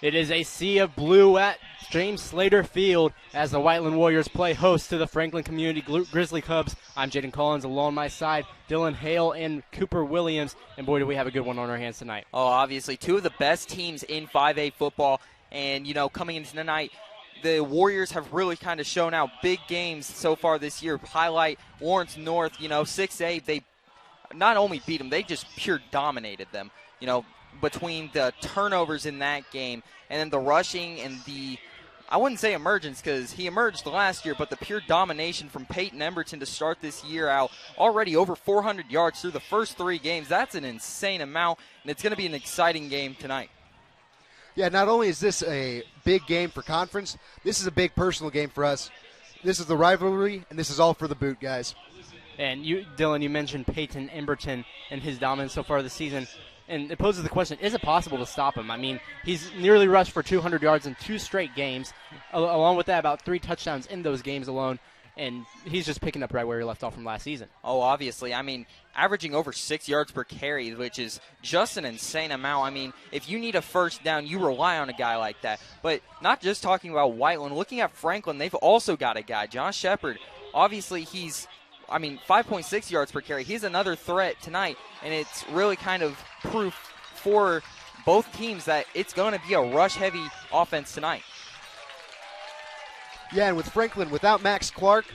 It is a sea of blue at James Slater Field as the Whiteland Warriors play host to the Franklin Community Grizzly Cubs. I'm Jaden Collins, along my side, Dylan Hale and Cooper Williams. And boy, do we have a good one on our hands tonight. Oh, obviously, two of the best teams in 5A football. And, coming into tonight, the Warriors have really kind of shown out big games so far this year. Highlight Lawrence North, 6A, they not only beat them, they just pure dominated them, between the turnovers in that game and then the rushing and I wouldn't say emergence because he emerged last year, but the pure domination from Peyton Emberton to start this year out, already over 400 yards through the first 3 games. That's an insane amount, and it's going to be an exciting game tonight. Yeah, not only is this a big game for conference, this is a big personal game for us. This is the rivalry, and this is all for the boot, guys. And Dylan, you mentioned Peyton Emberton and his dominance so far this season. And it poses the question, is it possible to stop him? I mean, he's nearly rushed for 200 yards in 2 straight games. Along with that, about 3 touchdowns in those games alone. And he's just picking up right where he left off from last season. Oh, obviously. I mean, averaging over 6 yards per carry, which is just an insane amount. I mean, if you need a first down, you rely on a guy like that. But not just talking about Whiteland. Looking at Franklin, they've also got a guy, Josh Shepard. Obviously, he's 5.6 yards per carry. He's another threat tonight, and it's really kind of proof for both teams that it's going to be a rush-heavy offense tonight. Yeah, and with Franklin, without Max Clark,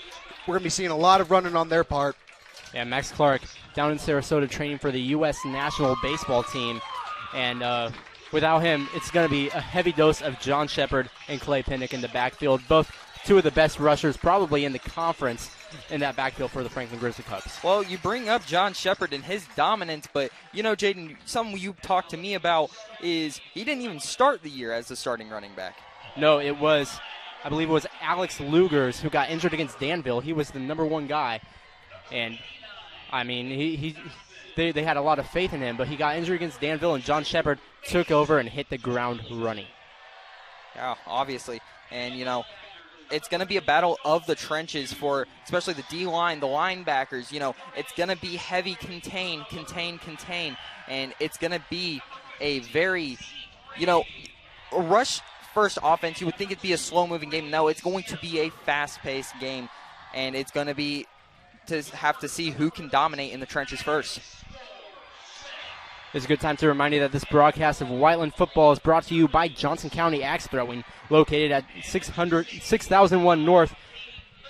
we're going to be seeing a lot of running on their part. Yeah, Max Clark down in Sarasota training for the U.S. national baseball team, and without him, it's going to be a heavy dose of John Shepard and Clay Pinnick in the backfield, both two of the best rushers probably in the conference in that backfield for the Franklin Grizzly Cubs. Well, you bring up John Shepard and his dominance, but, Jaden, something you talked to me about is he didn't even start the year as the starting running back. No, I believe it was Alex Lugers who got injured against Danville. He was the number 1 guy, and, I mean, they had a lot of faith in him, but he got injured against Danville, and John Shepard took over and hit the ground running. Yeah, obviously, and, it's going to be a battle of the trenches for especially the D-line, the linebackers. It's going to be heavy contain, and it's going to be a very, a rush-first offense. You would think it'd be a slow-moving game. No, it's going to be a fast-paced game, and it's going to be to have to see who can dominate in the trenches first. It's a good time to remind you that this broadcast of Whiteland football is brought to you by Johnson County Axe Throwing, located at 6001 North,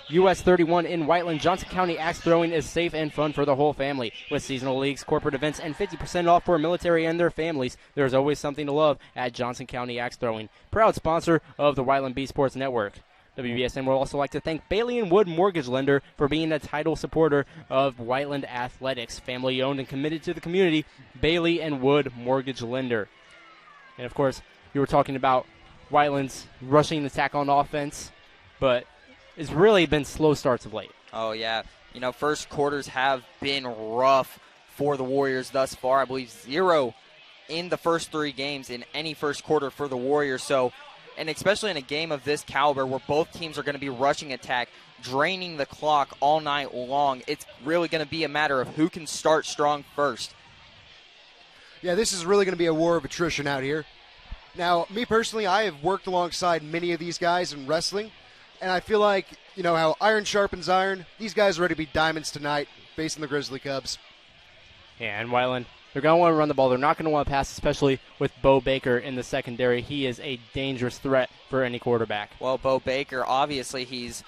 US 31 in Whiteland. Johnson County Axe Throwing is safe and fun for the whole family. With seasonal leagues, corporate events, and 50% off for military and their families, there's always something to love at Johnson County Axe Throwing. Proud sponsor of the Whiteland B Sports Network. WBSN would also like to thank Bailey & Wood Mortgage Lender for being a title supporter of Whiteland Athletics. Family-owned and committed to the community, Bailey & Wood Mortgage Lender. And, of course, you were talking about Whiteland's rushing attack on offense, but it's really been slow starts of late. Oh, yeah. First quarters have been rough for the Warriors thus far. I believe 0 in the first 3 games in any first quarter for the Warriors. So, and especially in a game of this caliber where both teams are going to be rushing attack, draining the clock all night long, it's really going to be a matter of who can start strong first. Yeah, this is really going to be a war of attrition out here. Now, me personally, I have worked alongside many of these guys in wrestling, and I feel like, how iron sharpens iron, these guys are ready to be diamonds tonight facing the Grizzly Cubs. Yeah, and Whiteland, they're going to want to run the ball. They're not going to want to pass, especially with Bo Baker in the secondary. He is a dangerous threat for any quarterback. Well, Bo Baker, obviously, he's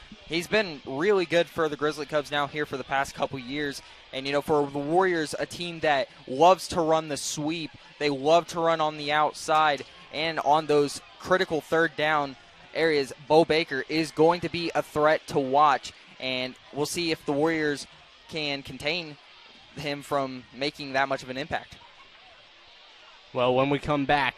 been really good for the Grizzly Cubs now here for the past couple years. And, for the Warriors, a team that loves to run the sweep, they love to run on the outside and on those critical third down areas, Bo Baker is going to be a threat to watch. And we'll see if the Warriors can contain him from making that much of an impact. Well, when we come back,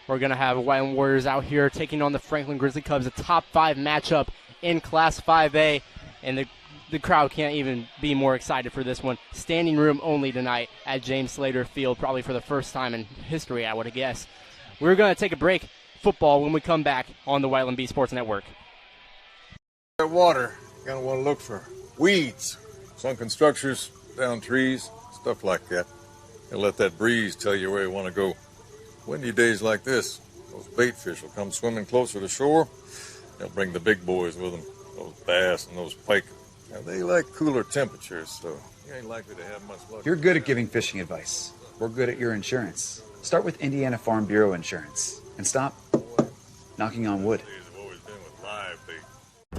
we're going to have Whiteland Warriors out here taking on the Franklin Grizzly Cubs, a top 5 matchup in Class 5A, and the crowd can't even be more excited for this one. Standing room only tonight at James Slater Field, probably for the first time in history, I would guess. We're going to take a break. Football when we come back on the Whiteland B Sports Network. Water, you're going to want to look for weeds, sunken structures, down trees, stuff like that. And let that breeze tell you where you want to go. Windy days like this, Those bait fish will come swimming closer to shore. They'll bring the big boys with them, those bass and those pike. Now, they like cooler temperatures, so you ain't likely to have much luck. You're good at giving fishing advice. We're good at your insurance. Start with Indiana Farm Bureau Insurance and stop knocking on wood. They've always been with live bait.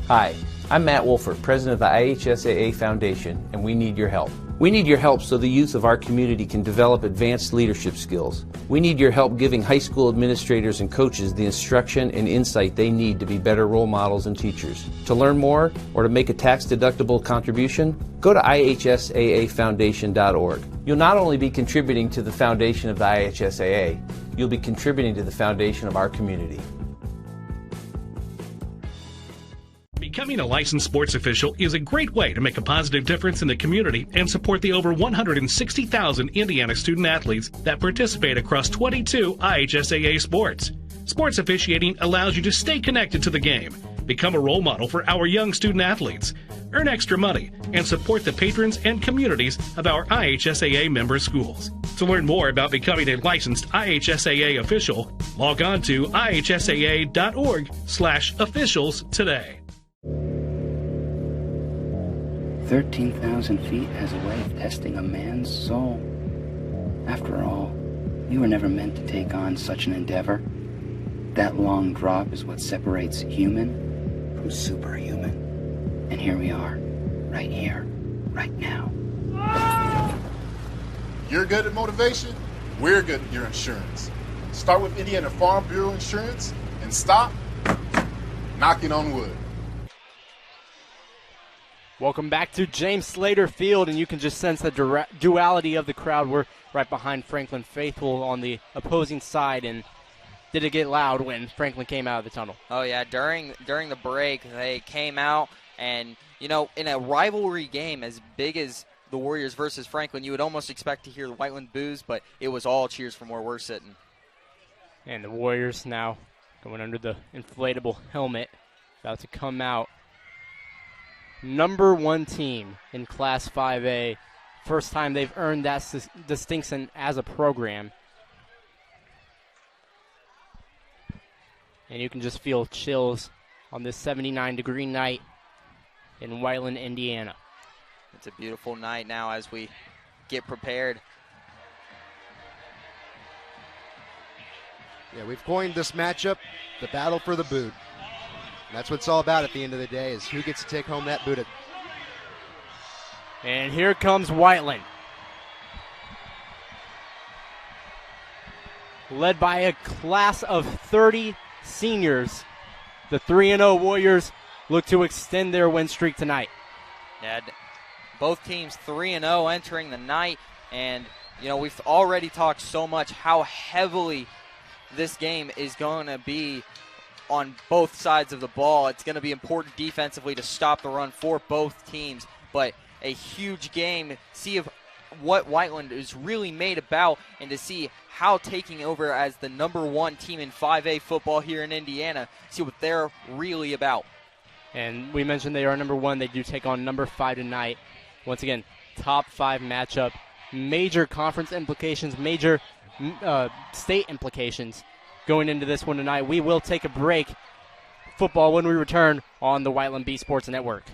Hi, I'm Matt Wolford, president of the IHSAA Foundation, and we need your help. We need your help so the youth of our community can develop advanced leadership skills. We need your help giving high school administrators and coaches the instruction and insight they need to be better role models and teachers. To learn more or to make a tax-deductible contribution, go to IHSAAfoundation.org. You'll not only be contributing to the foundation of the IHSAA, you'll be contributing to the foundation of our community. Becoming a licensed sports official is a great way to make a positive difference in the community and support the over 160,000 Indiana student athletes that participate across 22 IHSAA sports. Sports officiating allows you to stay connected to the game, become a role model for our young student athletes, earn extra money, and support the patrons and communities of our IHSAA member schools. To learn more about becoming a licensed IHSAA official, log on to ihsaa.org/officials today. 13,000 feet has a way of testing a man's soul. After all, we were never meant to take on such an endeavor. That long drop is what separates human from superhuman. And here we are, right here, right now. You're good at motivation, we're good at your insurance. Start with Indiana Farm Bureau Insurance and stop knocking on wood. Welcome back to James Slater Field, and you can just sense the duality of the crowd. We're right behind Franklin Faithful on the opposing side, and did it get loud when Franklin came out of the tunnel? Oh, yeah, during the break, they came out, and, you know, in a rivalry game as big as the Warriors versus Franklin, you would almost expect to hear the Whiteland boos, but it was all cheers from where we're sitting. And the Warriors now going under the inflatable helmet, about to come out. Number 1 team in Class 5A. First time they've earned that distinction as a program. And you can just feel chills on this 79-degree night in Whiteland, Indiana. It's a beautiful night now as we get prepared. Yeah, we've coined this matchup the battle for the boot. That's what it's all about at the end of the day, is who gets to take home that boot. And here comes Whiteland. Led by a class of 30 seniors, the 3-0 Warriors look to extend their win streak tonight. Yeah, both teams 3-0 entering the night, and you know, we've already talked so much how heavily this game is going to be on both sides of the ball. It's going to be important defensively to stop the run for both teams, but a huge game. See if what Whiteland is really made about, and to see how taking over as the number 1 team in 5A football here in Indiana, see what they're really about. And we mentioned they are number 1. They do take on number 5 tonight. Once again, top 5 matchup. Major conference implications, major state implications going into this one tonight. We will take a break. Football when we return on the Whiteland B Sports Network.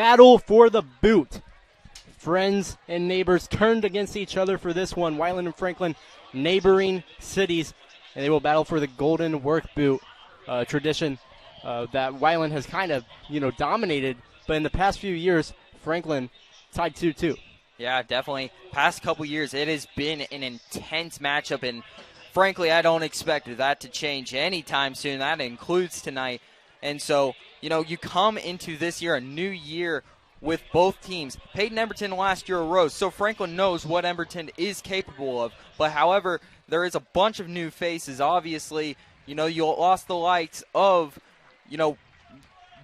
battle for the boot. Friends and neighbors turned against each other for this one. Whiteland and Franklin, neighboring cities, and they will battle for the golden work boot tradition that Whiteland has kind of, dominated. But in the past few years, Franklin tied 2-2. Yeah, definitely. Past couple years, it has been an intense matchup, and frankly, I don't expect that to change anytime soon. That includes tonight. And so, you come into this year, a new year, with both teams. Peyton Emberton last year arose, so Franklin knows what Emberton is capable of. But, however, there is a bunch of new faces. Obviously, you lost the likes of,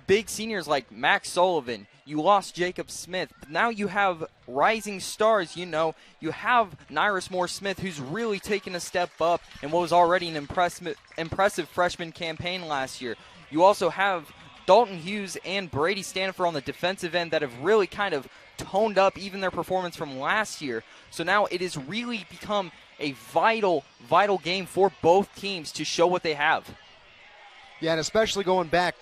big seniors like Max Sullivan. You lost Jacob Smith. But now you have rising stars. You have Nyrus Moore-Smith, who's really taken a step up in what was already an impressive freshman campaign last year. You also have Dalton Hughes and Brady Stanifer on the defensive end that have really kind of toned up even their performance from last year. So now it has really become a vital, vital game for both teams to show what they have. Yeah, and especially going back,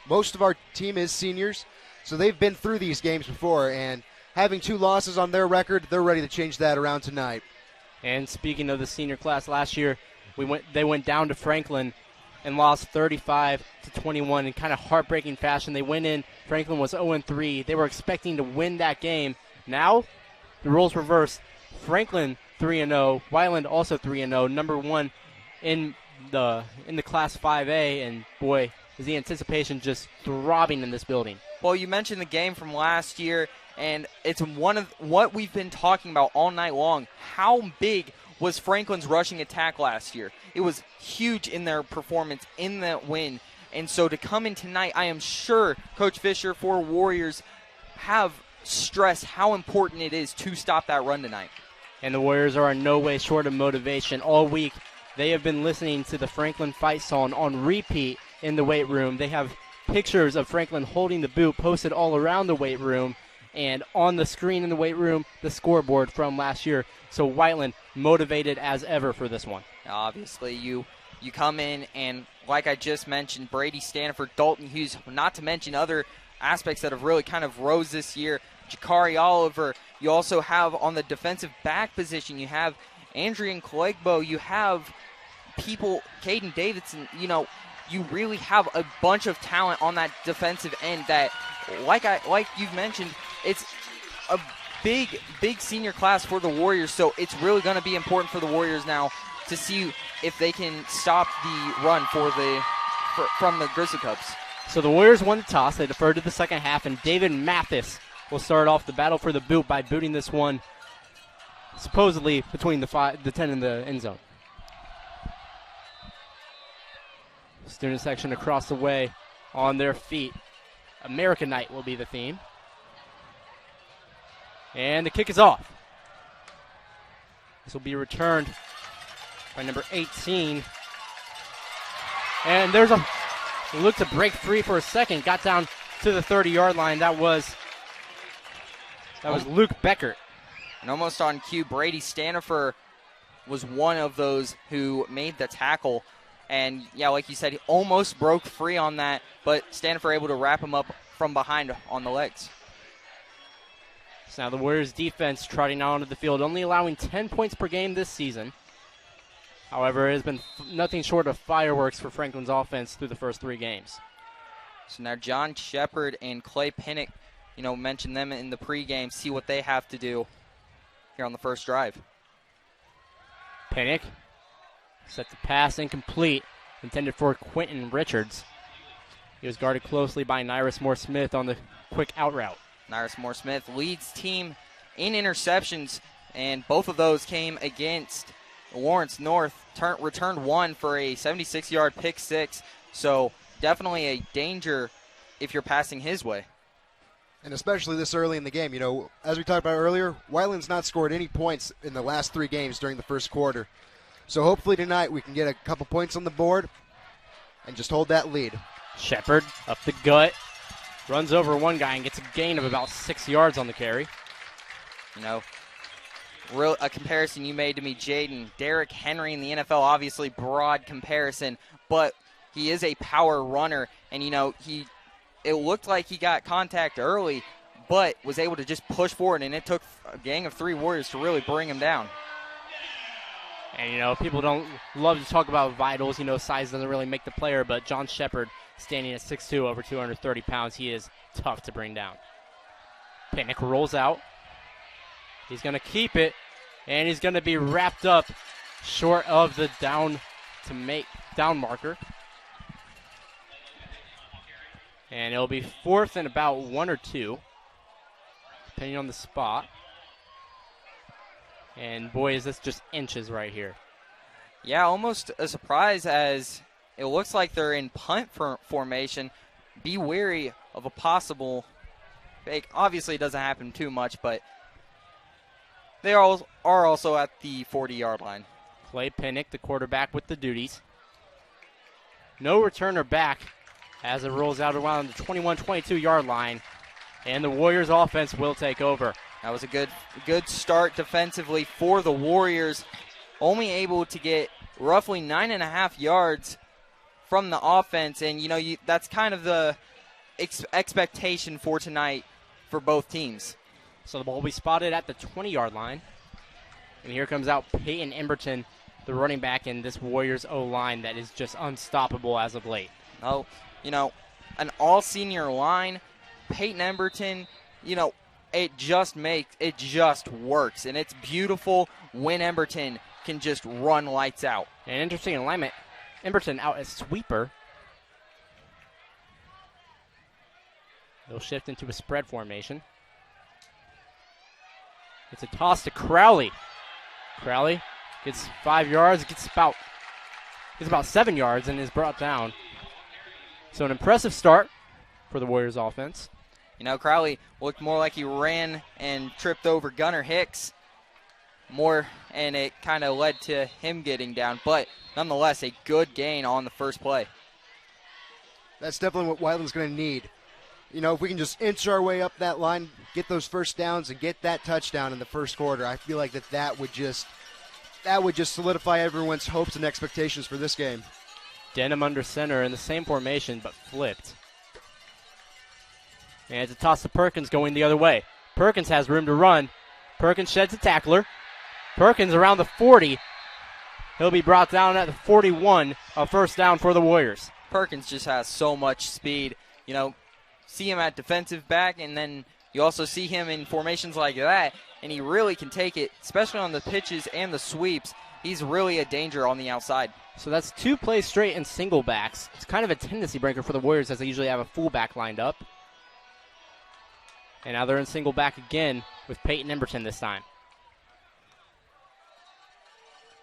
most of our team is seniors, so they've been through these games before, and having 2 losses on their record, they're ready to change that around tonight. And speaking of the senior class, last year they went down to Franklin and lost 35-21 in kind of heartbreaking fashion. They went in. Franklin was 0-3. They were expecting to win that game. Now, the roles reverse. Franklin 3-0. Whiteland also 3-0. Number 1 in the Class 5A. And boy, is the anticipation just throbbing in this building. Well, you mentioned the game from last year, and it's one of what we've been talking about all night long. How big was Franklin's rushing attack last year? It was huge in their performance in that win. And so to come in tonight, I am sure Coach Fisher for Warriors have stressed how important it is to stop that run tonight. And the Warriors are in no way short of motivation. All week, they have been listening to the Franklin fight song on repeat in the weight room. They have pictures of Franklin holding the boot posted all around the weight room, and on the screen in the weight room, the scoreboard from last year. So Whiteland motivated as ever for this one. Obviously, you come in, and like I just mentioned, Brady Stanifer, Dalton Hughes, not to mention other aspects that have really kind of rose this year. Jakari Oliver. You also have on the defensive back position, you have Andrian Colegbo. You have people, Caden Davidson. You really have a bunch of talent on that defensive end that, like you've mentioned, it's a big senior class for the Warriors, so it's really going to be important for the Warriors now to see if they can stop the run from the Grizzly Cubs. So the Warriors won the toss. They deferred to the second half, and David Mathis will start off the battle for the boot by booting this one supposedly between the 10 and the end zone. Student section across the way on their feet. American Night will be the theme. And the kick is off. This will be returned by number 18. And there's he looked to break free for a second, got down to the 30-yard line. That was Luke Beckert. And almost on cue, Brady Stanifer was one of those who made the tackle. And, yeah, like you said, he almost broke free on that, but Stanifer able to wrap him up from behind on the legs. So now the Warriors defense trotting out onto the field, only allowing 10 points per game this season. However, it has been nothing short of fireworks for Franklin's offense through the first 3 games. So now John Shepard and Clay Pinnock, mention them in the pregame, see what they have to do here on the first drive. Pinnock set the pass incomplete, intended for Quentin Richards. He was guarded closely by Nyrus Moore-Smith on the quick out route. Nyrus Moore-Smith leads team in interceptions, and both of those came against Lawrence North. Returned one for a 76-yard pick six, so definitely a danger if you're passing his way. And especially this early in the game. As we talked about earlier, Whiteland's not scored any points in the last 3 games during the first quarter. So hopefully tonight we can get a couple points on the board and just hold that lead. Shepard up the gut, runs over one guy and gets a gain of about 6 yards on the carry. A comparison you made to me, Jaden. Derrick Henry in the NFL, obviously broad comparison, but he is a power runner, and it looked like he got contact early, but was able to just push forward, and it took a gang of 3 Warriors to really bring him down. And, people don't love to talk about vitals. Size doesn't really make the player, but John Shepard, standing at 6'2", over 230 pounds, he is tough to bring down. Pinnock rolls out. He's going to keep it, and he's going to be wrapped up short of the down marker. And it'll be 4th and about 1 or 2, depending on the spot. And boy, is this just inches right here. Yeah, almost a surprise, as it looks like they're in punt formation. Be wary of a possible fake. Obviously, it doesn't happen too much, but they are also at the 40-yard line. Clay Pinnock, the quarterback, with the duties. No returner back as it rolls out around the 21-22-yard line, and the Warriors offense will take over. That was a good start defensively for the Warriors, only able to get roughly 9.5 yards from the offense, and that's kind of the expectation for tonight for both teams. So the ball will be spotted at the 20-yard line, and here comes out Peyton Emberton, the running back in this Warriors O-line that is just unstoppable as of late. Oh, an all-senior line, Peyton Emberton, it just works, and it's beautiful when Emberton can just run lights out. An interesting alignment. Emberton out as sweeper. They'll shift into a spread formation. It's a toss to Crowley. Crowley gets 5 yards, gets about 7 yards, and is brought down. So an impressive start for the Warriors offense. Crowley looked more like he ran and tripped over Gunnar Hicks and it kind of led to him getting down. But nonetheless, a good gain on the first play. That's definitely what Whiteland's going to need. If we can just inch our way up that line, get those first downs, and get that touchdown in the first quarter, I feel like that would just solidify everyone's hopes and expectations for this game. Denham under center in the same formation, but flipped. And it's a toss to Perkins going the other way. Perkins has room to run. Perkins sheds a tackler. Perkins around the 40. He'll be brought down at the 41, a first down for the Warriors. Perkins just has so much speed. See him at defensive back, and then you also see him in formations like that, and he really can take it, especially on the pitches and the sweeps. He's really a danger on the outside. So that's 2 plays straight in single backs. It's kind of a tendency breaker for the Warriors, as they usually have a fullback lined up. And now they're in single back again with Peyton Emberton this time.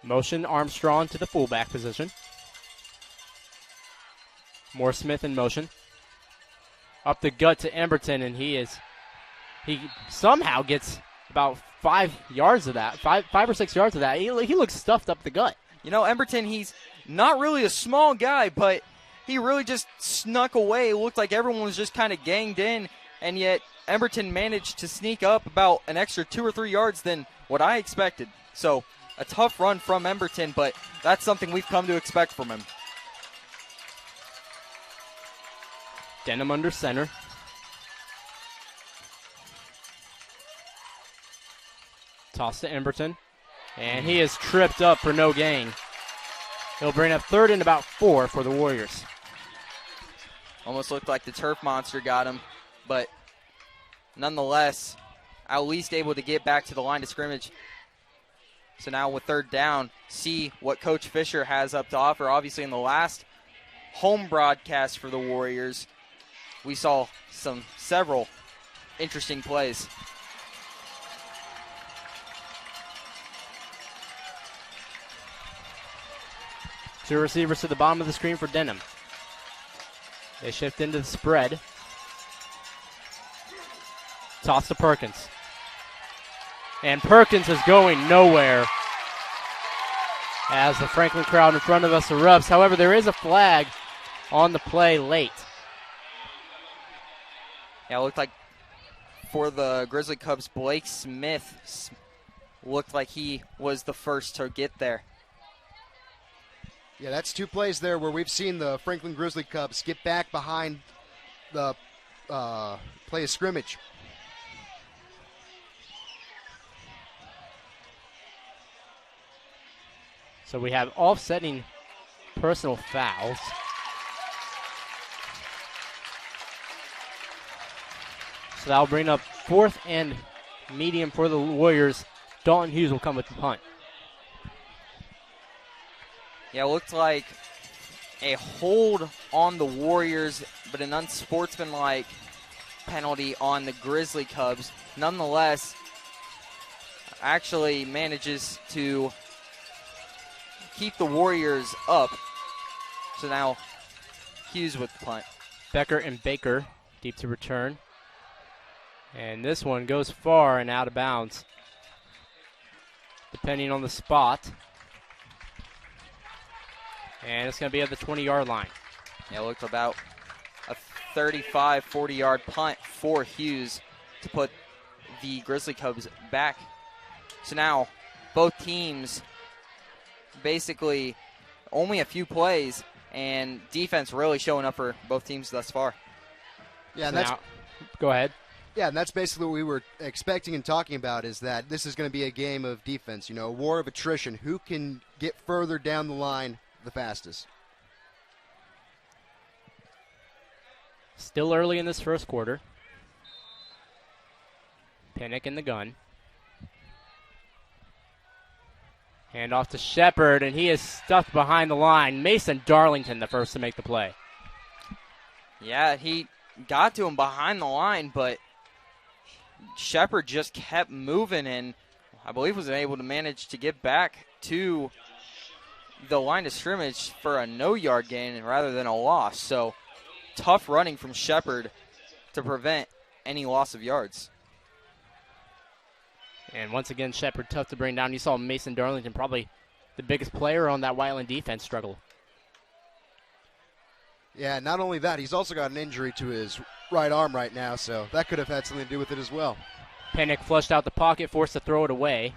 Motion Armstrong to the fullback position. More Smith in motion. Up the gut to Emberton, and he somehow gets about 5 yards of that, 5 or 6 yards of that. He looks stuffed up the gut. Emberton, he's not really a small guy, but he really just snuck away. It looked like everyone was just kind of ganged in, and yet Emberton managed to sneak up about an extra 2 or 3 yards than what I expected. So a tough run from Emberton, but that's something we've come to expect from him. Denham under center. Toss to Emberton. And he is tripped up for no gain. He'll bring up 3rd and about 4 for the Warriors. Almost looked like the turf monster got him, but nonetheless, at least able to get back to the line of scrimmage. So now with 3rd down, see what Coach Fisher has up to offer. Obviously in the last home broadcast for the Warriors, we saw several interesting plays. Two receivers to the bottom of the screen for Denham. They shift into the spread. Toss to Perkins. And Perkins is going nowhere as the Franklin crowd in front of us erupts. However, there is a flag on the play late. Yeah, it looked like for the Grizzly Cubs, Blake Smith looked like he was the first to get there. Yeah, that's 2 plays there where we've seen the Franklin Grizzly Cubs get back behind the play of scrimmage. So we have offsetting personal fouls. So that'll bring up 4th and medium for the Warriors. Dalton Hughes will come with the punt. Yeah, it looked like a hold on the Warriors, but an unsportsmanlike penalty on the Grizzly Cubs. Nonetheless, actually manages to keep the Warriors up. So now Hughes with the punt. Becker and Baker deep to return. And this one goes far and out of bounds, depending on the spot. And it's going to be at the 20-yard line. Yeah, it looked about a 35, 40-yard punt for Hughes to put the Grizzly Cubs back. So now both teams basically only a few plays, and defense really showing up for both teams thus far. Yeah, so now, go ahead. Yeah, and that's basically what we were expecting and talking about, is that this is going to be a game of defense, a war of attrition. Who can get further down the line the fastest? Still early in this first quarter. Pinnock in the gun. Hand off to Shepard, and he is stuffed behind the line. Mason Darlington, the first to make the play. Yeah, he got to him behind the line, but Shepard just kept moving, and I believe was able to manage to get back to the line of scrimmage for a no-yard gain rather than a loss. So tough running from Shepard to prevent any loss of yards. And once again, Shepard tough to bring down. You saw Mason Darlington, probably the biggest player on that Whiteland defense, struggle. Yeah, not only that, he's also got an injury to his right arm right now, so that could have had something to do with it as well. Pinnock flushed out the pocket, forced to throw it away.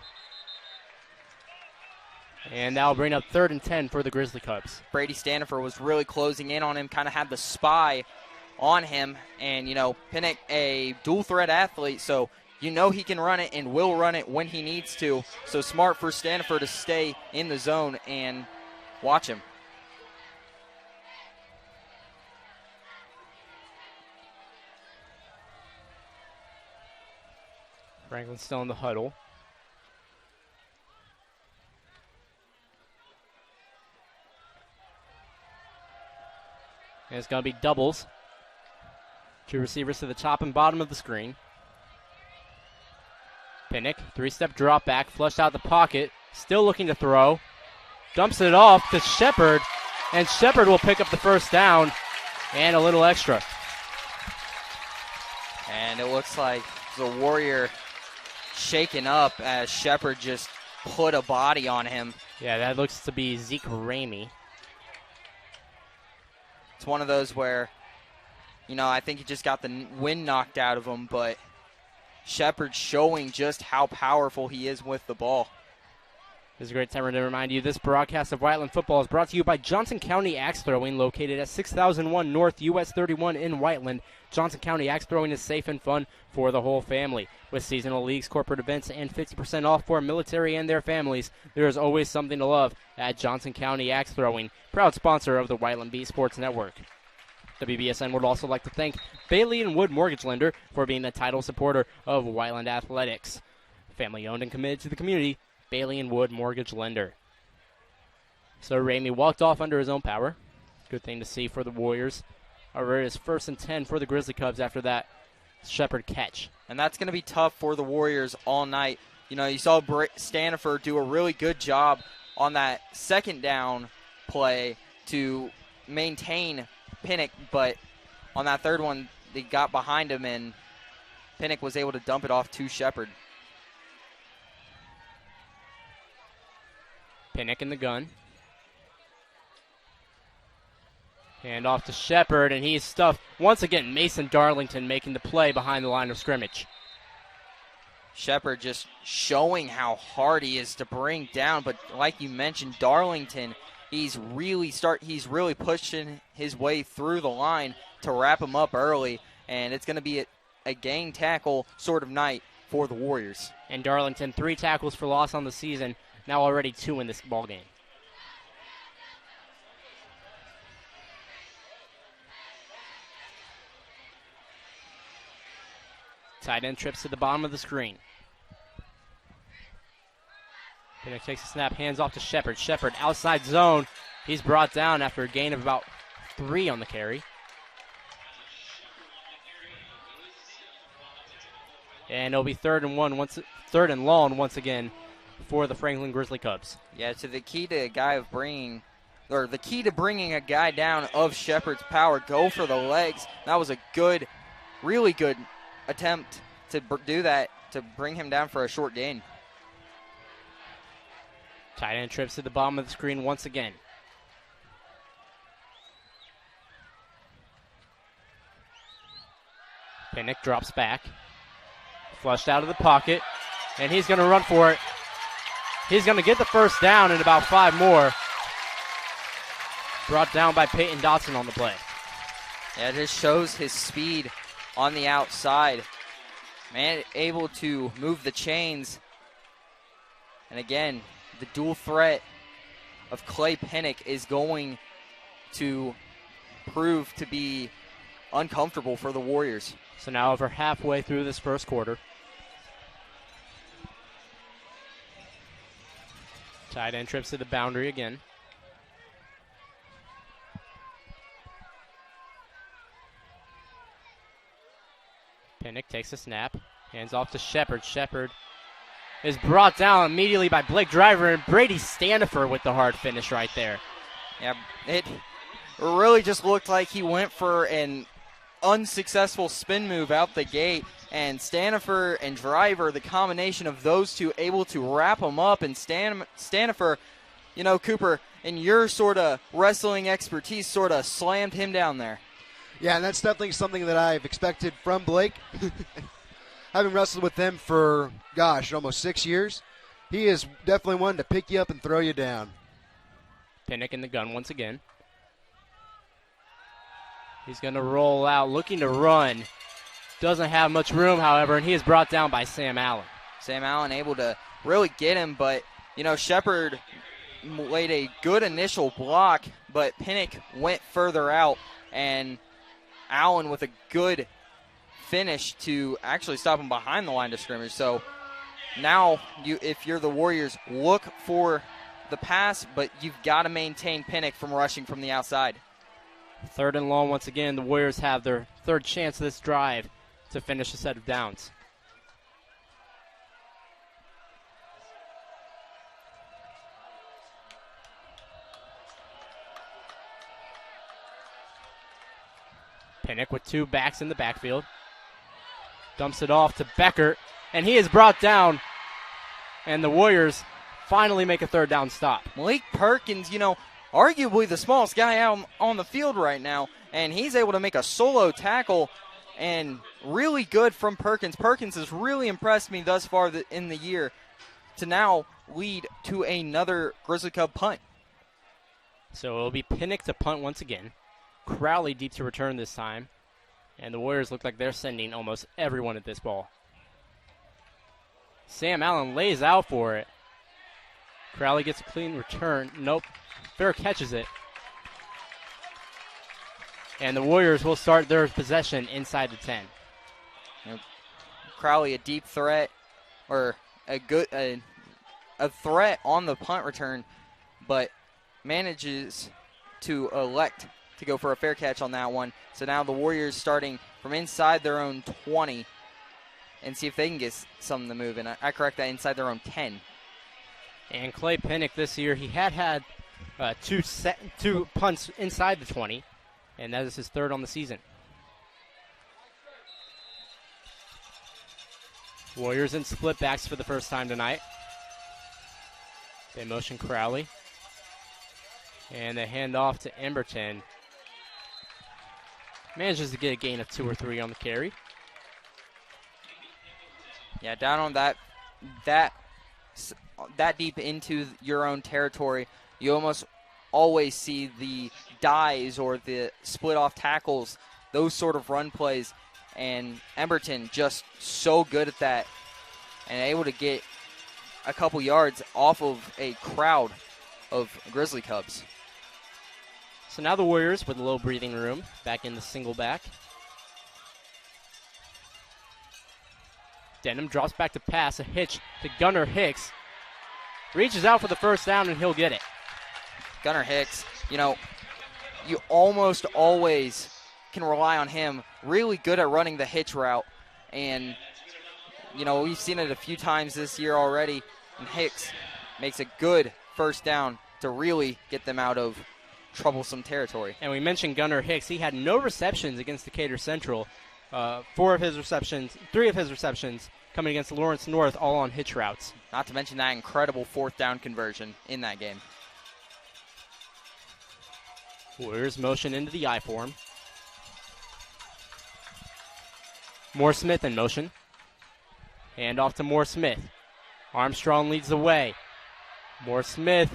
And that'll bring up 3rd and 10 for the Grizzly Cubs. Brady Stanifer was really closing in on him, kind of had the spy on him. And, Pinnock, a dual-threat athlete, so he can run it and will run it when he needs to. So smart for Stanifer to stay in the zone and watch him. Franklin's still in the huddle. And it's going to be doubles. 2 receivers to the top and bottom of the screen. Pinnock, 3-step drop back, flushed out the pocket, still looking to throw. Dumps it off to Shepard, and Shepard will pick up the first down and a little extra. And it looks like the Warrior shaken up as Shepard just put a body on him. Yeah, that looks to be Zeke Ramey. It's one of those where, I think he just got the wind knocked out of him, but Shepard showing just how powerful he is with the ball. This is a great time to remind you this broadcast of Whiteland football is brought to you by Johnson County Axe Throwing, located at 6001 North US 31 in Whiteland. Johnson County Axe Throwing is safe and fun for the whole family. With seasonal leagues, corporate events, and 50% off for military and their families, there is always something to love at Johnson County Axe Throwing, proud sponsor of the Whiteland Beat Sports Network. WBSN would also like to thank Bailey & Wood Mortgage Lender for being the title supporter of Whiteland Athletics. Family owned and committed to the community, Bailey & Wood Mortgage Lender. So Ramey walked off under his own power. Good thing to see for the Warriors. However, it is 1st and 10 for the Grizzly Cubs after that Shepard catch. And that's going to be tough for the Warriors all night. You saw Stanifer do a really good job on that 2nd down play to maintain Pinnock, but on that 3rd one, they got behind him, and Pinnock was able to dump it off to Shepard. Pinnock in the gun. Hand off to Shepard, and he's stuffed. Once again, Mason Darlington making the play behind the line of scrimmage. Shepard just showing how hard he is to bring down, but like you mentioned, Darlington, he's really pushing his way through the line to wrap him up early, and it's going to be a gang tackle sort of night for the Warriors. And Darlington, 3 tackles for loss on the season, now already 2 in this ball game. Tight end trips to the bottom of the screen. Pinnock takes a snap, hands off to Shepard. Shepard outside zone. He's brought down after a gain of about 3 on the carry. And it'll be third and long once again for the Franklin Grizzly Cubs. Yeah, so the key to bringing a guy down of Shepard's power, go for the legs. That was a really good attempt to do that, to bring him down for a short gain. Tight end trips to the bottom of the screen once again. Pinnock drops back. Flushed out of the pocket. And he's going to run for it. He's going to get the first down and about 5 more. Brought down by Peyton Dotson on the play. Yeah, it just shows his speed on the outside. Man, able to move the chains. And again, the dual threat of Clay Pinnock is going to prove to be uncomfortable for the Warriors. So now over halfway through this first quarter. Tight end trips to the boundary again. Pinnock takes a snap. Hands off to Shepard. Shepard is brought down immediately by Blake Driver, and Brady Stanifer with the hard finish right there. Yeah, it really just looked like he went for an unsuccessful spin move out the gate, and Stanifer and Driver, the combination of those two, able to wrap him up, and Stanifer, you know, Cooper, in your sort of wrestling expertise, sort of slammed him down there. Yeah, and that's definitely something that I've expected from Blake. Having wrestled with him for, almost 6 years, he is definitely one to pick you up and throw you down. Pinnock in the gun once again. He's going to roll out, looking to run. Doesn't have much room, however, and he is brought down by Sam Allen. Sam Allen able to really get him, but, you know, Shepard laid a good initial block, but Pinnock went further out, and Allen with a good finish to actually stop him behind the line of scrimmage. So now, if you're the Warriors, look for the pass, but you've got to maintain Pinnock from rushing from the outside. Third and long once again. The Warriors have their third chance of this drive to finish a set of downs. Pinnock with 2 backs in the backfield. Dumps it off to Becker, and he is brought down, and the Warriors finally make a third down stop. Malik Perkins, you know, arguably the smallest guy out on the field right now, and he's able to make a solo tackle, and really good from Perkins. Perkins has really impressed me thus far in the year to now lead to another Grizzly Cub punt. So it'll be Pinnock to punt once again. Crowley deep to return this time. And the Warriors look like they're sending almost everyone at this ball. Sam Allen lays out for it. Crowley gets a clean return. Nope. Fair catches it. And the Warriors will start their possession inside the 10. Crowley a deep threat, or a threat on the punt return, but manages to elect to go for a fair catch on that one. So now the Warriors starting from inside their own 20 and see if they can get something to move. And I correct that, inside their own 10. And Clay Pinnock this year, he had two punts inside the 20, and that is his third on the season. Warriors in split backs for the first time tonight. They motion Crowley. And they hand off to Emberton. Manages to get a gain of 2 or 3 on the carry. Yeah, down on that deep into your own territory, you almost always see the dives or the split-off tackles, those sort of run plays. And Emberton just so good at that and able to get a couple yards off of a crowd of Grizzly Cubs. So now the Warriors with a little breathing room back in the single back. Denham drops back to pass, a hitch to Gunnar Hicks. Reaches out for the first down, and he'll get it. Gunnar Hicks, you almost always can rely on him. Really good at running the hitch route. And, we've seen it a few times this year already. And Hicks makes a good first down to really get them out of troublesome territory. And we mentioned Gunnar Hicks. He had no receptions against Decatur Central. 3 of his receptions coming against Lawrence North, all on hitch routes. Not to mention that incredible fourth down conversion in that game. Warriors motion into the I form. Moore Smith in motion. Hand off to Moore Smith. Armstrong leads the way. Moore Smith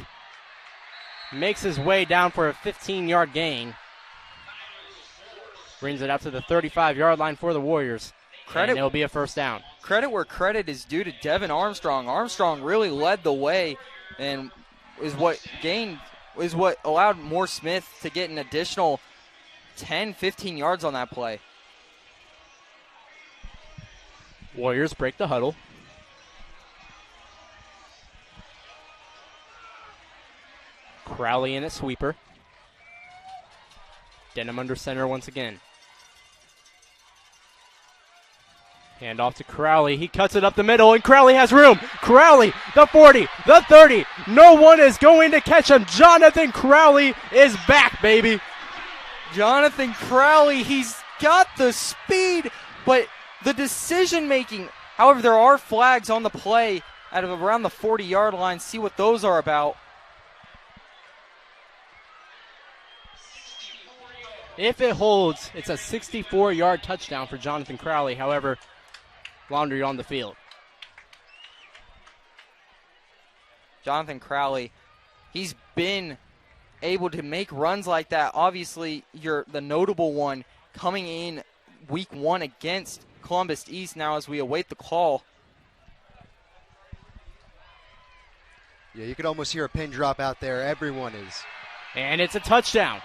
makes his way down for a 15-yard gain. Brings it out to the 35-yard line for the Warriors. And it'll be a first down. Credit where credit is due to Devin Armstrong. Armstrong really led the way and is what allowed Moore Smith to get an additional 10, 15 yards on that play. Warriors break the huddle. Crowley in at sweeper. Denham under center once again. Hand off to Crowley. He cuts it up the middle, and Crowley has room. Crowley, the 40, the 30. No one is going to catch him. Jonathan Crowley is back, baby. Jonathan Crowley, he's got the speed, but the decision-making. However, there are flags on the play out of around the 40-yard line. See what those are about. If it holds, it's a 64-yard touchdown for Jonathan Crowley. However, Laundry on the field. Jonathan Crowley, he's been able to make runs like that. Obviously, the notable one coming in week 1 against Columbus East now as we await the call. Yeah, you could almost hear a pin drop out there. Everyone is. And it's a touchdown.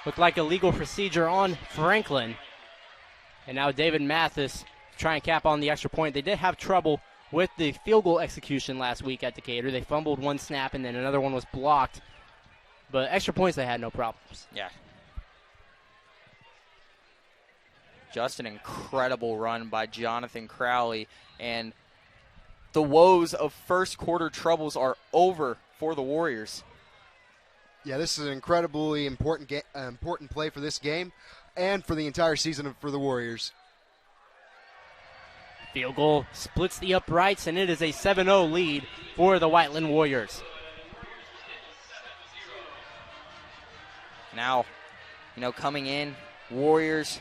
Looked like a legal procedure on Franklin. And now David Mathis try and cap on the extra point. They did have trouble with the field goal execution last week at Decatur. They fumbled one snap and then another one was blocked. But extra points, they had no problems. Yeah. Just an incredible run by Jonathan Crowley. And the woes of first quarter troubles are over for the Warriors. Yeah, this is an incredibly important play for this game and for the entire season for the Warriors. Field goal splits the uprights, and it is a 7-0 lead for the Whiteland Warriors. Now, coming in, Warriors,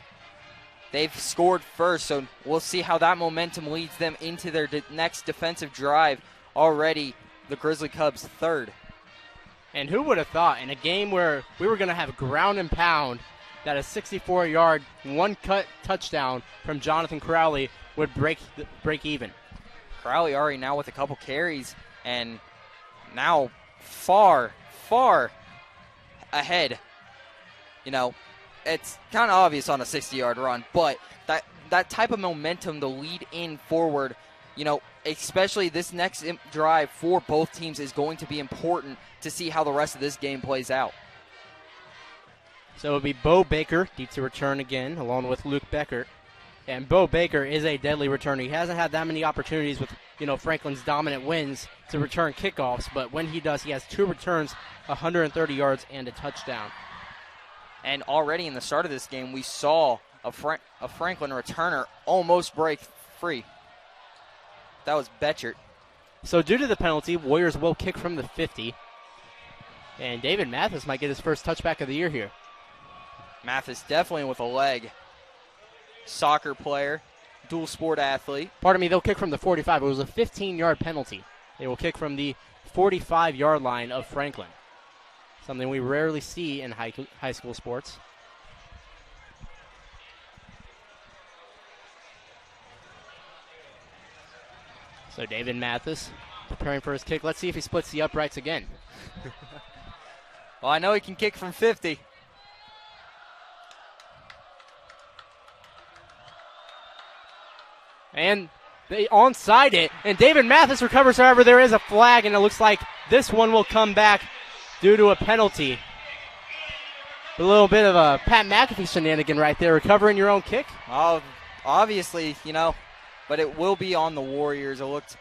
they've scored first, so we'll see how that momentum leads them into their next defensive drive. Already, the Grizzly Cubs third. And who would have thought in a game where we were going to have ground and pound that a 64-yard one-cut touchdown from Jonathan Crowley would break even. Crowley already now with a couple carries and now far, far ahead. It's kind of obvious on a 60-yard run, but that type of momentum to lead in forward, especially this next drive for both teams is going to be important to see how the rest of this game plays out. So it'll be Bo Baker, deep to return again, along with Luke Becker. And Bo Baker is a deadly returner. He hasn't had that many opportunities with, Franklin's dominant wins to return kickoffs, but when he does, he has 2 returns, 130 yards, and a touchdown. And already in the start of this game, we saw a Franklin returner almost break free. That was Betchert. So due to the penalty, Warriors will kick from the 50. And David Mathis might get his first touchback of the year here. Mathis definitely with a leg. Soccer player, dual sport athlete. Pardon me, they'll kick from the 45. It was a 15-yard penalty. They will kick from the 45-yard line of Franklin. Something we rarely see in high school sports. So David Mathis preparing for his kick. Let's see if he splits the uprights again. Well, I know he can kick from 50. And They onside it, and David Mathis recovers. However, there is a flag, and it looks like this one will come back due to a penalty. A little bit of a Pat McAfee shenanigan right there, recovering your own kick. Oh, obviously, but it will be on the Warriors. It looked.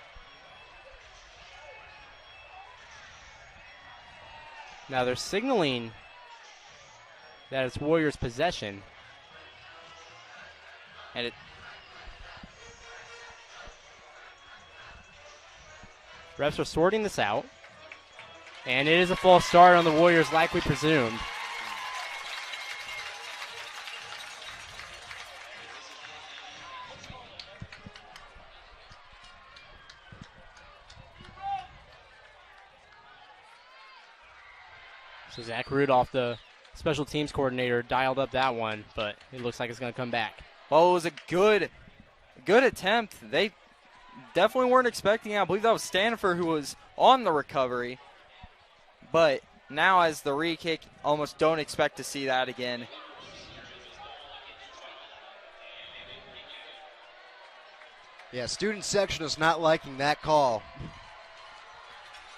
Now they're signaling that it's Warriors possession. And refs are sorting this out. And it is a false start on the Warriors like we presumed. So Zach Rudolph, the special teams coordinator, dialed up that one, but it looks like it's going to come back. Well, it was a good attempt. They definitely weren't expecting it. I believe that was Stanifer who was on the recovery. But now as the re-kick, almost don't expect to see that again. Yeah, student section is not liking that call.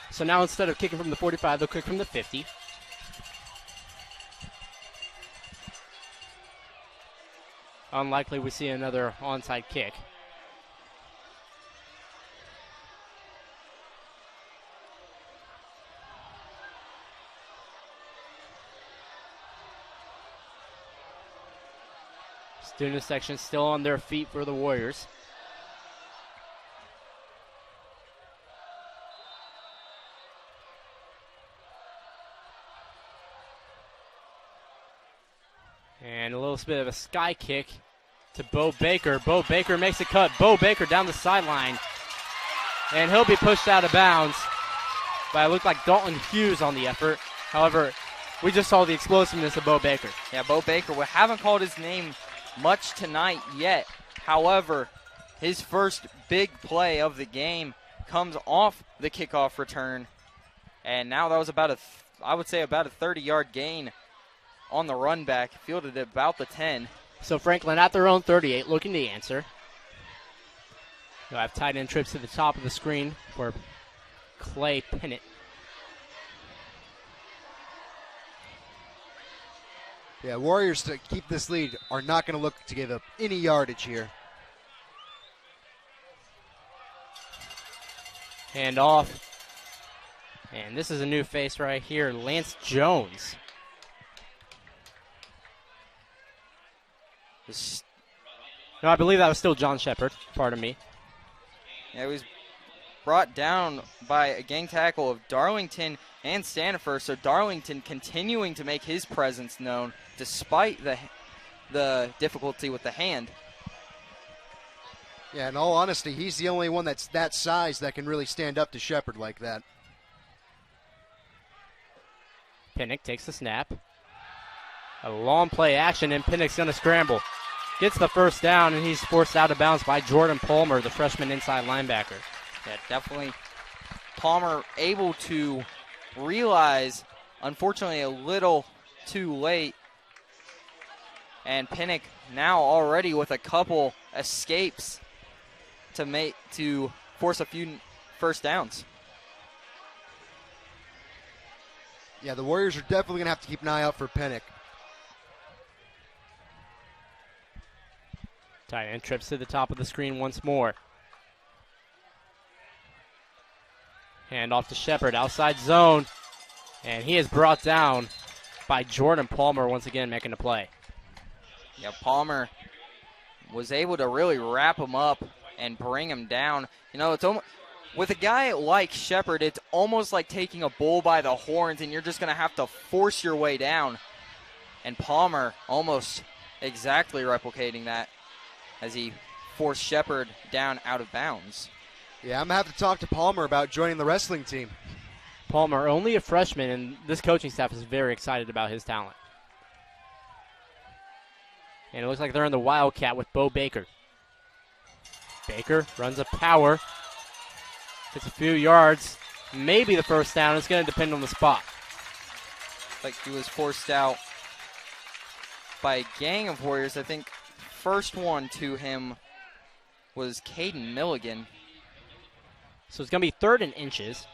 So now instead of kicking from the 45, they'll kick from the 50. Unlikely we see another onside kick. Student section still on their feet for the Warriors. And a little bit of a sky kick to Bo Baker. Bo Baker makes a cut. Bo Baker down the sideline. And he'll be pushed out of bounds. But it looked like Dalton Hughes on the effort. However, we just saw the explosiveness of Bo Baker. Yeah, Bo Baker. We haven't called his name much tonight yet. However, his first big play of the game comes off the kickoff return. And now that was about I would say about a 30-yard gain on the run back, fielded at about the 10. So Franklin at their own 38, looking to answer. You'll have tight end trips to the top of the screen for Clay Pennant. Yeah, Warriors, to keep this lead, are not going to look to give up any yardage here. Hand off. And this is a new face right here, Lance Jones. No, I believe that was still John Shepard. Pardon me. Yeah, he was brought down by a gang tackle of Darlington and Stanifer. So Darlington continuing to make his presence known despite the difficulty with the hand. Yeah, in all honesty, he's the only one that's that size that can really stand up to Shepard like that. Pinnock takes the snap. A long play action, and Pinnock's going to scramble. Gets the first down, and he's forced out of bounds by Jordan Palmer, the freshman inside linebacker. Yeah, definitely Palmer able to realize, unfortunately, a little too late. And Pinnock now already with a couple escapes to force a few first downs. Yeah, the Warriors are definitely going to have to keep an eye out for Pinnock. Tight end trips to the top of the screen once more. Hand off to Shepard, outside zone. And he is brought down by Jordan Palmer once again making a play. Yeah, Palmer was able to really wrap him up and bring him down. You know, it's almost, with a guy like Shepard, it's almost like taking a bull by the horns and you're just going to have to force your way down. And Palmer almost exactly replicating that as he forced Shepard down out of bounds. Yeah, I'm going to have to talk to Palmer about joining the wrestling team. Palmer, only a freshman, and this coaching staff is very excited about his talent. And it looks like they're in the Wildcat with Bo Baker. Baker runs a power. Gets a few yards. Maybe the first down. It's going to depend on the spot. Like he was forced out by a gang of Warriors. I think first one to him was Caden Milligan. So it's going to be 3rd and inches.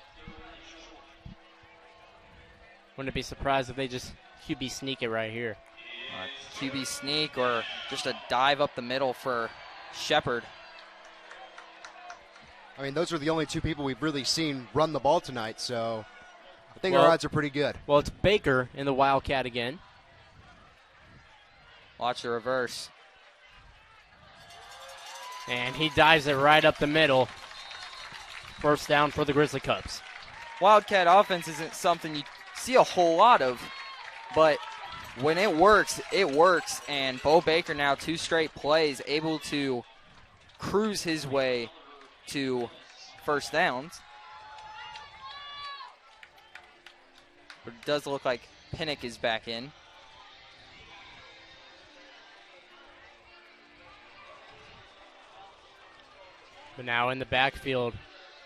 Wouldn't be surprised if they just QB sneak it right here. QB sneak or just a dive up the middle for Shepard. I mean, those are the only two people we've really seen run the ball tonight, so I think our odds are pretty good. Well, it's Baker in the Wildcat again. Watch the reverse. And he dives it right up the middle. First down for the Grizzly Cubs. Wildcat offense isn't something you see a whole lot of, but when it works, and Bo Baker now 2 straight plays able to cruise his way to first downs. But it does look like Pinnock is back in. But now in the backfield,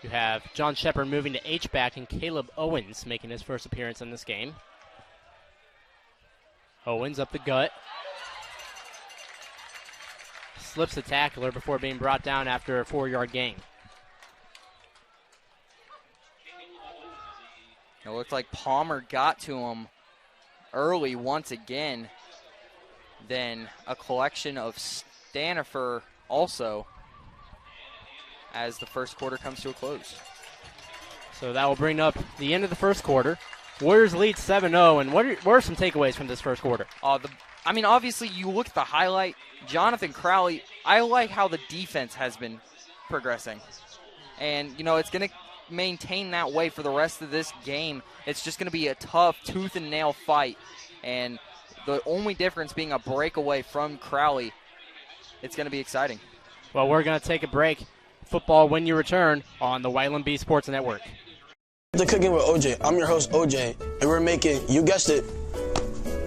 you have John Shepard moving to H-back and Caleb Owens making his first appearance in this game. Owens up the gut. Slips the tackler before being brought down after a 4-yard gain. It looked like Palmer got to him early once again. Then a collection of Stanifer also as the first quarter comes to a close. So that will bring up the end of the first quarter. Warriors lead 7-0, and what are some takeaways from this first quarter? Obviously, you look at the highlight. Jonathan Crowley, I like how the defense has been progressing. And, it's going to maintain that way for the rest of this game. It's just going to be a tough tooth and nail fight. And the only difference being a breakaway from Crowley, it's going to be exciting. Well, we're going to take a break. Football when you return on the Whiteland Bee Sports Network. The Cooking with OJ. I'm your host, OJ, and we're making, you guessed it,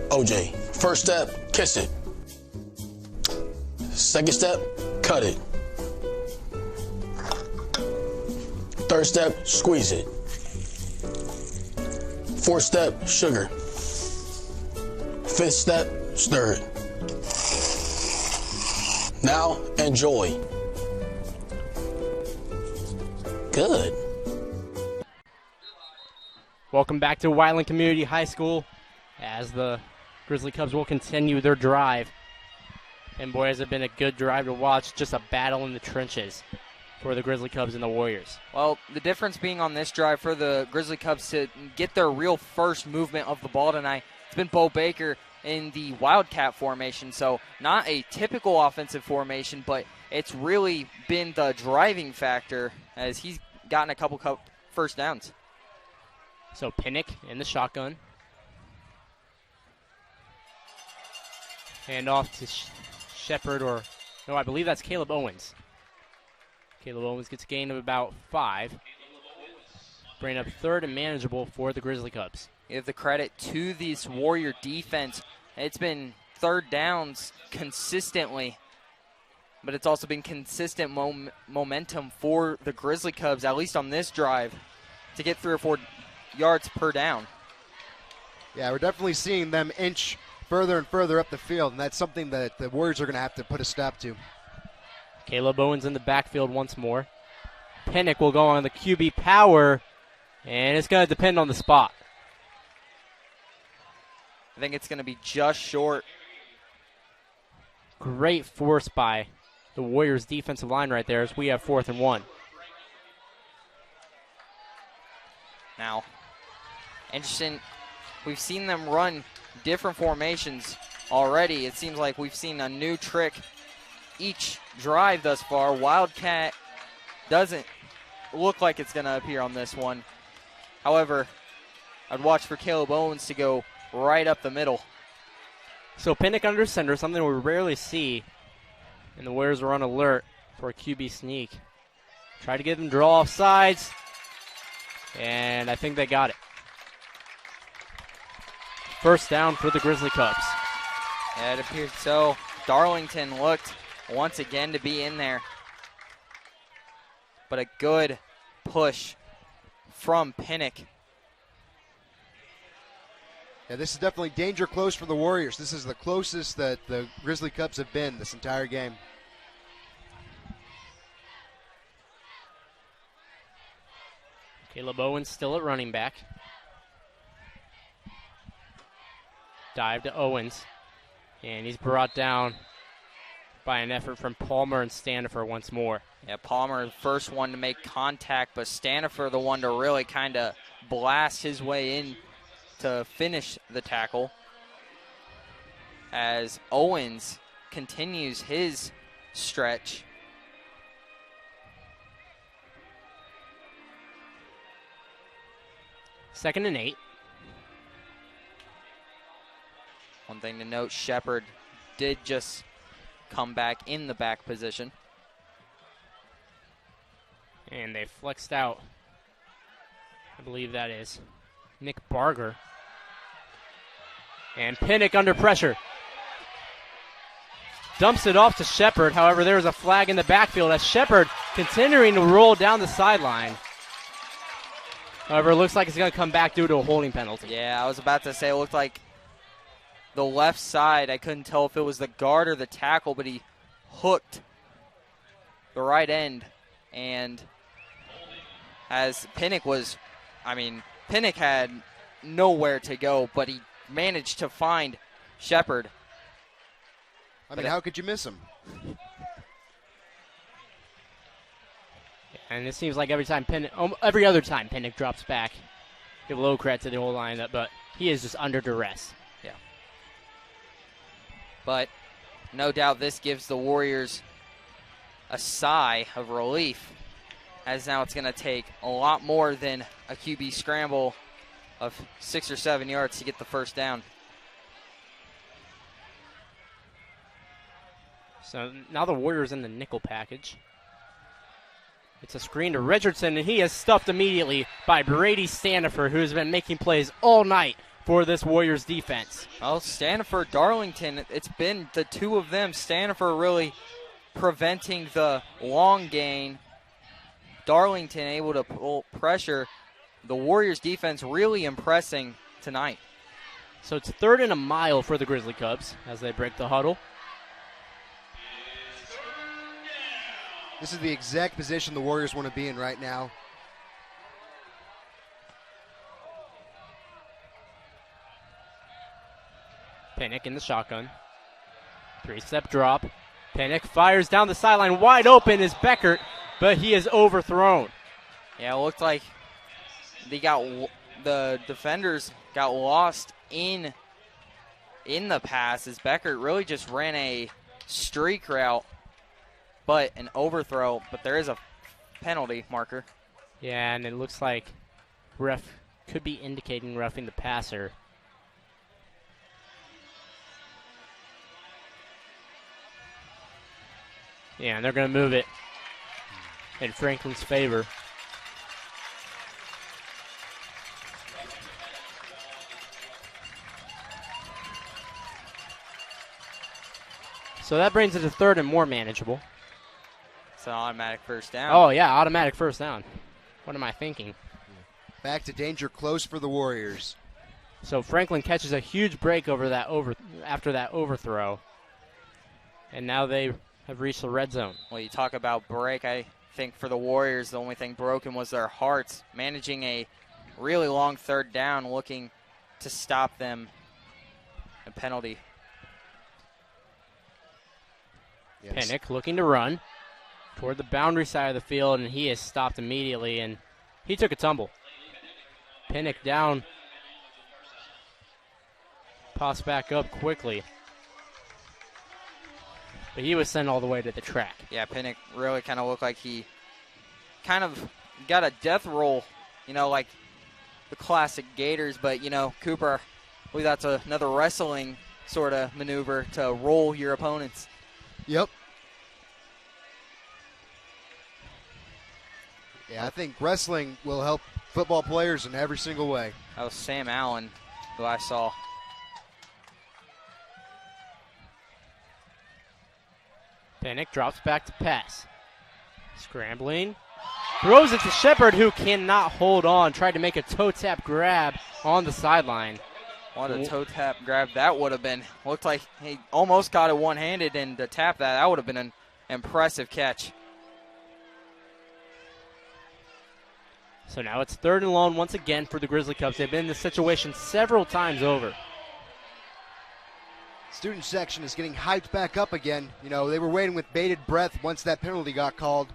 OJ. First step, kiss it. Second step, cut it. Third step, squeeze it. Fourth step, sugar. Fifth step, stir it. Now, enjoy. Good. Welcome back to Whiteland Community High School as the Grizzly Cubs will continue their drive. And boy, has it been a good drive to watch. Just a battle in the trenches for the Grizzly Cubs and the Warriors. Well, the difference being on this drive for the Grizzly Cubs to get their real first movement of the ball tonight, it's been Bo Baker in the Wildcat formation. So not a typical offensive formation, but it's really been the driving factor as he's gotten a couple first downs. So Pinnock in the shotgun. Hand off to Shepard, I believe that's Caleb Owens. Caleb Owens gets a gain of about 5. Bringing up 3rd and manageable for the Grizzly Cubs. Give the credit to this Warrior defense. It's been 3rd downs consistently, but it's also been consistent momentum for the Grizzly Cubs, at least on this drive, to get 3 or 4 yards per down. Yeah, we're definitely seeing them inch further and further up the field, and that's something that the Warriors are going to have to put a stop to. Caleb Owens in the backfield once more. Pinnock will go on the QB power, and it's going to depend on the spot. I think it's going to be just short. Great force by the Warriors defensive line right there as we have 4th and 1. Now, interesting, we've seen them run different formations already. It seems like we've seen a new trick each drive thus far. Wildcat doesn't look like it's going to appear on this one. However, I'd watch for Caleb Owens to go right up the middle. So Pinnock under center, something we rarely see. And the Warriors are on alert for a QB sneak. Try to get them draw off sides. And I think they got it. First down for the Grizzly Cubs. Yeah, it appeared so. Darlington looked once again to be in there. But a good push from Pinnock. Yeah, this is definitely danger close for the Warriors. This is the closest that the Grizzly Cubs have been this entire game. Caleb Owens still at running back. Dive to Owens. And he's brought down by an effort from Palmer and Stanifer once more. Yeah, Palmer, the first one to make contact, but Stanifer the one to really kind of blast his way in to finish the tackle. As Owens continues his stretch. Second and 8. One thing to note, Shepard did just come back in the back position. And they flexed out. I believe that is Nick Barger. And Pinnock under pressure. Dumps it off to Shepard. However, there was a flag in the backfield as Shepard continuing to roll down the sideline. However, it looks like it's going to come back due to a holding penalty. Yeah, I was about to say it looked like the left side. I couldn't tell if it was the guard or the tackle, but he hooked the right end. And as Pinnock Pinnock had nowhere to go, but he managed to find Shepard. I mean, how could you miss him? And it seems like every other time Pinnock drops back, give a little credit to the whole line, but he is just under duress. Yeah. But no doubt this gives the Warriors a sigh of relief, as now it's going to take a lot more than a QB scramble of 6 or 7 yards to get the first down. So now the Warriors in the nickel package. It's a screen to Richardson, and he is stuffed immediately by Brady Stanifer, who has been making plays all night for this Warriors defense. Well, Stanifer, Darlington, it's been the two of them. Stanifer really preventing the long gain. Darlington able to pull pressure. The Warriors defense really impressing tonight. So it's 3rd and a mile for the Grizzly Cubs as they break the huddle. This is the exact position the Warriors want to be in right now. Pinnock in the shotgun. 3-step drop. Pinnock fires down the sideline. Wide open is Beckert, but he is overthrown. Yeah, it looked like the defenders got lost in the pass as Beckert really just ran a streak route. But an overthrow, but there is a penalty marker. Yeah, and it looks like ref could be indicating roughing the passer. Yeah, and they're going to move it in Franklin's favor. So that brings it to 3rd and more manageable. It's an automatic first down. Oh, yeah, automatic first down. What am I thinking? Back to danger close for the Warriors. So Franklin catches a huge break after that overthrow. And now they have reached the red zone. Well, you talk about break. I think for the Warriors, the only thing broken was their hearts. Managing a really long 3rd down, looking to stop them. A penalty. Yes. Pinnock looking to run toward the boundary side of the field, and he is stopped immediately, and he took a tumble. Pinnock down. Pops back up quickly. But he was sent all the way to the track. Yeah, Pinnock really kind of looked like he kind of got a death roll, like the classic Gators. But, Cooper, I believe that's another wrestling sort of maneuver to roll your opponents. Yep. Yeah, I think wrestling will help football players in every single way. That was Sam Allen, who I saw. Pinnock drops back to pass. Scrambling. Throws it to Shepard, who cannot hold on. Tried to make a toe tap grab on the sideline. What a toe tap grab that would have been. Looked like he almost got it one-handed, and to tap that would have been an impressive catch. So now it's 3rd and long once again for the Grizzly Cubs. They've been in this situation several times over. Student section is getting hyped back up again. You know, they were waiting with bated breath once that penalty got called.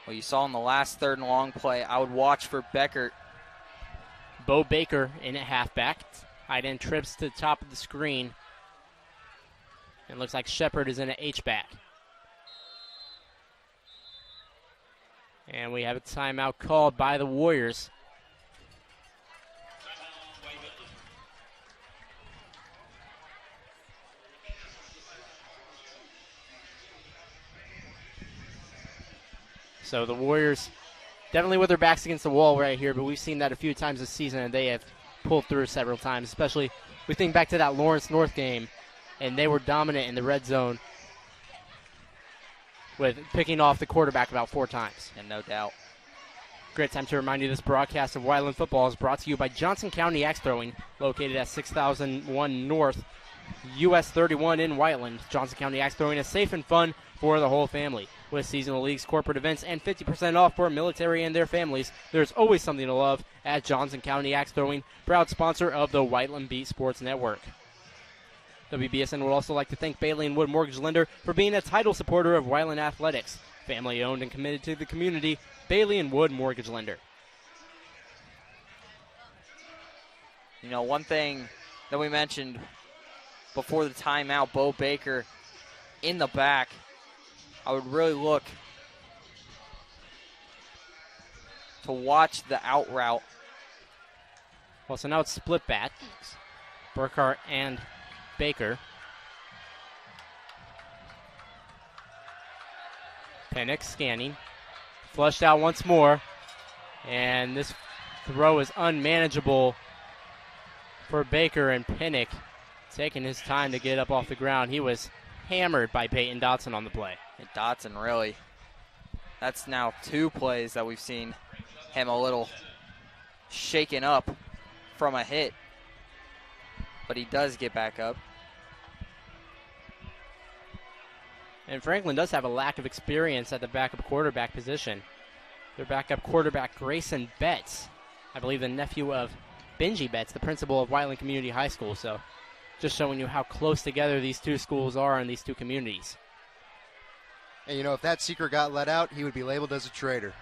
Well, you saw in the last 3rd and long play, I would watch for Beckert. Bo Baker in at halfback. Tight end trips to the top of the screen. It looks like Shepard is in at H-back. And we have a timeout called by the Warriors. So the Warriors definitely with their backs against the wall right here, but we've seen that a few times this season, and they have pulled through several times, especially we think back to that Lawrence North game, and they were dominant in the red zone with picking off the quarterback about 4 times. And no doubt. Great time to remind you this broadcast of Whiteland Football is brought to you by Johnson County Axe Throwing, located at 6001 North, US 31 in Whiteland. Johnson County Axe Throwing is safe and fun for the whole family. With seasonal leagues, corporate events, and 50% off for military and their families, there's always something to love at Johnson County Axe Throwing, proud sponsor of the Whiteland Beat Sports Network. WBSN would also like to thank Bailey & Wood Mortgage Lender for being a title supporter of Whiteland Athletics. Family owned and committed to the community, Bailey & Wood Mortgage Lender. You know, one thing that we mentioned before the timeout, Bo Baker in the back, I would really look to watch the out route. Well, so now it's split backs. Burkhart and Baker. Pennick scanning. Flushed out once more. And this throw is unmanageable for Baker, and Pennick taking his time to get up off the ground. He was hammered by Peyton Dotson on the play. And Dotson really, that's now 2 plays that we've seen him a little shaken up from a hit. But he does get back up. And Franklin does have a lack of experience at the backup quarterback position. Their backup quarterback, Grayson Betts, I believe the nephew of Benji Betts, the principal of Whiteland Community High School. So just showing you how close together these 2 schools are in these 2 communities. And, you know, if that secret got let out, he would be labeled as a traitor.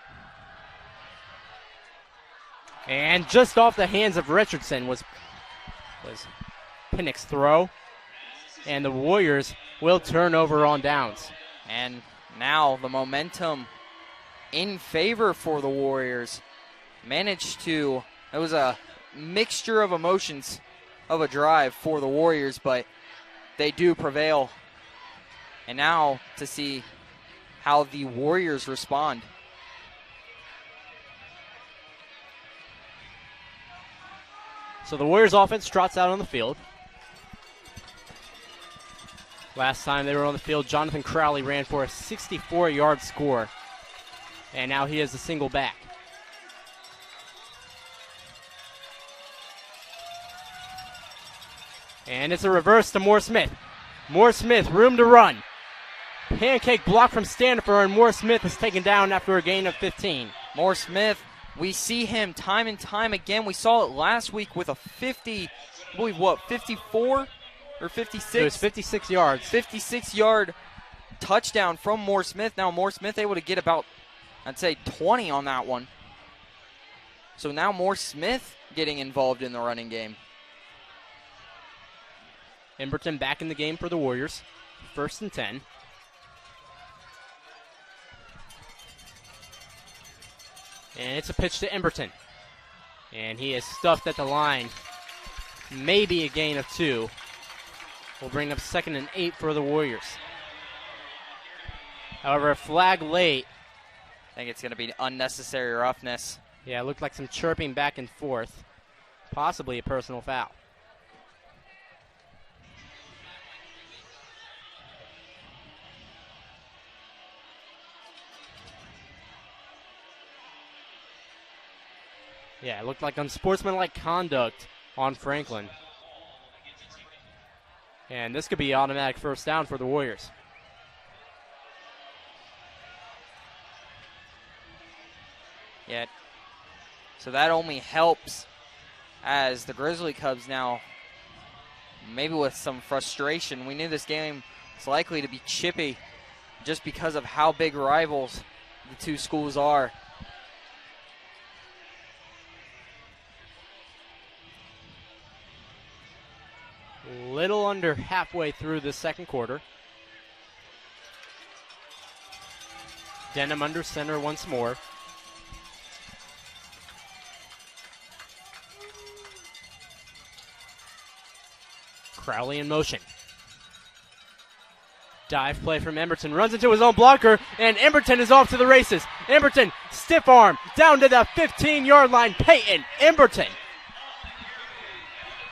And just off the hands of Richardson was Pennick's throw. And the Warriors will turn over on downs. And now the momentum in favor for the Warriors. It was a mixture of emotions of a drive for the Warriors, but they do prevail. And now to see how the Warriors respond. So the Warriors offense trots out on the field. Last time they were on the field, Jonathan Crowley ran for a 64-yard score. And now he is a single back. And it's a reverse to Moore Smith. Moore Smith, room to run. Pancake block from Stanifer, and Moore Smith is taken down after a gain of 15. Moore Smith, we see him time and time again. We saw it last week with a 54 or 56? It was 56 yards. 56-yard touchdown from Moore Smith. Now Moore Smith able to get about, I'd say, 20 on that one. So now Moore Smith getting involved in the running game. Emberton back in the game for the Warriors. 1st and 10. And it's a pitch to Emberton. And he is stuffed at the line. Maybe a gain of 2. Will bring up 2nd and 8 for the Warriors. However, a flag late. I think it's going to be unnecessary roughness. Yeah, it looked like some chirping back and forth. Possibly a personal foul. Yeah, it looked like unsportsmanlike conduct on Franklin. And this could be automatic 1st down for the Warriors. Yeah, So that only helps as the Grizzly Cubs now, maybe with some frustration. We knew this game was likely to be chippy just because of how big rivals the two schools are. Little under halfway through the second quarter. Denham under center once more. Crowley in motion. Dive play from Emberton. Runs into his own blocker, and Emberton is off to the races. Emberton, stiff arm, down to the 15-yard line. Peyton, Emberton.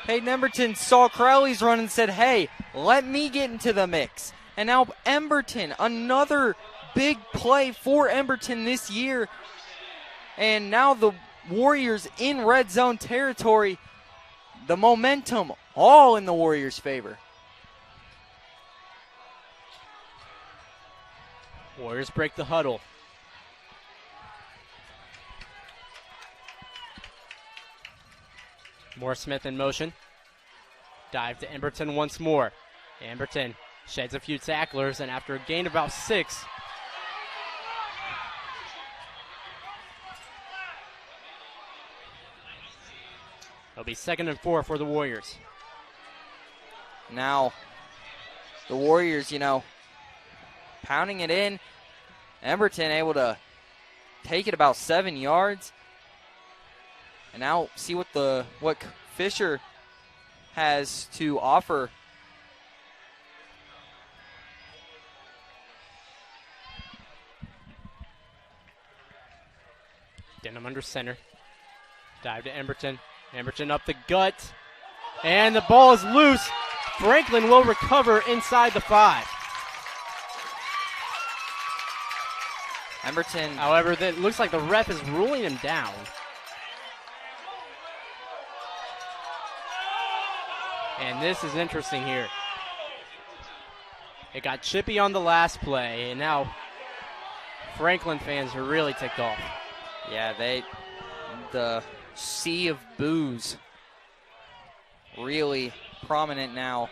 Peyton Emberton saw Crowley's run and said, hey, let me get into the mix. And now Emberton, another big play for Emberton this year. And now the Warriors in red zone territory. The momentum all in the Warriors' favor. Warriors break the huddle. Moore Smith in motion. Dive to Emberton once more. Emberton sheds a few tacklers, and after a gain of about 6, it'll be 2nd and 4 for the Warriors. Now, the Warriors, pounding it in. Emberton able to take it about 7 yards. And now see what Fisher has to offer. Denham under center. Dive to Emberton. Emberton up the gut. And the ball is loose. Franklin will recover inside the 5. Emberton. However, it looks like the ref is ruling him down. And this is interesting here. It got chippy on the last play, and now Franklin fans are really ticked off. Yeah, the sea of boos really prominent now.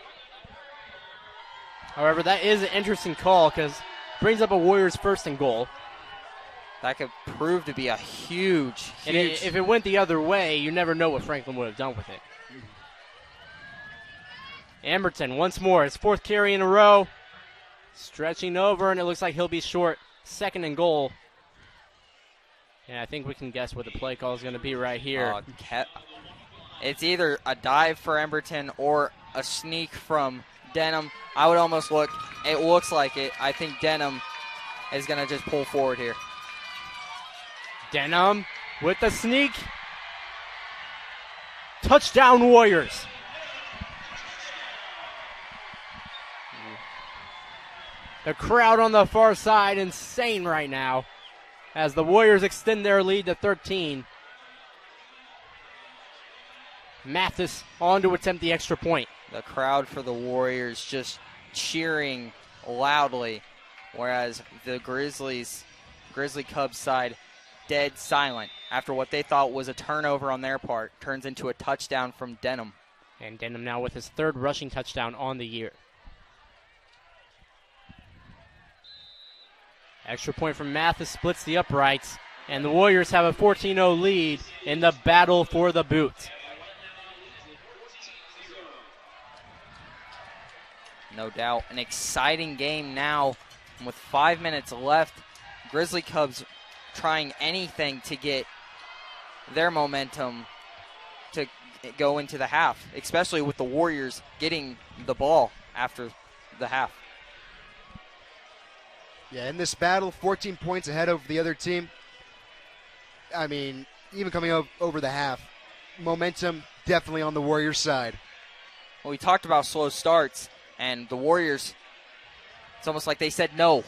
However, that is an interesting call because it brings up a Warriors 1st and goal. That could prove to be a huge. And if it went the other way, you never know what Franklin would have done with it. Emberton once more, his 4th carry in a row. Stretching over, and it looks like he'll be short. 2nd and goal. And I think we can guess what the play call is going to be right here. It's either a dive for Emberton or a sneak from Denham. I would almost it looks like it. I think Denham is going to just pull forward here. Denham with the sneak. Touchdown, Warriors. The crowd on the far side insane right now as the Warriors extend their lead to 13. Mathis on to attempt the extra point. The crowd for the Warriors just cheering loudly, whereas the Grizzly Cubs side dead silent after what they thought was a turnover on their part turns into a touchdown from Denham. And Denham now with his 3rd rushing touchdown on the year. Extra point from Mathis splits the uprights, and the Warriors have a 14-0 lead in the battle for the boot. No doubt. An exciting game now. And with 5 minutes left, Grizzly Cubs trying anything to get their momentum to go into the half, especially with the Warriors getting the ball after the half. Yeah, in this battle, 14 points ahead over the other team. I mean, even coming over the half, momentum definitely on the Warriors' side. Well, we talked about slow starts, and the Warriors, it's almost like they said no.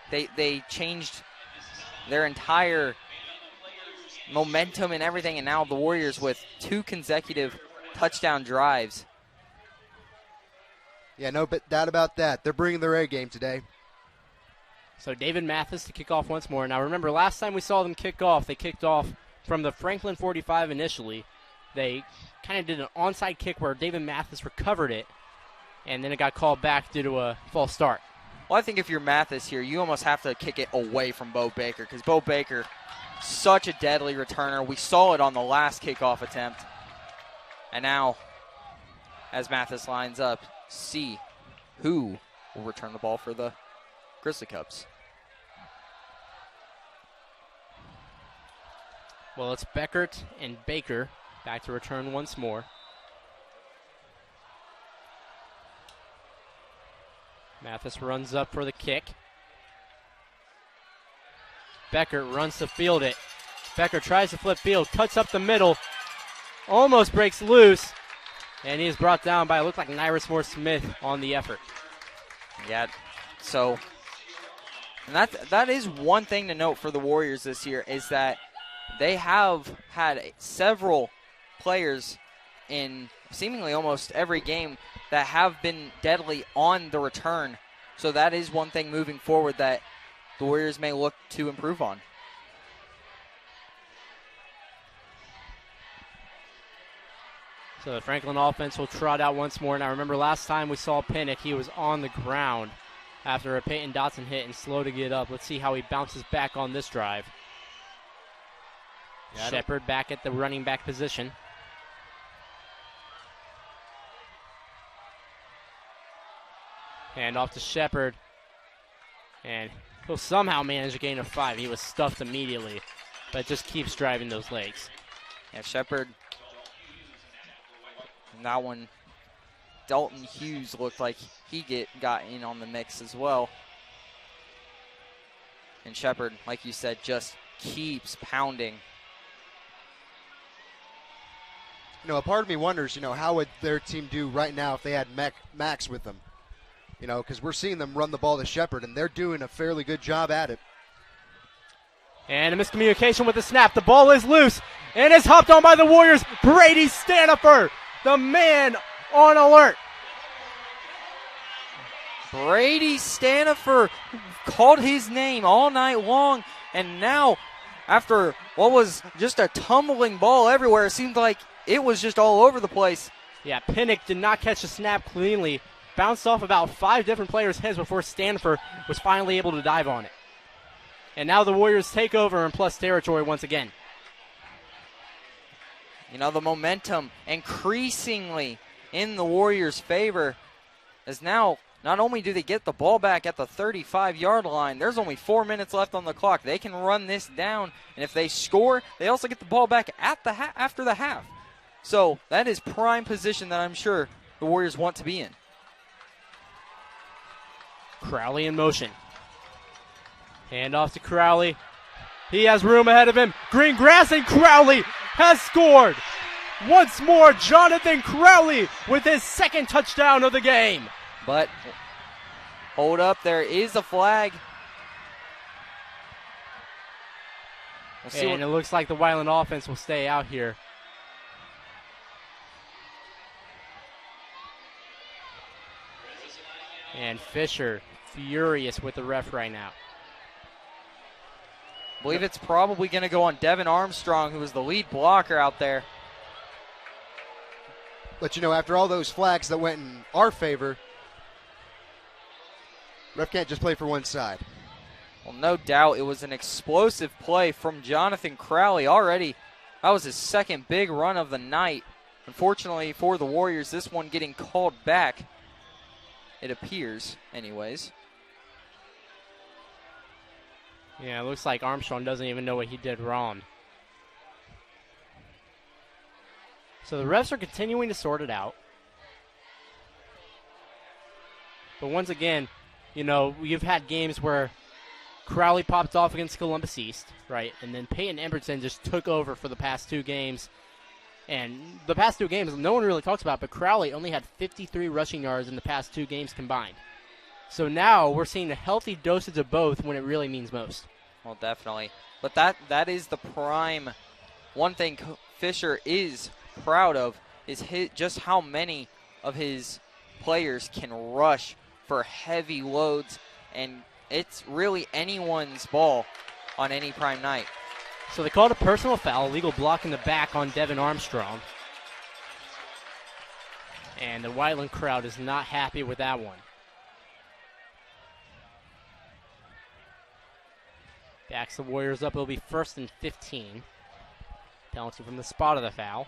They changed their entire momentum and everything, and now the Warriors with 2 consecutive touchdown drives. Yeah, no doubt about that. They're bringing their A game today. So David Mathis to kick off once more. Now remember, last time we saw them kick off, they kicked off from the Franklin 45 initially. They kind of did an onside kick where David Mathis recovered it, and then it got called back due to a false start. Well, I think if you're Mathis here, you almost have to kick it away from Bo Baker, because Bo Baker, such a deadly returner. We saw it on the last kickoff attempt. And now, as Mathis lines up, see who will return the ball for the Grizzly Cubs. Well, it's Beckert and Baker back to return once more. Mathis runs up for the kick. Beckert runs to field it. Becker tries to flip field, cuts up the middle, almost breaks loose, and he is brought down by, it looked like Nyrus Moore-Smith on the effort. Yeah, so and that is one thing to note for the Warriors this year, is that they have had several players in seemingly almost every game that have been deadly on the return. So that is one thing moving forward that the Warriors may look to improve on. So the Franklin offense will trot out once more. Now remember last time we saw Pinnock, he was on the ground after a Peyton Dotson hit and slow to get up. Let's see how he bounces back on this drive. Shepard back at the running back position. Hand off to Shepard. And he'll somehow manage to gain a 5. He was stuffed immediately, but just keeps driving those legs. Yeah, Shepard. And that one, Dalton Hughes looked like he got in on the mix as well. And Shepard, like you said, just keeps pounding. A part of me wonders, how would their team do right now if they had Max with them? Because we're seeing them run the ball to Shepard, and they're doing a fairly good job at it. And a miscommunication with the snap. The ball is loose, and it's hopped on by the Warriors. Brady Stanifer, the man on alert. Brady Stanifer called his name all night long, and now, after what was just a tumbling ball everywhere, it seemed like it was just all over the place. Yeah, Pinnock did not catch the snap cleanly. Bounced off about 5 different players' heads before Stanifer was finally able to dive on it. And now the Warriors take over in plus territory once again. The momentum increasingly in the Warriors' favor, as now not only do they get the ball back at the 35-yard line, there's only 4 minutes left on the clock. They can run this down, and if they score, they also get the ball back at after the half. So that is prime position that I'm sure the Warriors want to be in. Crowley in motion. Hand off to Crowley. He has room ahead of him. Green grass, and Crowley has scored. Once more, Jonathan Crowley with his second touchdown of the game. But hold up, there is a flag. We'll see, and it looks like the Whiteland offense will stay out here. And Fisher furious with the ref right now. I believe it's probably going to go on Devin Armstrong, who was the lead blocker out there. But, after all those flags that went in our favor, ref can't just play for one side. Well, no doubt it was an explosive play from Jonathan Crowley already. That was his second big run of the night. Unfortunately for the Warriors, this one getting called back. It appears, anyways. Yeah, it looks like Armstrong doesn't even know what he did wrong. So the refs are continuing to sort it out. But once again, you've had games where Crowley popped off against Columbus East, right? And then Peyton Emberton just took over for the past 2 games. And the past 2 games, no one really talks about, but Crowley only had 53 rushing yards in the past 2 games combined. So now we're seeing a healthy dosage of both when it really means most. Well, definitely. But that is the prime. One thing Fisher is proud of is just how many of his players can rush for heavy loads, and it's really anyone's ball on any prime night. So they called a personal foul, legal block in the back on Devin Armstrong. And the Whiteland crowd is not happy with that one. Backs the Warriors up. It'll be 1st and 15. Penalty from the spot of the foul.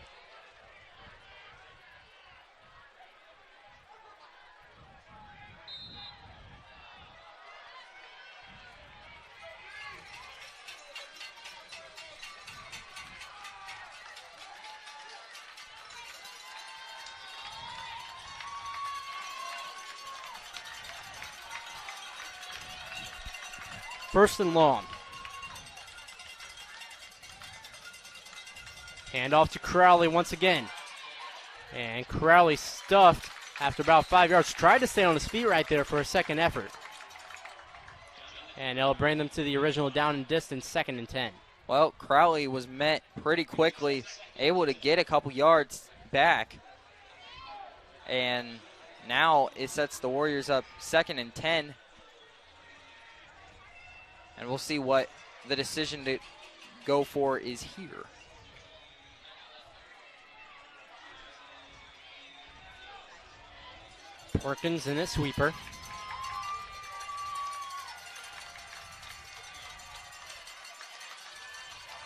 First and long. Hand off to Crowley once again. And Crowley stuffed after about 5 yards. Tried to stay on his feet right there for a second effort. And it'll bring them to the original down and distance, 2nd and 10. Well, Crowley was met pretty quickly, able to get a couple yards back. And now it sets the Warriors up 2nd and 10. And we'll see what the decision to go for is here. Perkins in a sweeper.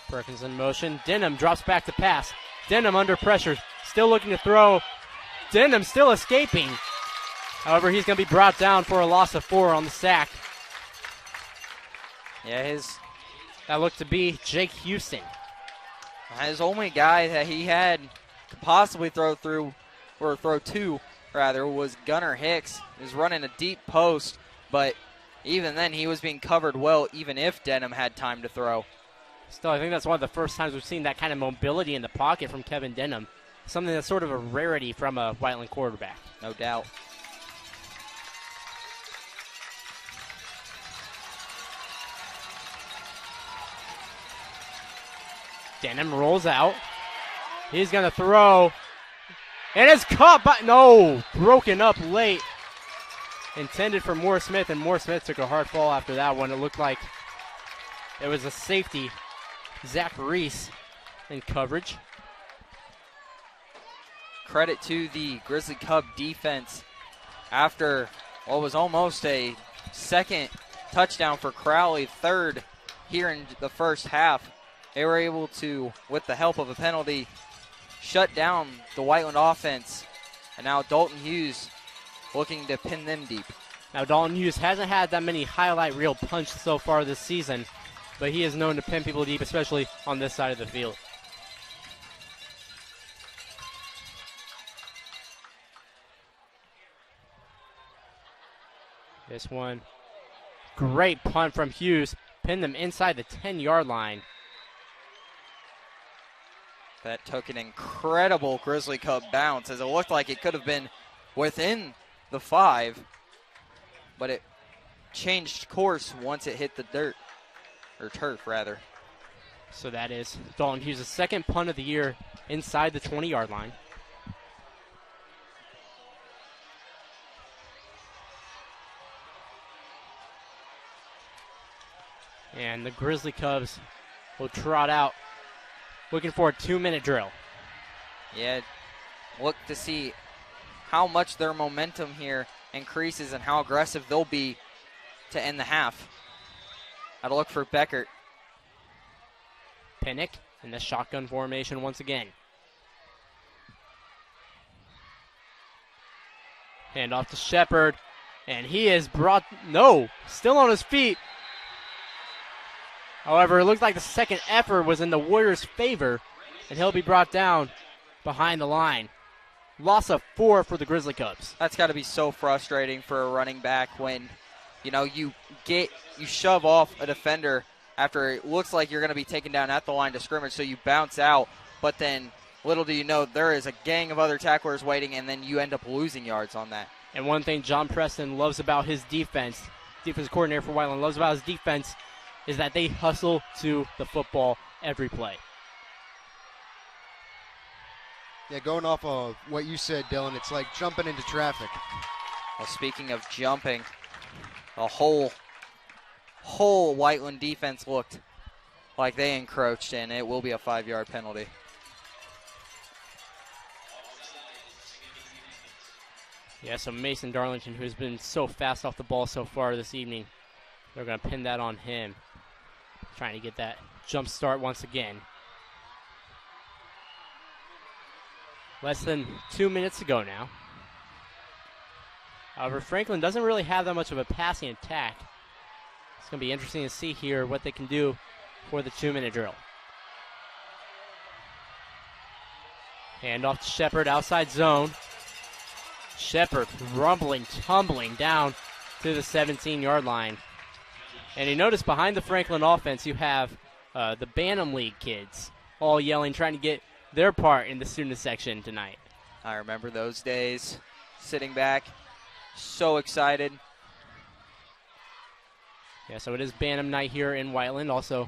Perkins in motion. Denham drops back to pass. Denham under pressure. Still looking to throw. Denham still escaping. However, he's going to be brought down for a loss of 4 on the sack. Yeah, that looked to be Jake Houston. His only guy that he had could possibly throw to, was Gunnar Hicks. He was running a deep post, but even then he was being covered well, even if Denham had time to throw. Still, I think that's one of the first times we've seen that kind of mobility in the pocket from Kevin Denham. Something that's sort of a rarity from a Whiteland quarterback. No doubt. Denham rolls out. He's going to throw. And it's caught by, no, broken up late. Intended for Moore Smith, and Moore Smith took a hard fall after that one. It looked like it was a safety, Zach Reese, in coverage. Credit to the Grizzly Cub defense after what was almost a second touchdown for Crowley, 3rd here in the first half. They were able to, with the help of a penalty, shut down the Whiteland offense. And now Dalton Hughes looking to pin them deep. Now Dalton Hughes hasn't had that many highlight reel punches so far this season, but he is known to pin people deep, especially on this side of the field. This one, great punt from Hughes. Pinned them inside the 10-yard line. That took an incredible Grizzly Cub bounce, as it looked like it could have been within the 5, but it changed course once it hit the dirt, or turf rather. So that is Dalton Hughes' second punt of the year inside the 20-yard line. And the Grizzly Cubs will trot out, looking for a 2-minute drill. Yeah, look to see how much their momentum here increases and how aggressive they'll be to end the half. I'd look for Beckert. Pinnick in the shotgun formation once again. Hand off to Shepard, and he is still on his feet. However, it looks like the second effort was in the Warriors' favor, and he'll be brought down behind the line. Loss of 4 for the Grizzly Cubs. That's got to be so frustrating for a running back when, you shove off a defender after it looks like you're going to be taken down at the line of scrimmage, so you bounce out, but then little do you know there is a gang of other tacklers waiting, and then you end up losing yards on that. And one thing John Preston loves about his defense coordinator for Whiteland loves about his defense, is that they hustle to the football every play. Yeah, going off of what you said, Dylan, it's like jumping into traffic. Well, speaking of jumping, the whole Whiteland defense looked like they encroached, and it will be a 5-yard penalty. Yeah, so Mason Darlington, who's been so fast off the ball so far this evening, they're going to pin that on him. Trying to get that jump start once again. Less than 2 minutes to go now. However, Franklin doesn't really have that much of a passing attack. It's going to be interesting to see here what they can do for the 2-minute drill. Hand off to Shepard, outside zone. Shepard rumbling, tumbling down to the 17-yard line. And you notice behind the Franklin offense, you have the Bantam League kids all yelling, trying to get their part in the student section tonight. I remember those days, sitting back, so excited. Yeah, so it is Bantam night here in Whiteland. Also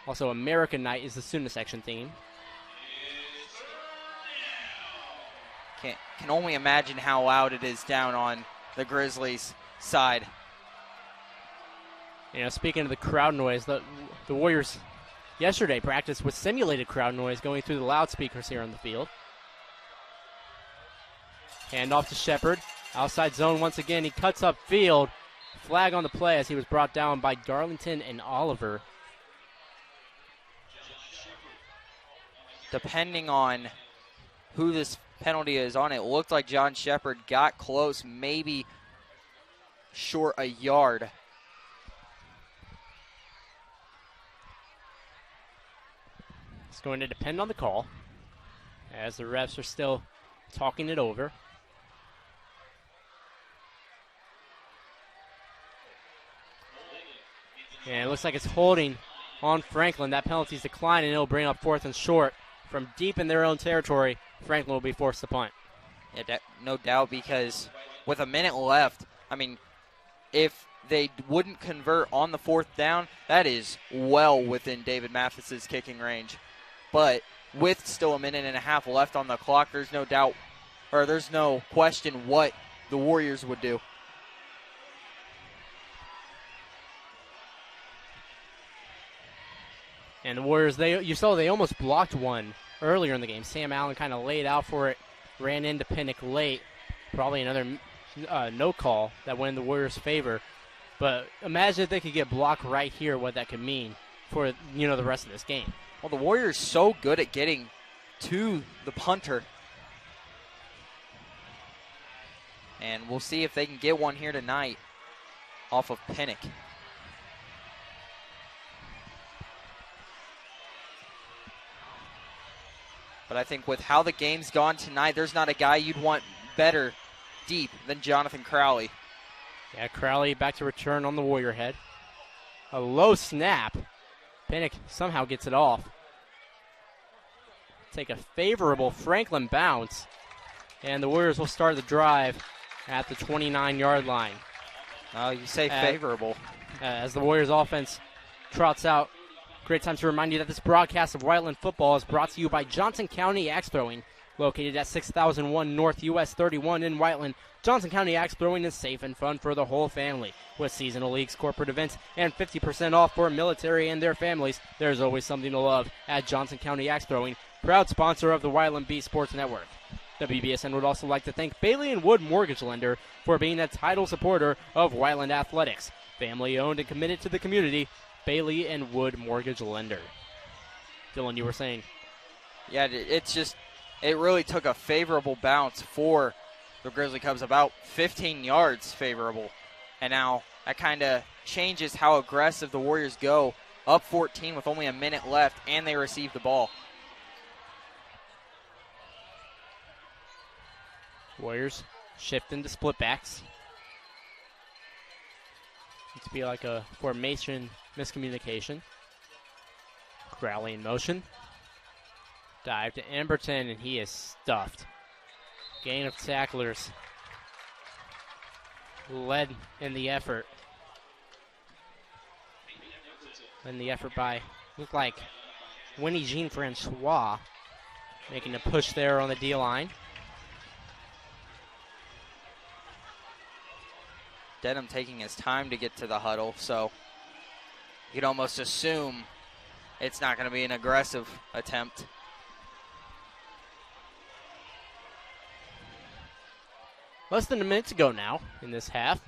American night is the student section theme. Can only imagine how loud it is down on the Grizzlies' side. You know, speaking of the crowd noise, the Warriors yesterday practiced with simulated crowd noise going through the loudspeakers here on the field. Hand off to Shepard. Outside zone once again. He cuts up field. Flag on the play as he was brought down by Darlington and Oliver. Depending on who this penalty is on, it looked like John Shepard got close, maybe short a yard. It's going to depend on the call, as the refs are still talking it over. And it looks like it's holding on Franklin. That penalty's declining, and it'll bring up 4th and short. From deep in their own territory, Franklin will be forced to punt. Yeah, no doubt, because with a minute left, I mean, if they wouldn't convert on the 4th down, that is well within David Mathis's kicking range. But with still a minute and a half left on the clock, there's no doubt, or there's no question what the Warriors would do. And the Warriors, you saw they almost blocked one earlier in the game. Sam Allen kind of laid out for it, ran into Pinnock late. Probably another no call that went in the Warriors' favor. But imagine if they could get blocked right here, what that could mean for, you know, the rest of this game. Well, the Warriors so good at getting to the punter. And we'll see if they can get one here tonight off of Pinnock. But I think with how the game's gone tonight, there's not a guy you'd want better deep than Jonathan Crowley. Yeah, Crowley back to return on the Warrior head. A low snap. Pinnock somehow gets it off. Take a favorable Franklin bounce. And the Warriors will start the drive at the 29-yard line. Oh, you say favorable. As the Warriors offense trots out. Great time to remind you that this broadcast of Whiteland football is brought to you by Johnson County Axe Throwing, located at 6001 North US 31 in Whiteland. Johnson County Axe Throwing is safe and fun for the whole family. With seasonal leagues, corporate events, and 50% off for military and their families, there's always something to love at Johnson County Axe Throwing, proud sponsor of the Whiteland Bee Sports Network. The BBSN would also like to thank Bailey & Wood Mortgage Lender for being a title supporter of Whiteland Athletics. Family owned and committed to the community, Bailey & Wood Mortgage Lender. Dylan, you were saying? Yeah, it really took a favorable bounce for the Grizzly Cubs, about 15 yards favorable. And now that kind of changes how aggressive the Warriors go. Up 14 with only a minute left, and they receive the ball. Warriors shift into split backs. To be like a formation miscommunication. Crowley in motion. Dive to Emberton, and he is stuffed. Gain of tacklers. Led in the effort. By, looked like Winnie Jean Francois, making a push there on the D-line. Dedham taking his time to get to the huddle, so you can almost assume it's not going to be an aggressive attempt. Less than a minute to go now in this half.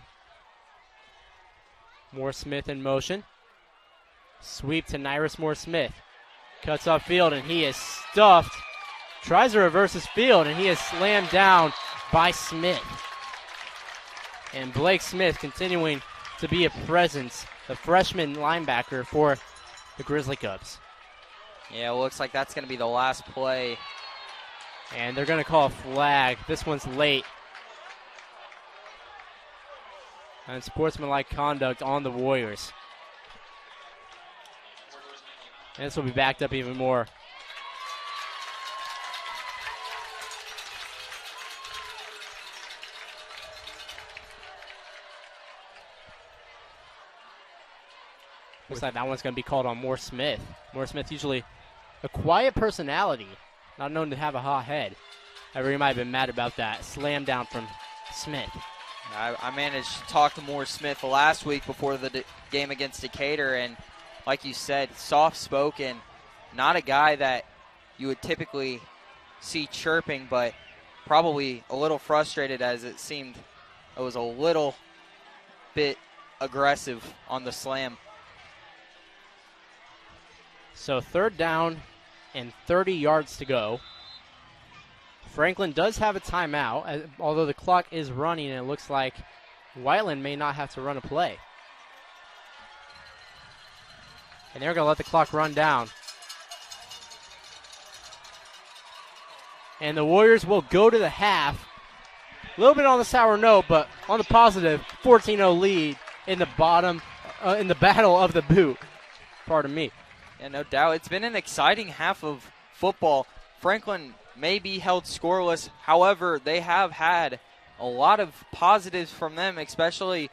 Moore Smith in motion. Sweep to Nyrus Moore Smith. Cuts upfield and he is stuffed. Tries to reverse his field and he is slammed down by Smith. And Blake Smith continuing to be a presence, the freshman linebacker for the Grizzly Cubs. Yeah, it looks like that's going to be the last play. And they're going to call a flag. This one's late. And sportsmanlike conduct on the Warriors. And this will be backed up even more. Looks like that one's going to be called on Moore Smith. Moore Smith, usually a quiet personality, not known to have a hot head. However, he might have been mad about that slam down from Smith. I managed to talk to Moore Smith last week before the game against Decatur, and like you said, soft-spoken, not a guy that you would typically see chirping, but probably a little frustrated as it seemed it was a little bit aggressive on the slam. So 3rd down and 30 yards to go. Franklin does have a timeout, although the clock is running, and it looks like Whiteland may not have to run a play. And they're going to let the clock run down. And the Warriors will go to the half. A little bit on the sour note, but on the positive, 14-0 lead in the bottom, in the battle of the boot. Pardon me. Yeah, no doubt. It's been an exciting half of football. Franklin may be held scoreless. However, they have had a lot of positives from them, especially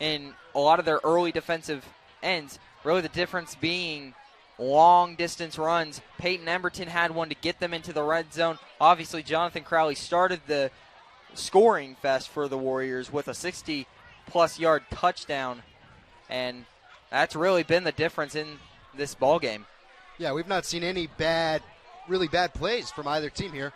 in a lot of their early defensive ends. Really the difference being long distance runs. Peyton Emberton had one to get them into the red zone. Obviously, Jonathan Crowley started the scoring fest for the Warriors with a 60-plus yard touchdown. And that's really been the difference in this ball game. Yeah, we've not seen any really bad plays from either team here.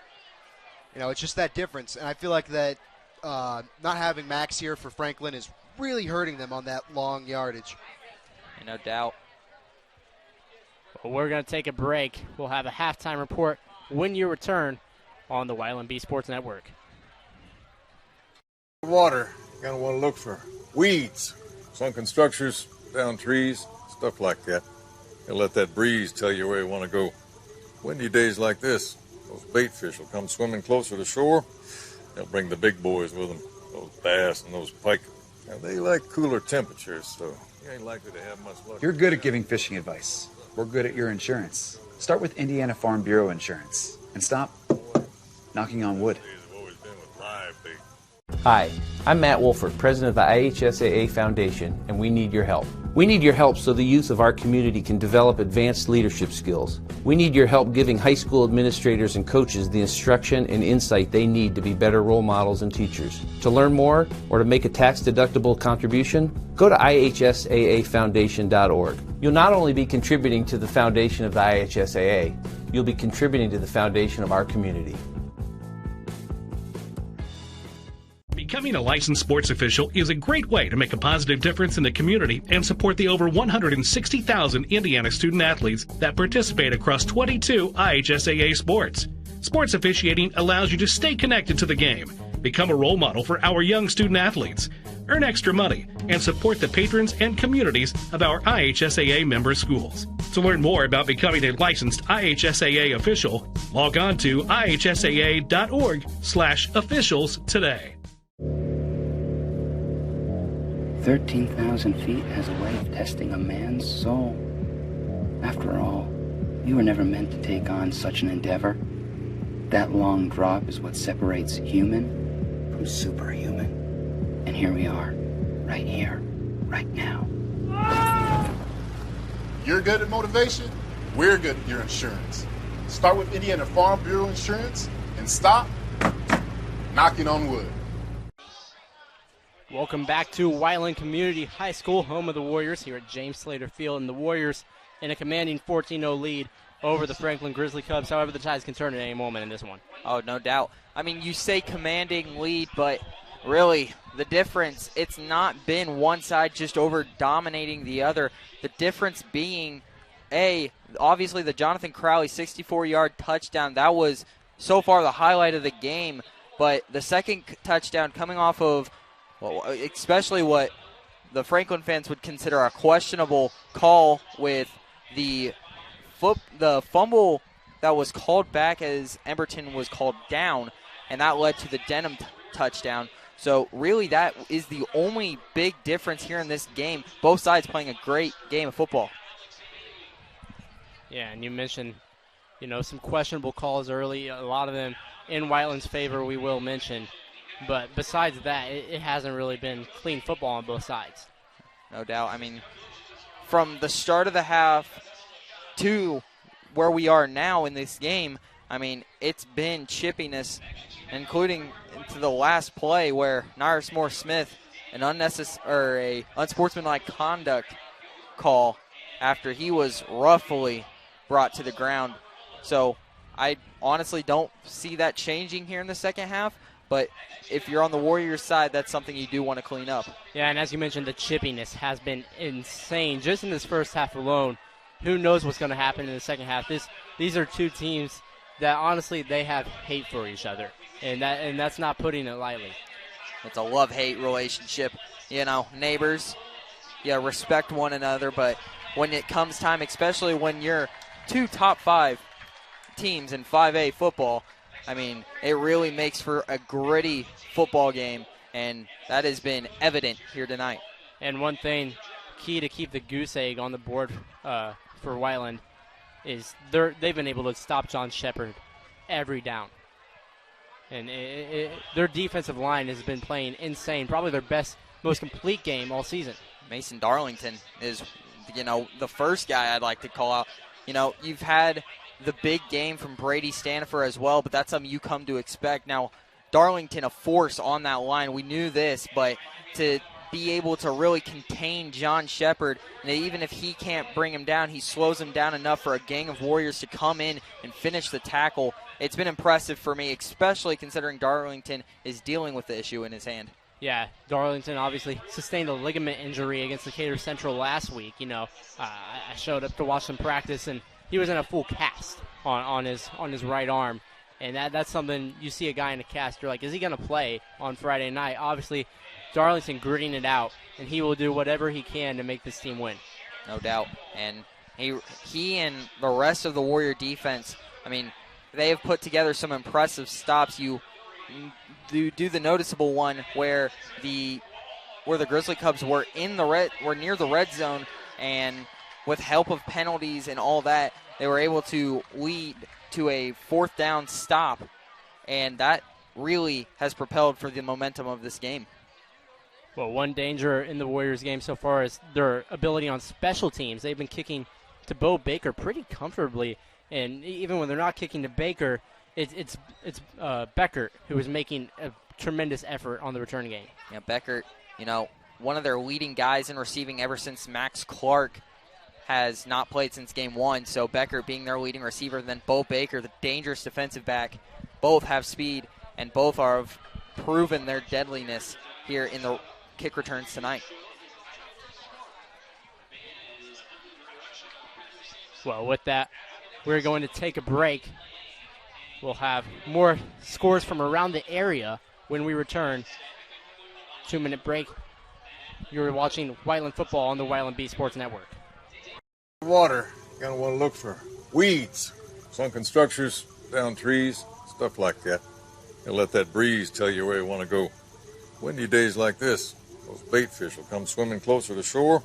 You know, it's just that difference. And I feel like that not having Max here for Franklin is really hurting them on that long yardage. No doubt. Well, we're going to take a break. We'll have a halftime report when you return on the Whiteland B Sports Network. Water, you're going to want to look for weeds, sunken structures, down trees, stuff like that. And let that breeze tell you where you want to go. Windy days like this, those bait fish will come swimming closer to shore. They'll bring the big boys with them, those bass and those pike. Now, they like cooler temperatures, so you ain't likely to have much luck. You're good at giving fishing advice. We're good at your insurance. Start with Indiana Farm Bureau Insurance and stop knocking on wood. Hi, I'm Matt Wolford, president of the IHSAA Foundation, and we need your help. We need your help so the youth of our community can develop advanced leadership skills. We need your help giving high school administrators and coaches the instruction and insight they need to be better role models and teachers. To learn more or to make a tax-deductible contribution, go to IHSAAfoundation.org. You'll not only be contributing to the foundation of the IHSAA, you'll be contributing to the foundation of our community. Becoming a licensed sports official is a great way to make a positive difference in the community and support the over 160,000 Indiana student athletes that participate across 22 IHSAA sports. Sports officiating allows you to stay connected to the game, become a role model for our young student athletes, earn extra money, and support the patrons and communities of our IHSAA member schools. To learn more about becoming a licensed IHSAA official, log on to ihsaa.org/officials today. 13,000 feet has a way of testing a man's soul. After all, we were never meant to take on such an endeavor. That long drop is what separates human from superhuman. And here we are, right here, right now. You're good at motivation, we're good at your insurance. Start with Indiana Farm Bureau Insurance and stop knocking on wood. Welcome back to Whiteland Community High School, home of the Warriors, here at James Slater Field. And the Warriors in a commanding 14-0 lead over the Franklin Grizzly Cubs. However, the Tides can turn at any moment in this one. Oh, no doubt. I mean, you say commanding lead, but really the difference, it's not been one side just over dominating the other. The difference being, obviously the Jonathan Crowley 64-yard touchdown. That was so far the highlight of the game. But the second touchdown coming off of, well, especially what the Franklin fans would consider a questionable call with the fumble that was called back as Emberton was called down, and that led to the Denham touchdown. So really that is the only big difference here in this game. Both sides playing a great game of football. Yeah, and you mentioned, some questionable calls early, a lot of them in Whiteland's favor, we will mention. But besides that, it hasn't really been clean football on both sides. No doubt. I mean, from the start of the half to where we are now in this game, I mean, it's been chippiness, including into the last play where Nyrus Moore-Smith, an unsportsmanlike conduct call after he was roughly brought to the ground. So I honestly don't see that changing here in the second half. But if you're on the Warriors side, that's something you do want to clean up. Yeah, and as you mentioned, the chippiness has been insane just in this first half alone. Who knows what's going to happen in the second half? These are two teams that honestly they have hate for each other, and that's not putting it lightly. It's a love-hate relationship. Neighbors, respect one another, but when it comes time, especially when you're two top 5 teams in 5A football, I mean, it really makes for a gritty football game, and that has been evident here tonight. And one thing key to keep the goose egg on the board for Whiteland is they've been able to stop John Shepard every down. And their defensive line has been playing insane, probably their best, most complete game all season. Mason Darlington is, the first guy I'd like to call out. You've had the big game from Brady Stanifer as well, but that's something you come to expect. Now, Darlington, a force on that line. We knew this, but to be able to really contain John Shepard, and even if he can't bring him down, he slows him down enough for a gang of Warriors to come in and finish the tackle. It's been impressive for me, especially considering Darlington is dealing with the issue in his hand. Yeah, Darlington obviously sustained a ligament injury against Decatur Central last week. I showed up to watch them practice, and he was in a full cast on his right arm. And that's something you see a guy in a cast, you're like, is he going to play on Friday night? Obviously, Darlington gritting it out, and he will do whatever he can to make this team win. No doubt. And he and the rest of the Warrior defense, I mean, they have put together some impressive stops. You do the noticeable one where the Grizzly Cubs were near the red zone, and with help of penalties and all that, they were able to lead to a 4th down stop, and that really has propelled for the momentum of this game. Well, one danger in the Warriors game so far is their ability on special teams. They've been kicking to Bo Baker pretty comfortably, and even when they're not kicking to Baker, it's Beckert who is making a tremendous effort on the return game. Yeah, Beckert, one of their leading guys in receiving ever since Max Clark has not played since game 1. So Beckert being their leading receiver, then Bo Baker, the dangerous defensive back. Both have speed, and both have proven their deadliness here in the kick returns tonight. Well, with that, we're going to take a break. We'll have more scores from around the area when we return. 2-minute break. You're watching Whiteland football on the Whiteland Beat Sports Network. Water, you're going to want to look for weeds, sunken structures, down trees, stuff like that. And let that breeze tell you where you want to go. Windy days like this, those bait fish will come swimming closer to shore.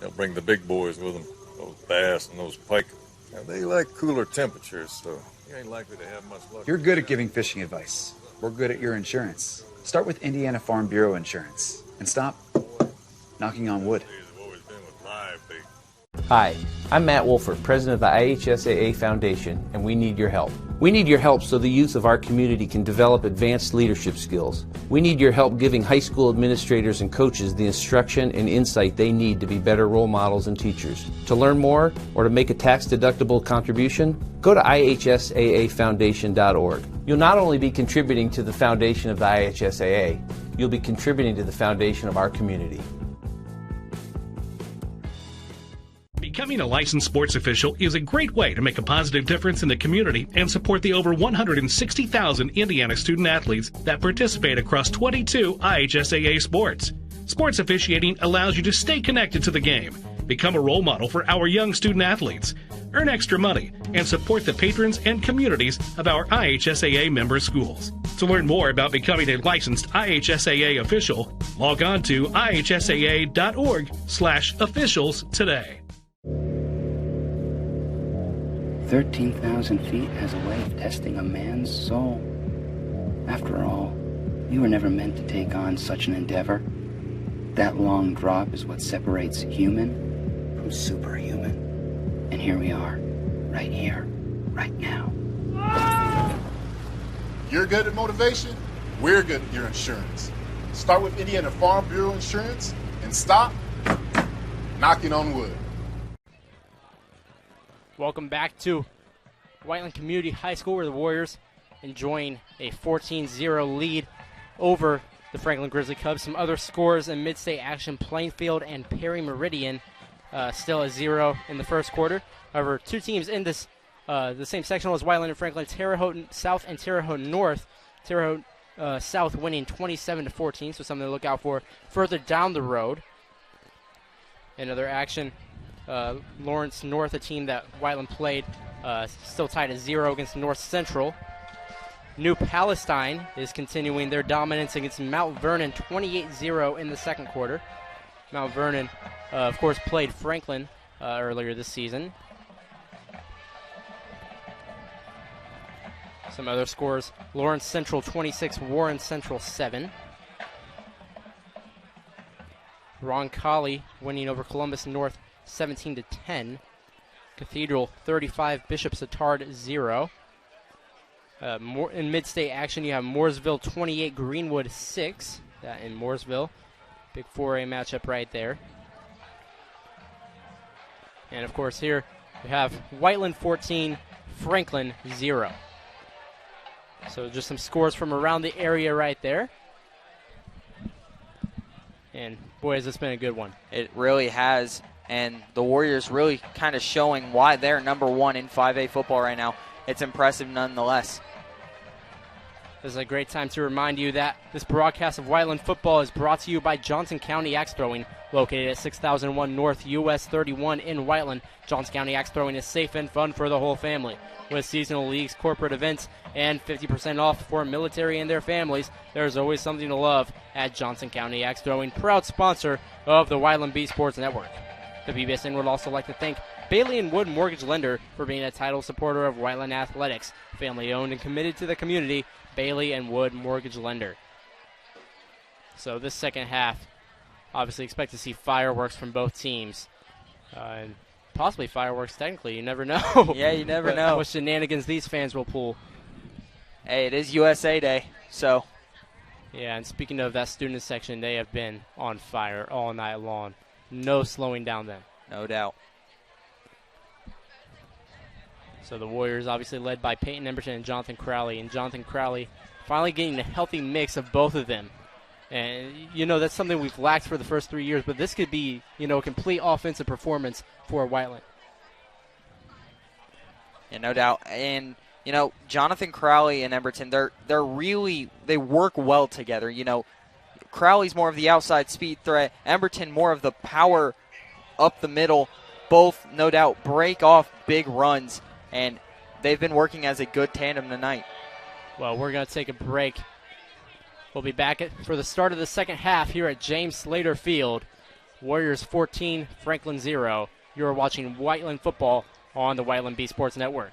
They'll bring the big boys with them, those bass and those pike. Now, they like cooler temperatures, so you ain't likely to have much luck. You're good at giving fishing advice. We're good at your insurance. Start with Indiana Farm Bureau Insurance and stop knocking on wood. Hi, I'm Matt Wolford, president of the IHSAA Foundation, and we need your help. We need your help so the youth of our community can develop advanced leadership skills. We need your help giving high school administrators and coaches the instruction and insight they need to be better role models and teachers. To learn more or to make a tax-deductible contribution, go to IHSAAfoundation.org. You'll not only be contributing to the foundation of the IHSAA, you'll be contributing to the foundation of our community. Becoming a licensed sports official is a great way to make a positive difference in the community and support the over 160,000 Indiana student athletes that participate across 22 IHSAA sports. Sports officiating allows you to stay connected to the game, become a role model for our young student athletes, earn extra money, and support the patrons and communities of our IHSAA member schools. To learn more about becoming a licensed IHSAA official, log on to ihsaa.org/officials today. 13,000 feet has a way of testing a man's soul. After all, we were never meant to take on such an endeavor. That long drop is what separates human from superhuman. And here we are, right here, right now. You're good at motivation, we're good at your insurance. Start with Indiana Farm Bureau Insurance and stop knocking on wood. Welcome back to Whiteland Community High School, where the Warriors enjoying a 14-0 lead over the Franklin Grizzly Cubs. Some other scores in mid-state action: Plainfield and Perry Meridian still at 0 in the first quarter. However, two teams in this the same sectional as Whiteland and Franklin, Terre Haute South and Terre Haute North. Terre Haute South winning 27-14, so something to look out for further down the road. Another action. Lawrence North, a team that Whiteland played, still tied at 0 against North Central. New Palestine is continuing their dominance against Mount Vernon, 28-0 in the second quarter. Mount Vernon, of course, played Franklin earlier this season. Some other scores: Lawrence Central 26, Warren Central 7. Roncalli winning over Columbus North 17-10. Cathedral 35, Bishop Satard 0. More in mid-state action, you have Mooresville 28, Greenwood 6. That in Mooresville, big 4A matchup right there. And of course, here we have Whiteland 14, Franklin 0. So just some scores from around the area right there. And boy, has this been a good one. It really has. And the Warriors really kind of showing why they're number one in 5A football right now. It's impressive nonetheless. This is a great time to remind you that this broadcast of Whiteland football is brought to you by Johnson County Axe Throwing, located at 6001 North US 31 in Whiteland. Johnson County Axe Throwing is safe and fun for the whole family. With seasonal leagues, corporate events, and 50% off for military and their families, there's always something to love at Johnson County Axe Throwing, proud sponsor of the Whiteland B Sports Network. The BBSN would also like to thank Bailey and Wood Mortgage Lender for being a title supporter of Whiteland Athletics. Family owned and committed to the community, Bailey and Wood Mortgage Lender. So this second half, obviously expect to see fireworks from both teams. And possibly fireworks technically, you never know. Yeah, you never know. What shenanigans these fans will pull. Hey, it is USA Day, so. Yeah, and speaking of that student section, they have been on fire all night long. No slowing down them. No doubt. So the Warriors obviously led by Peyton Emberton and Jonathan Crowley. And Jonathan Crowley finally getting a healthy mix of both of them. And, you know, that's something we've lacked for the first 3 years. But this could be, you know, a complete offensive performance for Whiteland. Yeah, no doubt. And, you know, Jonathan Crowley and Emberton, they work well together. You know, Crowley's more of the outside speed threat. Emberton more of the power up the middle. Both, no doubt, break off big runs. And they've been working as a good tandem tonight. Well, we're going to take a break. We'll be back for the start of the second half here at James Slater Field. Warriors 14, Franklin 0. You're watching Whiteland football on the Whiteland B Sports Network.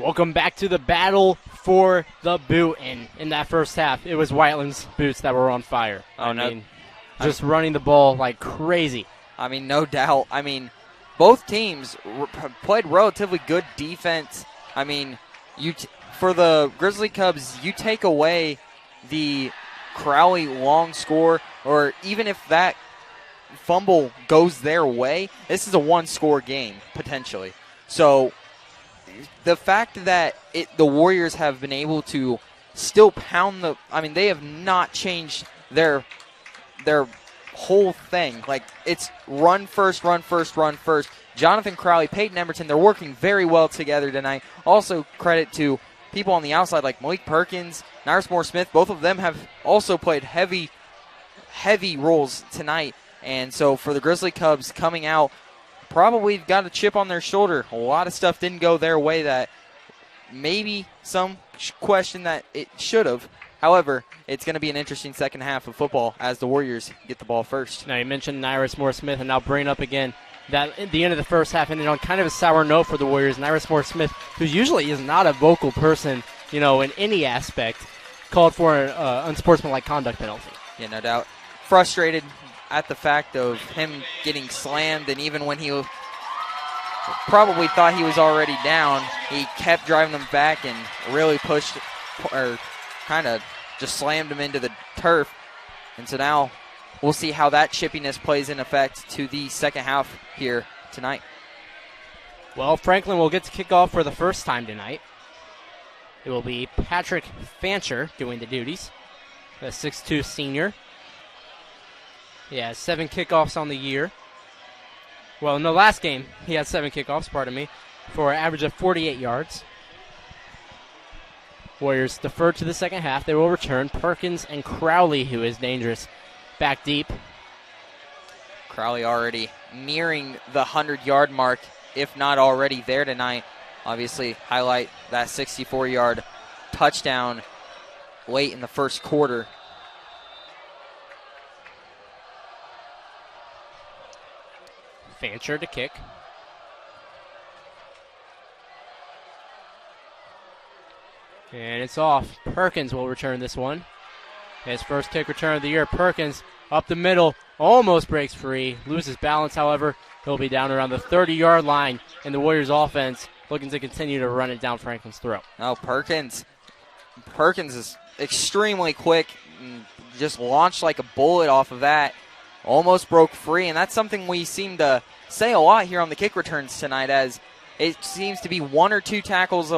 Welcome back to the battle for the boot. And in that first half, it was Whiteland's boots that were on fire. Just running the ball like crazy. I mean, no doubt. I mean, both teams played relatively good defense. I mean, for the Grizzly Cubs, you take away the Crowley long score, or even if that fumble goes their way, this is a one-score game, potentially. So the fact that the Warriors have been able to still pound they have not changed their whole thing. Like, it's run first, run first, run first. Jonathan Crowley, Peyton Emberton, they're working very well together tonight. Also, credit to people on the outside like Malik Perkins, Nyrus Moore-Smith. Both of them have also played heavy roles tonight. And so for the Grizzly Cubs coming out, probably got a chip on their shoulder. A lot of stuff didn't go their way that maybe some question that it should have. However, it's going to be an interesting second half of football as the Warriors get the ball first. Now, you mentioned Nyrus Moore-Smith, and I'll bring it up again that at the end of the first half ended on kind of a sour note for the Warriors. Nyrus Moore-Smith, who usually is not a vocal person, in any aspect, called for an unsportsmanlike conduct penalty. Yeah, no doubt. Frustrated at the fact of him getting slammed, and even when he probably thought he was already down, he kept driving them back and really pushed, or kind of just slammed him into the turf. And so now we'll see how that chippiness plays in effect to the second half here tonight. Well, Franklin will get to kick off for the first time tonight. It will be Patrick Fancher doing the duties, the 6'2 senior. He has 7 kickoffs on the year. Well, in the last game, he had 7 kickoffs, for an average of 48 yards. Warriors defer to the second half. They will return Perkins and Crowley, who is dangerous, back deep. Crowley already nearing the 100-yard mark, if not already there tonight. Obviously, highlight that 64-yard touchdown late in the first quarter. Fancher to kick. And it's off. Perkins will return this one. His first kick return of the year. Perkins up the middle, almost breaks free, loses balance, however. He'll be down around the 30-yard line, and the Warriors offense looking to continue to run it down Franklin's throat. Oh, Perkins is extremely quick, and just launched like a bullet off of that. Almost broke free, and that's something we seem to say a lot here on the kick returns tonight, as it seems to be 1 or 2 tackles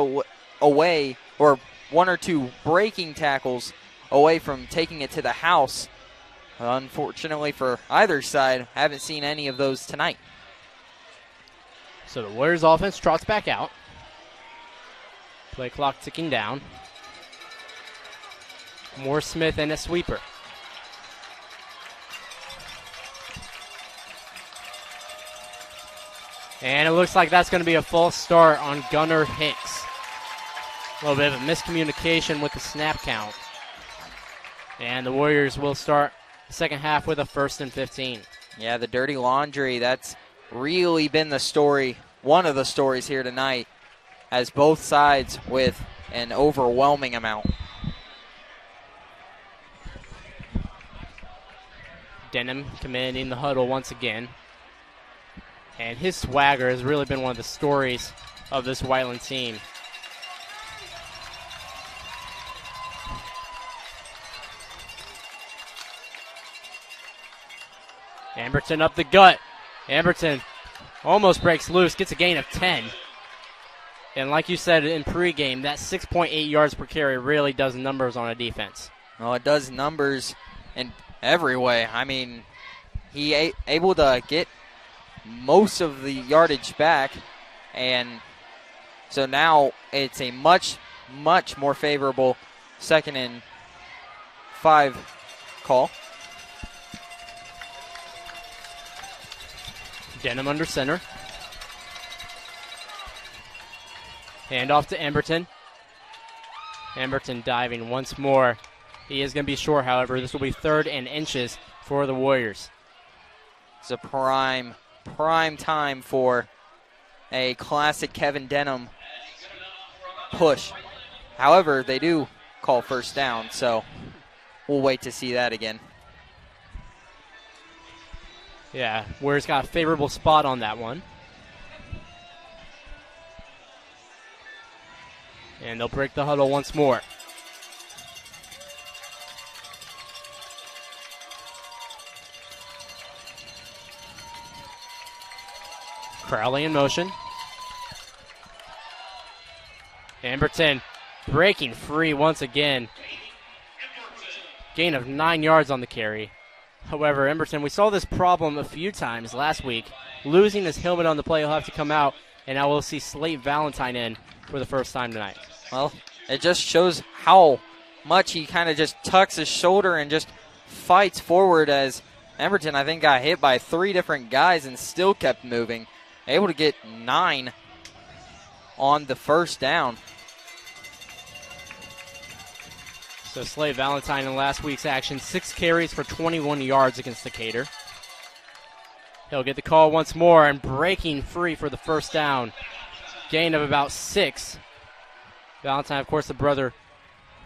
away, or 1 or 2 breaking tackles away from taking it to the house. Unfortunately for either side, haven't seen any of those tonight. So the Warriors offense trots back out. Play clock ticking down. Moore-Smith and a sweeper. And it looks like that's going to be a false start on Gunnar Hicks. A little bit of a miscommunication with the snap count. And the Warriors will start the second half with a 1st and 15. Yeah, the dirty laundry, that's really been the story, one of the stories here tonight, as both sides with an overwhelming amount. Denham commanding the huddle once again. And his swagger has really been one of the stories of this Whiteland team. Emberton up the gut. Emberton almost breaks loose, gets a gain of 10. And like you said in pregame, that 6.8 yards per carry really does numbers on a defense. Well, it does numbers in every way. I mean, he able to get most of the yardage back, and so now it's a much, much more favorable 2nd and 5 call. Denham under center. Hand off to Emberton. Emberton diving once more. He is going to be short, however. This will be 3rd and inches for the Warriors. It's a prime time for a classic Kevin Denham push. However, they do call first down, so we'll wait to see that again. Yeah, Warriors got a favorable spot on that one. And they'll break the huddle once more. Crowley in motion. Emberton breaking free once again. Gain of 9 yards on the carry. However, Emberton, we saw this problem a few times last week. Losing his helmet on the play, he'll have to come out, and now we'll see Slate Valentine in for the first time tonight. Well, it just shows how much he kind of just tucks his shoulder and just fights forward, as Emberton, I think, got hit by 3 different guys and still kept moving. Able to get 9 on the first down. So Slade Valentine in last week's action, 6 carries for 21 yards against Decatur. He'll get the call once more and breaking free for the first down. Gain of about 6. Valentine, of course, the brother,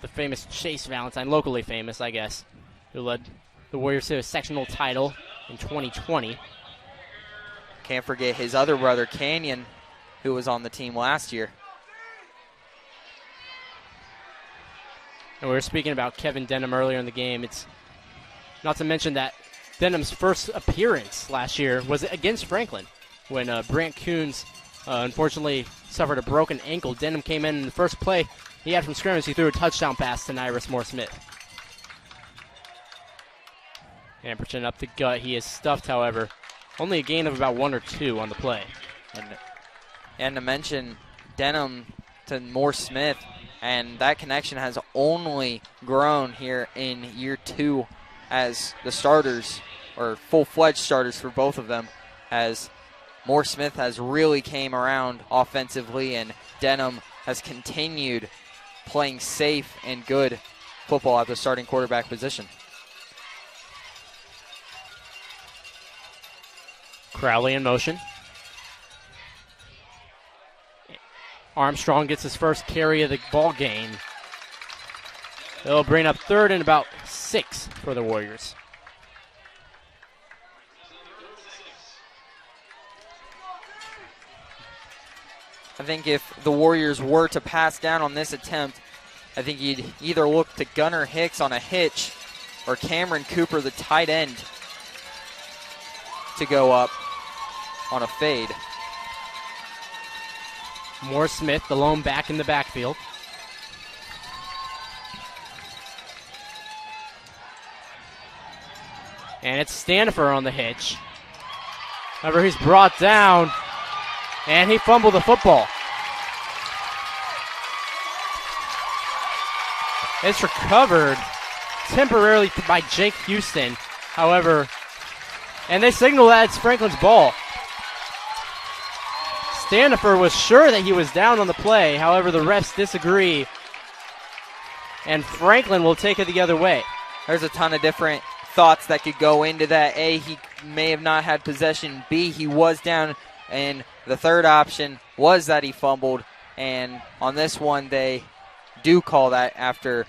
the famous Chase Valentine, locally famous, I guess, who led the Warriors to a sectional title in 2020. Can't forget his other brother, Canyon, who was on the team last year. And we were speaking about Kevin Denham earlier in the game. It's not to mention that Denham's first appearance last year was against Franklin when Brant Coons unfortunately suffered a broken ankle. Denham came in the first play he had from scrimmage. He threw a touchdown pass to Nyrus Moore-Smith. Amberton up the gut. He is stuffed, however. Only a gain of about 1 or 2 on the play. And to mention Denham to Moore-Smith, and that connection has only grown here in year 2 as the starters, or full-fledged starters for both of them, as Moore-Smith has really came around offensively, and Denham has continued playing safe and good football at the starting quarterback position. Crowley in motion. Armstrong gets his first carry of the ball game. They'll bring up 3rd and about 6 for the Warriors. I think if the Warriors were to pass down on this attempt, I think you'd either look to Gunnar Hicks on a hitch or Cameron Cooper, the tight end, to go up on a fade. Moore-Smith, the lone back in the backfield. And it's Stanifer on the hitch. However, he's brought down, and he fumbled the football. It's recovered temporarily by Jake Houston. However, and they signal that it's Franklin's ball. Stanifer was sure that he was down on the play. However, the refs disagree, and Franklin will take it the other way. There's a ton of different thoughts that could go into that. A, he may have not had possession. B, he was down, and the third option was that he fumbled. And on this one, they do call that after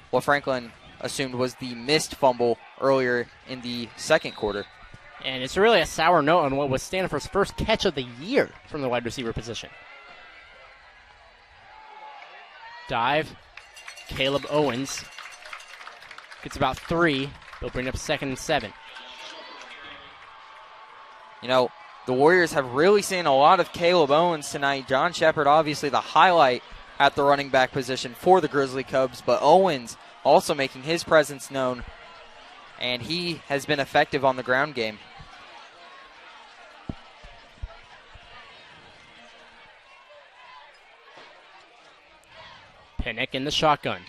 what Franklin assumed was the missed fumble earlier in the second quarter. And it's really a sour note on what was Stanifer's first catch of the year from the wide receiver position. Dive. Caleb Owens gets about 3. They'll bring up 2nd and 7. You know, the Warriors have really seen a lot of Caleb Owens tonight. John Shepard, obviously the highlight at the running back position for the Grizzly Cubs, but Owens also making his presence known, and he has been effective on the ground game. Pinnock in the shotgun.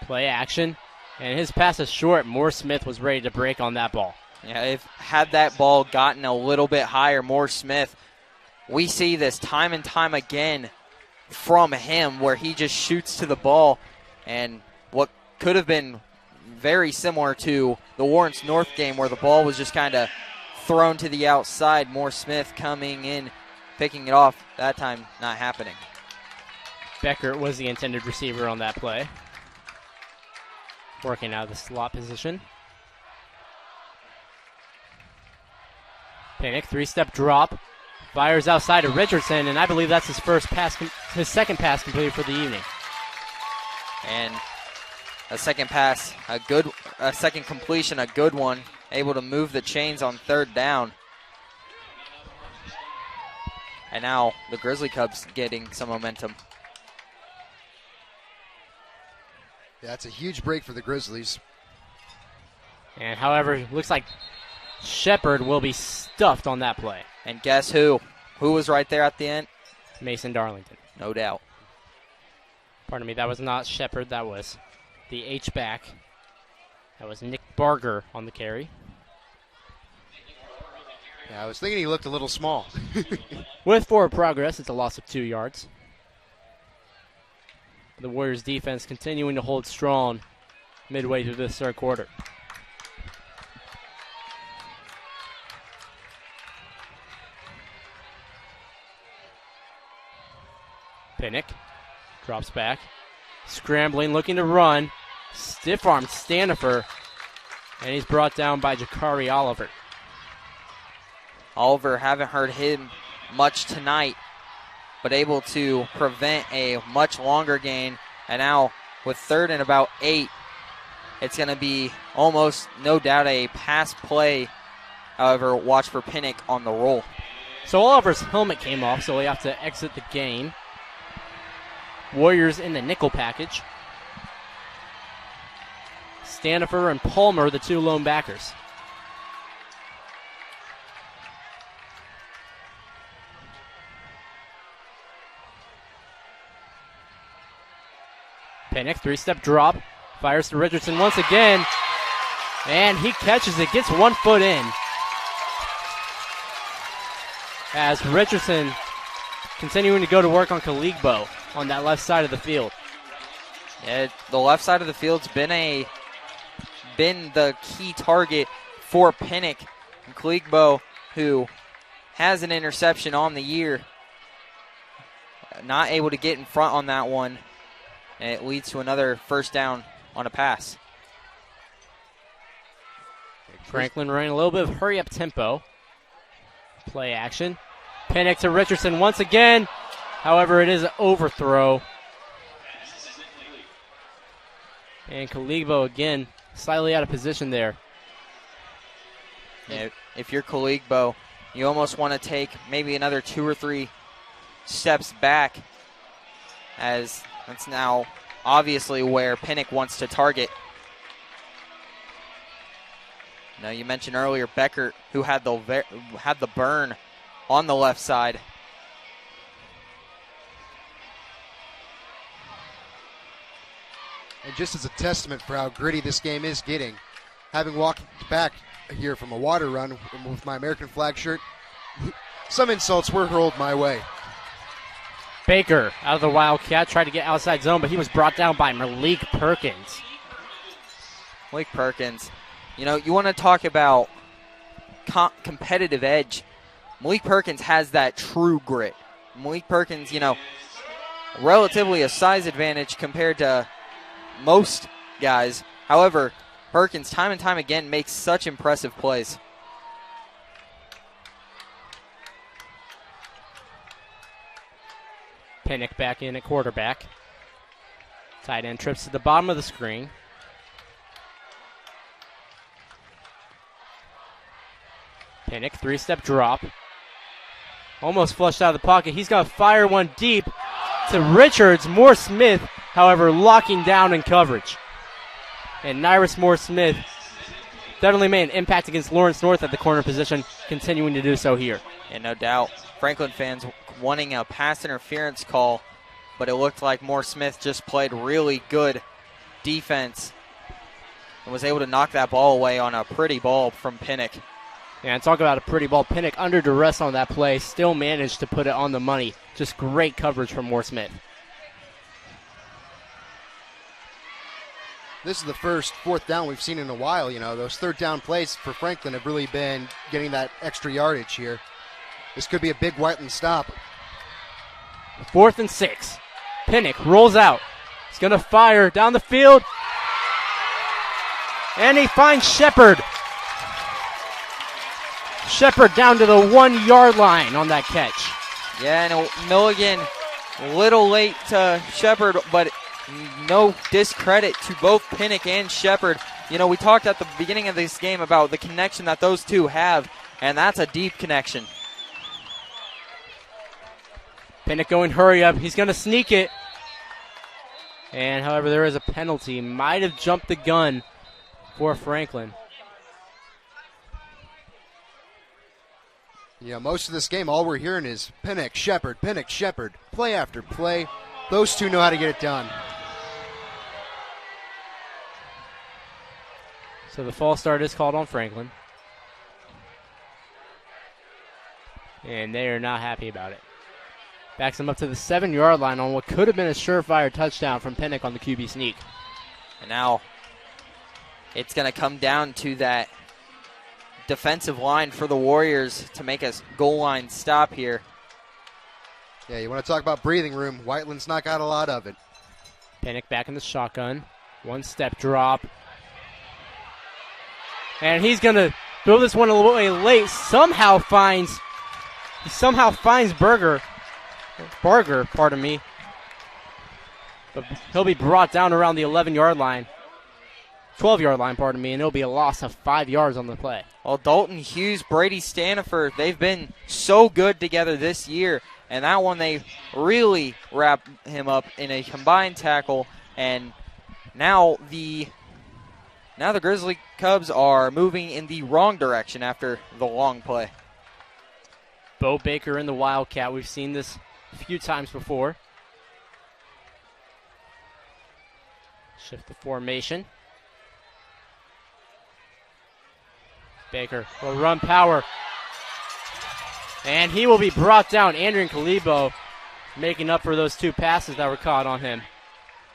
Play action, and his pass is short. Moore-Smith was ready to break on that ball. Yeah, if had that ball gotten a little bit higher, Moore-Smith, we see this time and time again from him where he just shoots to the ball, and what could have been very similar to the Lawrence North game where the ball was just kind of thrown to the outside. Moore-Smith coming in picking it off. That time, not happening. Becker was the intended receiver on that play. Working out of the slot position. Pinnock, 3-step drop. Fires outside to Richardson, and I believe that's his second pass completed for the evening. And a second pass, a second completion, a good one. Able to move the chains on third down. And now the Grizzly Cubs getting some momentum. Yeah, that's a huge break for the Grizzlies. And however, it looks like Shepard will be stuffed on that play. And guess who? Who was right there at the end? Mason Darlington. No doubt. Pardon me, that was not Shepard. That was the H-back. That was Nick Barger on the carry. Yeah, I was thinking he looked a little small. With forward progress, it's a loss of 2 yards. The Warriors defense continuing to hold strong midway through this third quarter. Pinnock drops back. Scrambling, looking to run. Stiff-armed Stanifer. And he's brought down by Jakari Oliver. Oliver, haven't heard him much tonight, but able to prevent a much longer gain. And now with 3rd and about 8, it's going to be almost no doubt a pass play. However, watch for Pinnock on the roll. So Oliver's helmet came off, so we have to exit the game. Warriors in the nickel package. Stanifer and Palmer, the 2 lone backers. Pinnock, 3-step drop. Fires to Richardson once again. And he catches it, gets 1 foot in. As Richardson continuing to go to work on Kaligbo on that left side of the field. Yeah, the left side of the field's been the key target for Pinnock. And Kaligbo, who has an interception on the year, not able to get in front on that one. And it leads to another first down on a pass. Franklin running a little bit of hurry-up tempo. Play action. Pinnock to Richardson once again. However, it is an overthrow. And Kaligbo again, slightly out of position there. Yeah, if you're Kaligbo, you almost want to take maybe another 2 or 3 steps back, as that's now obviously where Pinnock wants to target. Now, you mentioned earlier Becker, who had the burn on the left side. And just as a testament for how gritty this game is getting, having walked back here from a water run with my American flag shirt, some insults were hurled my way. Baker out of the Wildcat, tried to get outside zone, but he was brought down by Malik Perkins. Malik Perkins, you know, you want to talk about competitive edge. Malik Perkins has that true grit. Malik Perkins, you know, relatively a size advantage compared to most guys. However, Perkins time and time again makes such impressive plays. Pinnock back in at quarterback. Tight end trips to the bottom of the screen. Pinnock, 3-step drop. Almost flushed out of the pocket. He's going to fire one deep to Richards. Moore Smith, however, locking down in coverage. And Nyrus Moore Smith definitely made an impact against Lawrence North at the corner position, continuing to do so here. And no doubt, Franklin fans wanting a pass interference call, but it looked like Moore Smith just played really good defense and was able to knock that ball away on a pretty ball from Pinnock. Yeah, and talk about a pretty ball. Pinnock under duress on that play, still managed to put it on the money. Just great coverage from Moore Smith. This is the first 4th down we've seen in a while. You know, those 3rd down plays for Franklin have really been getting that extra yardage here. This could be a big Whiteland stop. 4th and 6. Pinnock rolls out. He's going to fire down the field. And he finds Shepard. Shepard down to the 1-yard line on that catch. Yeah, and Milligan a little late to Shepard, but no discredit to both Pinnock and Shepard. You know, we talked at the beginning of this game about the connection that those two have, and that's a deep connection. Pinnock going hurry up. He's going to sneak it. And, however, there is a penalty. Might have jumped the gun for Franklin. Yeah, most of this game, all we're hearing is Pinnock, Shepard, play after play. Those two know how to get it done. So the false start is called on Franklin. And they are not happy about it. Backs him up to the 7-yard line on what could have been a surefire touchdown from Pinnock on the QB sneak. And now it's going to come down to that defensive line for the Warriors to make a goal line stop here. Yeah, you want to talk about breathing room. Whiteland's not got a lot of it. Pinnock back in the shotgun. 1-step drop. And he's going to throw this one a little way late. He somehow finds Barger, pardon me. But he'll be brought down around the 11-yard line. 12-yard line, pardon me, and it'll be a loss of 5 yards on the play. Well, Dalton Hughes, Brady Stanifer, they've been so good together this year, and that one they really wrapped him up in a combined tackle, and now the Grizzly Cubs are moving in the wrong direction after the long play. Bo Baker in the Wildcat. We've seen this a few times before. Shift the formation. Baker will run power. And he will be brought down. Andrew Kalibo making up for those two passes that were caught on him.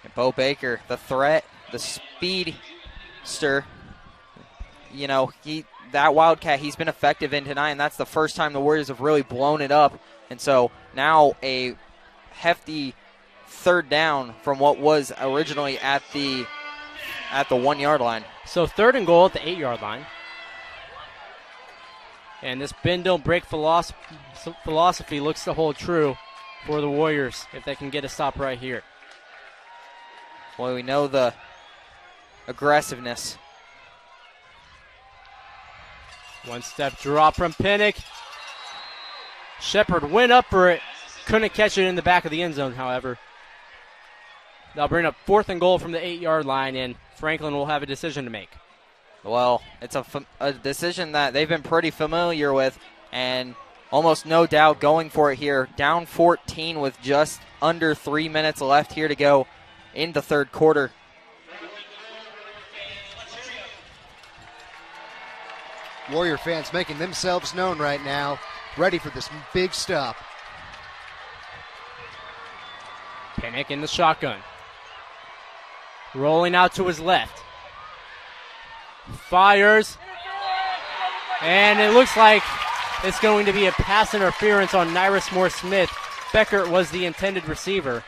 And Bo Baker, the threat, the speedster. You know, that Wildcat, he's been effective in tonight, and that's the first time the Warriors have really blown it up. And so now a hefty 3rd down from what was originally at the 1-yard line. So 3rd and goal at the 8-yard line. And this bend don't break philosophy looks to hold true for the Warriors if they can get a stop right here. Well, we know the aggressiveness. 1-step drop from Pinnock. Shepard went up for it. Couldn't catch it in the back of the end zone, however. They'll bring up 4th and goal from the 8-yard line, and Franklin will have a decision to make. Well, it's a decision that they've been pretty familiar with, and almost no doubt going for it here. Down 14 with just under 3 minutes left here to go in the 3rd quarter. Warrior fans making themselves known right now, ready for this big stop. Pinnock in the shotgun. Rolling out to his left. Fires. And it looks like it's going to be a pass interference on Nyrus Moore-Smith. Beckert was the intended receiver.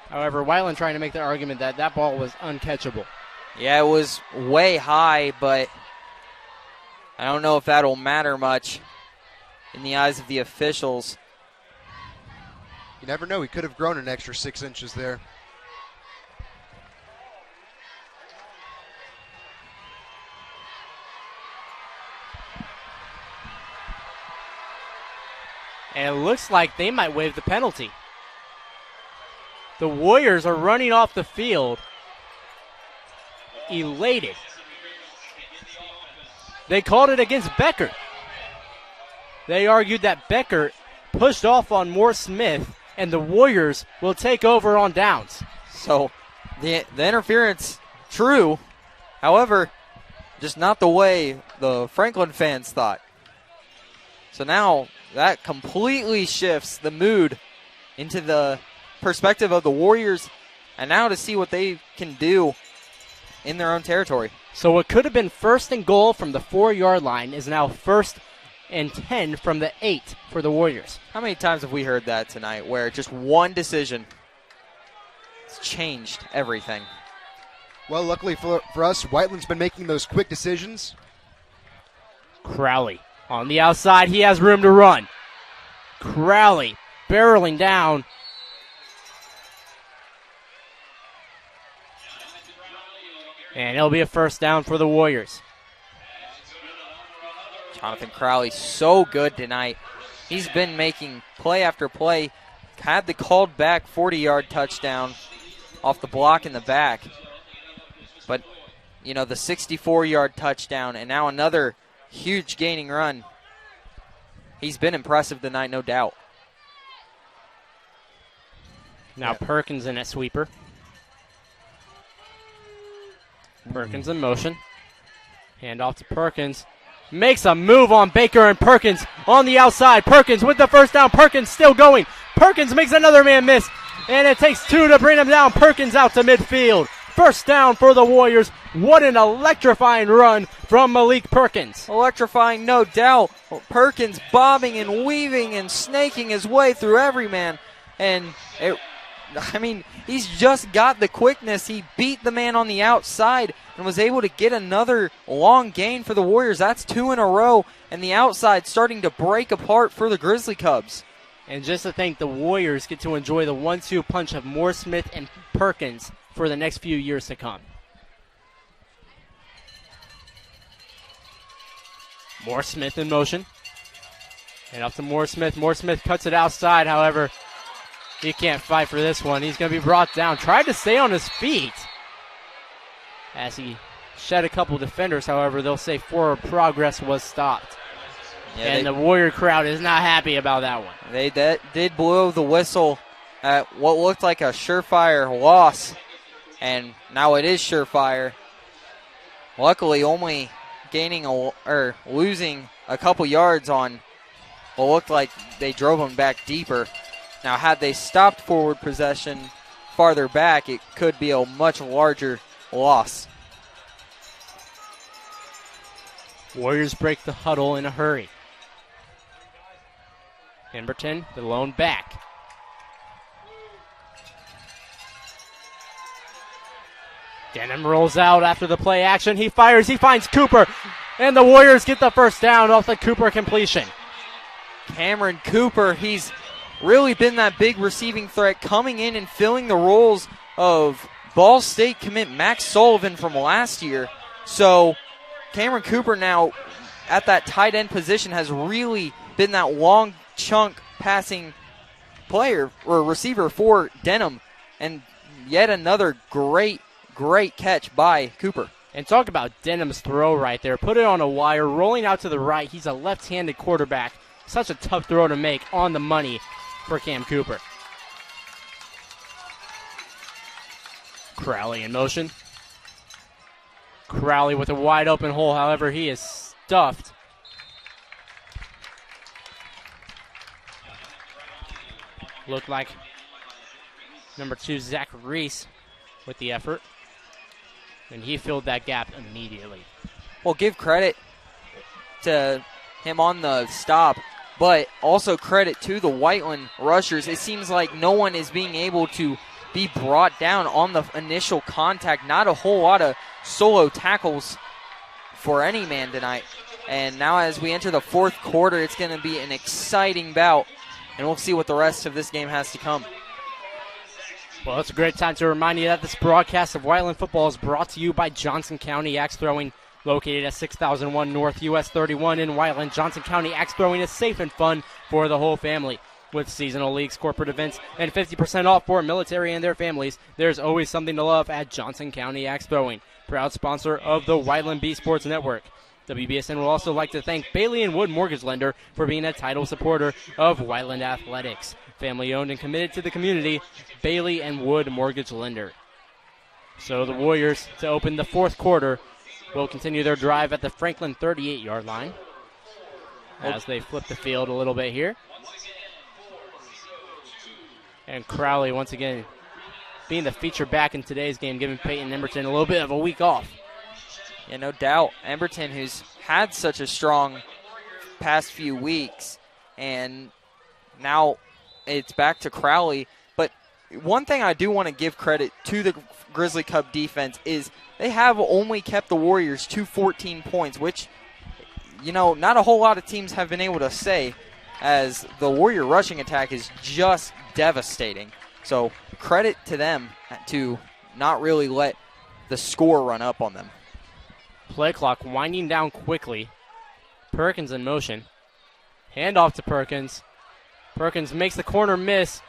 However, Whiteland trying to make the argument that that ball was uncatchable. Yeah, it was way high, but I don't know if that'll matter much in the eyes of the officials. You never know. He could have grown an extra 6 inches there. And it looks like they might waive the penalty. The Warriors are running off the field elated. They called it against Beckert. They argued that Beckert pushed off on Moore-Smith, and the Warriors will take over on downs. So the interference, true. However, just not the way the Franklin fans thought. So now that completely shifts the mood into the perspective of the Warriors, and now to see what they can do in their own territory. So what could have been 1st and goal from the 4-yard line is now 1st and 10 from the 8 for the Warriors. How many times have we heard that tonight where just one decision has changed everything? Well, luckily for us, Whiteland's been making those quick decisions. Crowley on the outside. He has room to run. Crowley barreling down. And it'll be a 1st down for the Warriors. Jonathan Crowley, so good tonight. He's been making play after play. Had the called back 40-yard touchdown off the block in the back. But, the 64-yard touchdown and now another huge gaining run. He's been impressive tonight, no doubt. Now Perkins in at sweeper. Perkins in motion. Hand off to Perkins. Makes a move on Baker and Perkins on the outside. Perkins with the 1st down. Perkins still going. Perkins makes another man miss. And it takes 2 to bring him down. Perkins out to midfield. 1st down for the Warriors. What an electrifying run from Malik Perkins. Electrifying, no doubt. Perkins bobbing and weaving and snaking his way through every man. And he's just got the quickness. He beat the man on the outside and was able to get another long gain for the Warriors. That's 2 in a row, and the outside starting to break apart for the Grizzly Cubs. And just to think, the Warriors get to enjoy the 1-2 punch of Moore Smith and Perkins for the next few years to come. Moore Smith in motion. And up to Moore Smith. Moore Smith cuts it outside, however. He can't fight for this one. He's going to be brought down. Tried to stay on his feet as he shed a couple defenders. However, they'll say forward progress was stopped. And the Warrior crowd is not happy about that one. They did blow the whistle at what looked like a surefire loss. And now it is surefire. Luckily, only losing a couple yards on what looked like they drove them back deeper. Now, had they stopped forward possession farther back, it could be a much larger loss. Warriors break the huddle in a hurry. Emberton, the lone back. Denham rolls out after the play action. He fires. He finds Cooper. And the Warriors get the 1st down off the Cooper completion. Cameron Cooper, he's really been that big receiving threat, coming in and filling the roles of Ball State commit Max Sullivan from last year. So Cameron Cooper now at that tight end position has really been that long chunk passing player or receiver for Denham. And yet another great catch by Cooper. And talk about Denham's throw right there. Put it on a wire, rolling out to the right. He's a left-handed quarterback. Such a tough throw to make on the money for Cam Cooper. Crowley in motion. Crowley with a wide open hole. However, he is stuffed. Looked like number 2, Zach Reese, with the effort. And he filled that gap immediately. Well, give credit to him on the stop, but also credit to the Whiteland rushers. It seems like no one is being able to be brought down on the initial contact. Not a whole lot of solo tackles for any man tonight. And now as we enter the 4th quarter, it's going to be an exciting bout, and we'll see what the rest of this game has to come. Well, it's a great time to remind you that this broadcast of Whiteland football is brought to you by Johnson County Axe Throwing, located at 6001 North US 31 in Whiteland. Johnson County Axe Throwing is safe and fun for the whole family. With seasonal leagues, corporate events, and 50% off for military and their families, there's always something to love at Johnson County Axe Throwing, proud sponsor of the Whiteland B Sports Network. WBSN will also like to thank Bailey and Wood Mortgage Lender for being a title supporter of Whiteland Athletics. Family owned and committed to the community, Bailey and Wood Mortgage Lender. So the Warriors, to open the 4th quarter, will continue their drive at the Franklin 38-yard line as they flip the field a little bit here. And Crowley once again being the feature back in today's game, giving Peyton and Emberton a little bit of a week off. Yeah, no doubt. Emberton, who's had such a strong past few weeks, and now it's back to Crowley. But one thing I do want to give credit to the Grizzly Cub defense is they have only kept the Warriors to 14 points, which, not a whole lot of teams have been able to say, as the Warrior rushing attack is just devastating. So credit to them to not really let the score run up on them. Play clock winding down quickly. Perkins in motion. Handoff to Perkins. Perkins makes the corner miss.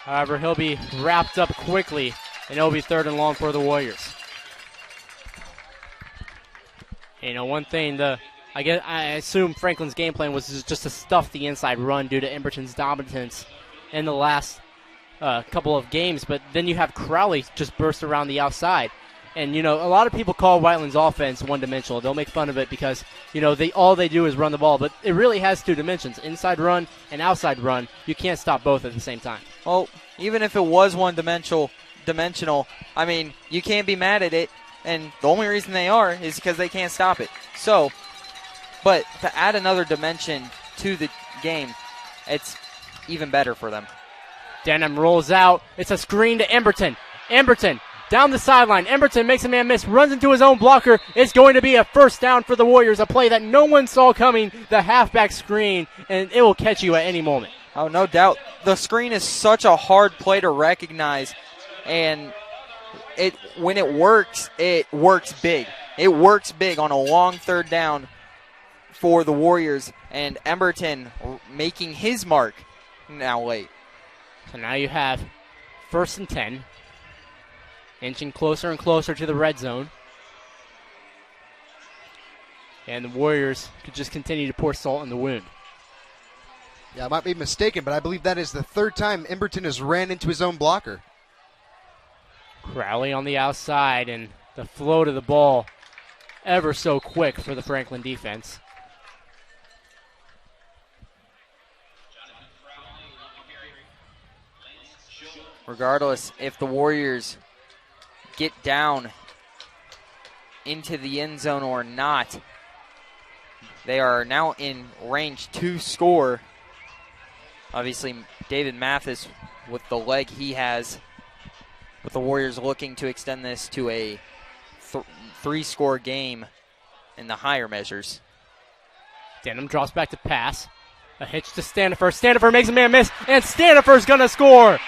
However, he'll be wrapped up quickly, and it'll be 3rd and long for the Warriors. One thing, I assume Franklin's game plan was just to stuff the inside run due to Emberton's dominance in the last couple of games, but then you have Crowley just burst around the outside. And, a lot of people call Whiteland's offense one-dimensional. They'll make fun of it because, all they do is run the ball. But it really has 2 dimensions, inside run and outside run. You can't stop both at the same time. Well, even if it was one-dimensional, I mean, you can't be mad at it. And the only reason they are is because they can't stop it. So, but to add another dimension to the game, it's even better for them. Denham rolls out. It's a screen to Emberton. Emberton down the sideline. Emberton makes a man miss, runs into his own blocker. It's going to be a first down for the Warriors, a play that no one saw coming, the halfback screen, and it will catch you at any moment. Oh, no doubt. The screen is such a hard play to recognize, and when it works big. It works big on a long 3rd down for the Warriors, and Emberton making his mark now late. So now you have 1st and 10. Inching closer and closer to the red zone. And the Warriors could just continue to pour salt in the wound. Yeah, I might be mistaken, but I believe that is the 3rd time Emberton has ran into his own blocker. Crowley on the outside, and the flow to the ball ever so quick for the Franklin defense. Regardless, if the Warriors get down into the end zone or not, they are now in range to score. Obviously, David Mathis, with the leg he has, with the Warriors looking to extend this to a 3-score game in the higher measures. Denham drops back to pass. A hitch to Stanifer. Stanifer makes a man miss, and Stanifer's going to score.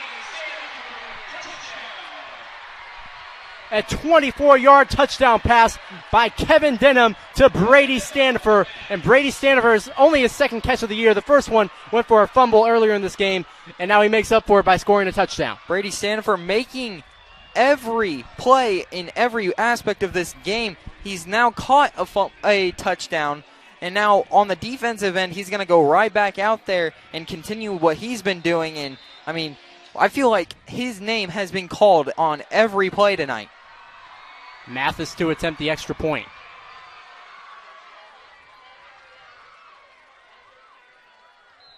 A 24-yard touchdown pass by Kevin Denham to Brady Stanifer. And Brady Stanifer is only his 2nd catch of the year. The first one went for a fumble earlier in this game, and now he makes up for it by scoring a touchdown. Brady Stanifer making every play in every aspect of this game. He's now caught a touchdown, and now on the defensive end, he's going to go right back out there and continue what he's been doing. And, I feel like his name has been called on every play tonight. Mathis to attempt the extra point.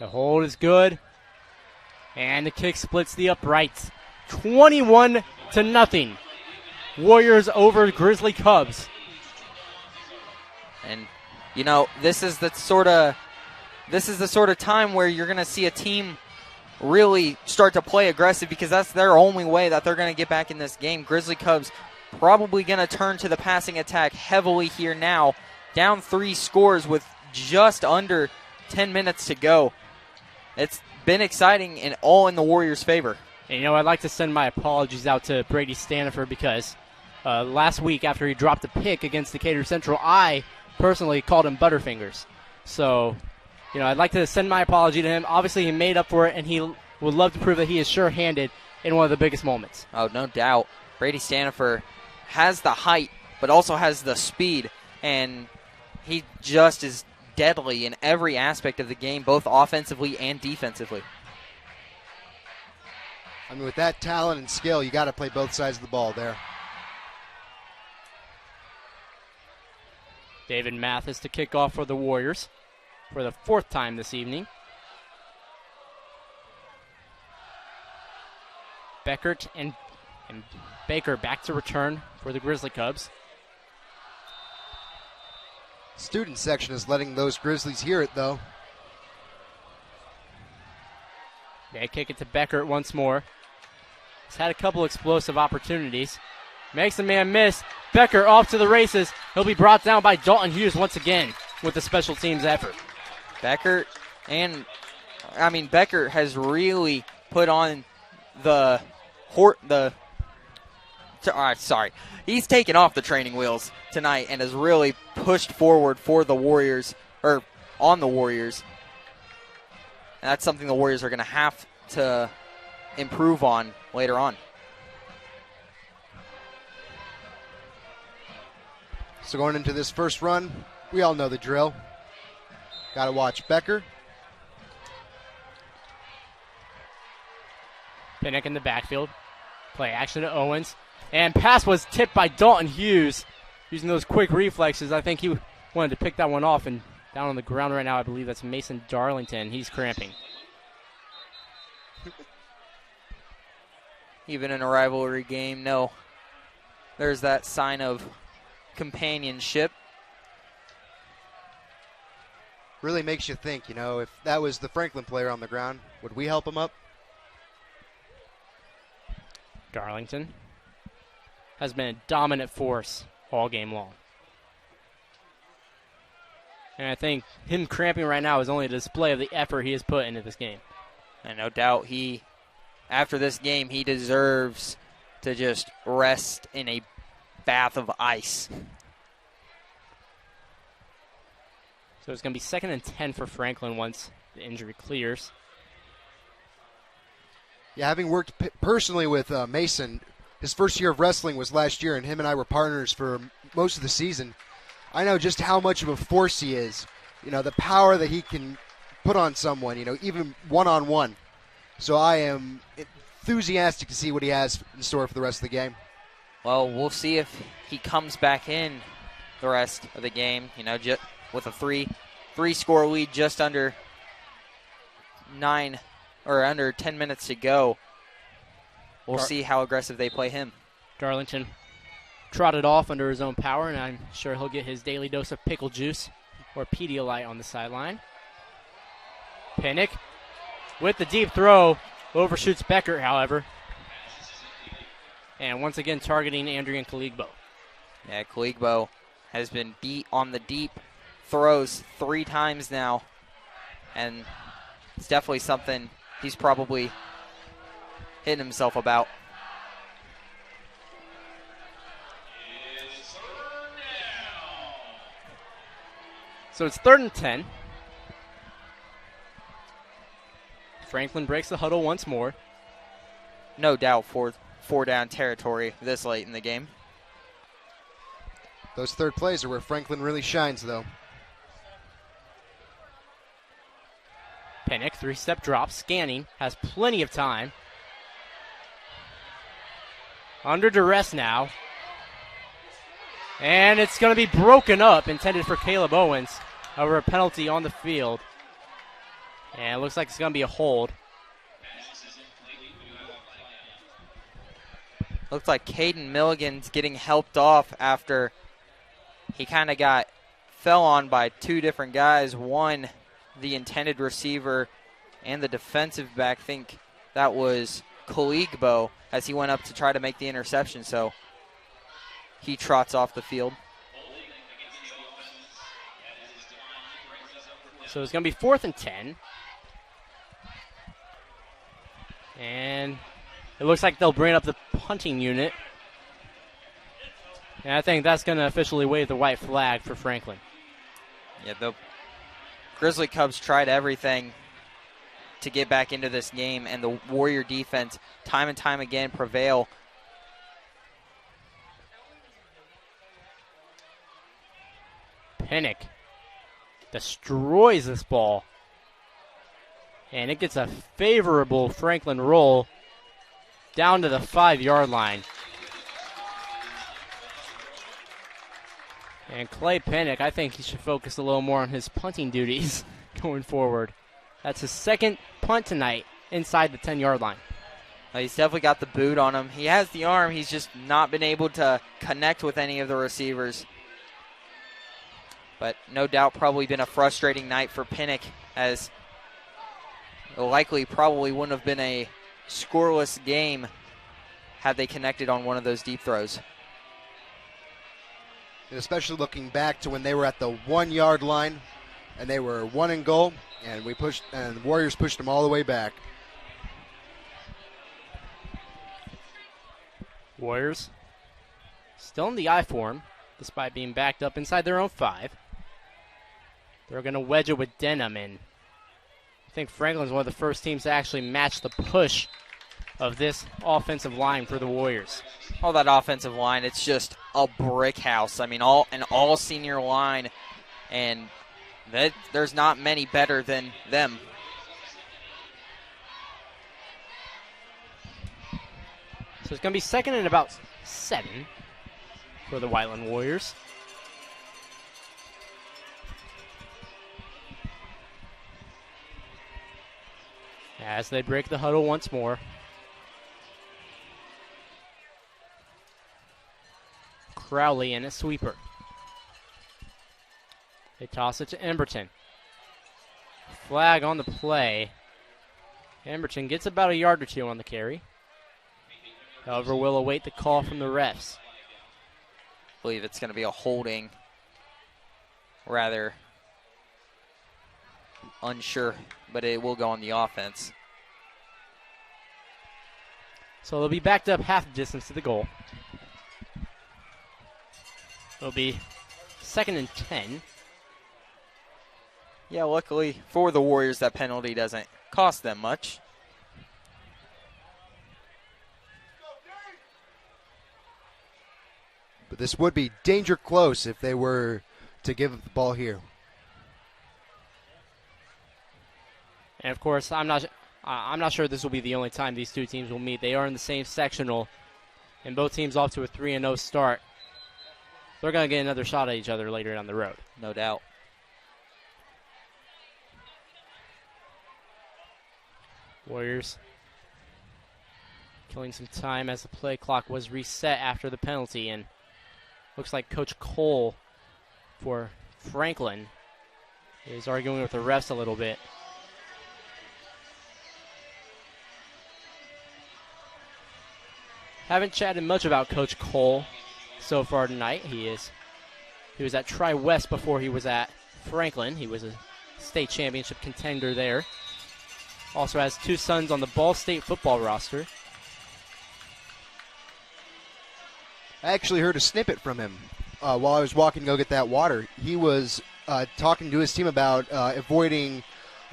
The hold is good. And the kick splits the uprights. 21-0. Warriors over Grizzly Cubs. And, this is the sort of time where you're going to see a team really start to play aggressive, because that's their only way that they're going to get back in this game. Grizzly Cubs probably going to turn to the passing attack heavily here now. Down 3 scores with just under 10 minutes to go. It's been exciting and all in the Warriors' favor. And, I'd like to send my apologies out to Brady Stanifer, because last week after he dropped a pick against Decatur Central, I personally called him Butterfingers. So, I'd like to send my apology to him. Obviously, he made up for it, and he would love to prove that he is sure-handed in one of the biggest moments. Oh, no doubt. Brady Stanifer has the height, but also has the speed, and he just is deadly in every aspect of the game, both offensively and defensively. With that talent and skill, you got to play both sides of the ball there. David Mathis to kick off for the Warriors for the 4th time this evening. Beckert and And Baker back to return for the Grizzly Cubs. Student section is letting those Grizzlies hear it, though. They kick it to Becker once more. He's had a couple explosive opportunities. Makes a man miss. Becker off to the races. He'll be brought down by Dalton Hughes once again with the special teams effort. Becker has really put on he's taken off the training wheels tonight and has really pushed forward for the Warriors, or on the Warriors. And that's something the Warriors are going to have to improve on later on. So going into this first run, we all know the drill. Got to watch Becker. Pinnock in the backfield. Play action to Owens. And pass was tipped by Dalton Hughes. Using those quick reflexes, I think he wanted to pick that one off. And down on the ground right now, I believe that's Mason Darlington. He's cramping. Even in a rivalry game, no. There's that sign of companionship. Really makes you think, if that was the Franklin player on the ground, would we help him up? Darlington has been a dominant force all game long. And I think him cramping right now is only a display of the effort he has put into this game. And no doubt after this game, he deserves to just rest in a bath of ice. So it's going to be 2nd and 10 for Franklin once the injury clears. Yeah, having worked personally with Mason, his first year of wrestling was last year, and him and I were partners for most of the season. I know just how much of a force he is. The power that he can put on someone, even one-on-one. So I am enthusiastic to see what he has in store for the rest of the game. Well, we'll see if he comes back in the rest of the game, just with a three-score lead just under 10 minutes to go. We'll see how aggressive they play him. Darlington trotted off under his own power, and I'm sure he'll get his daily dose of pickle juice or Pedialyte on the sideline. Pinnock with the deep throw. Overshoots Becker, however. And once again targeting Andrian Kaligbo. Yeah, Kaligbo has been beat on the deep throws 3 times now. And it's definitely something he's probably hitting himself about. So it's 3rd and 10. Franklin breaks the huddle once more. No doubt for 4-down territory this late in the game. Those third plays are where Franklin really shines, though. Pinnock, 3-step drop, scanning, has plenty of time. Under duress now. And it's going to be broken up, intended for Caleb Owens, over a penalty on the field. And it looks like it's going to be a hold. Looks like Caden Milligan's getting helped off after he kind of fell on by 2 different guys. One, the intended receiver, and the defensive back. I think that was Kaligbo as he went up to try to make the interception. So he trots off the field. So it's going to be 4th and 10. And it looks like they'll bring up the punting unit. And I think that's going to officially wave the white flag for Franklin. Yeah, the Grizzly Cubs tried everything to get back into this game, and the Warrior defense time and time again prevail. Pinnock destroys this ball. And it gets a favorable Franklin roll down to the 5-yard line. And Clay Pinnock, I think he should focus a little more on his punting duties going forward. That's his 2nd punt tonight inside the 10-yard line. He's definitely got the boot on him. He has the arm. He's just not been able to connect with any of the receivers. But no doubt probably been a frustrating night for Pinnock, as it likely probably wouldn't have been a scoreless game had they connected on one of those deep throws. And especially looking back to when they were at the 1 yard line and they were 1 and goal, and the Warriors pushed them all the way back. Warriors still in the I form, despite being backed up inside their own 5. They're going to wedge it with Denham, and I think Franklin's one of the first teams to actually match the push of this offensive line for the Warriors. All that offensive line, it's just a brick house. I mean, an all senior line, and there's not many better than them. So it's going to be second and about 7 for the Whiteland Warriors. As they break the huddle once more. Crowley and a sweeper. They toss it to Emberton. Flag on the play. Emberton gets about a yard or 2 on the carry. However, we'll await the call from the refs. I believe it's going to be a holding. Rather unsure, but it will go on the offense. So they'll be backed up half the distance to the goal. It'll be second and 10. Yeah, luckily for the Warriors, that penalty doesn't cost them much. But this would be danger close if they were to give the ball here. And of course, I'm not sure this will be the only time these two teams will meet. They are in the same sectional, and both teams off to a 3-0 start. They're going to get another shot at each other later down the road. No doubt. Warriors killing some time as the play clock was reset after the penalty, and looks like Coach Cole for Franklin is arguing with the refs a little bit. Haven't chatted much about Coach Cole so far tonight. He was at Tri-West before he was at Franklin. He was a state championship contender there. Also has 2 sons on the Ball State football roster. I actually heard a snippet from him while I was walking to go get that water. He was talking to his team about avoiding,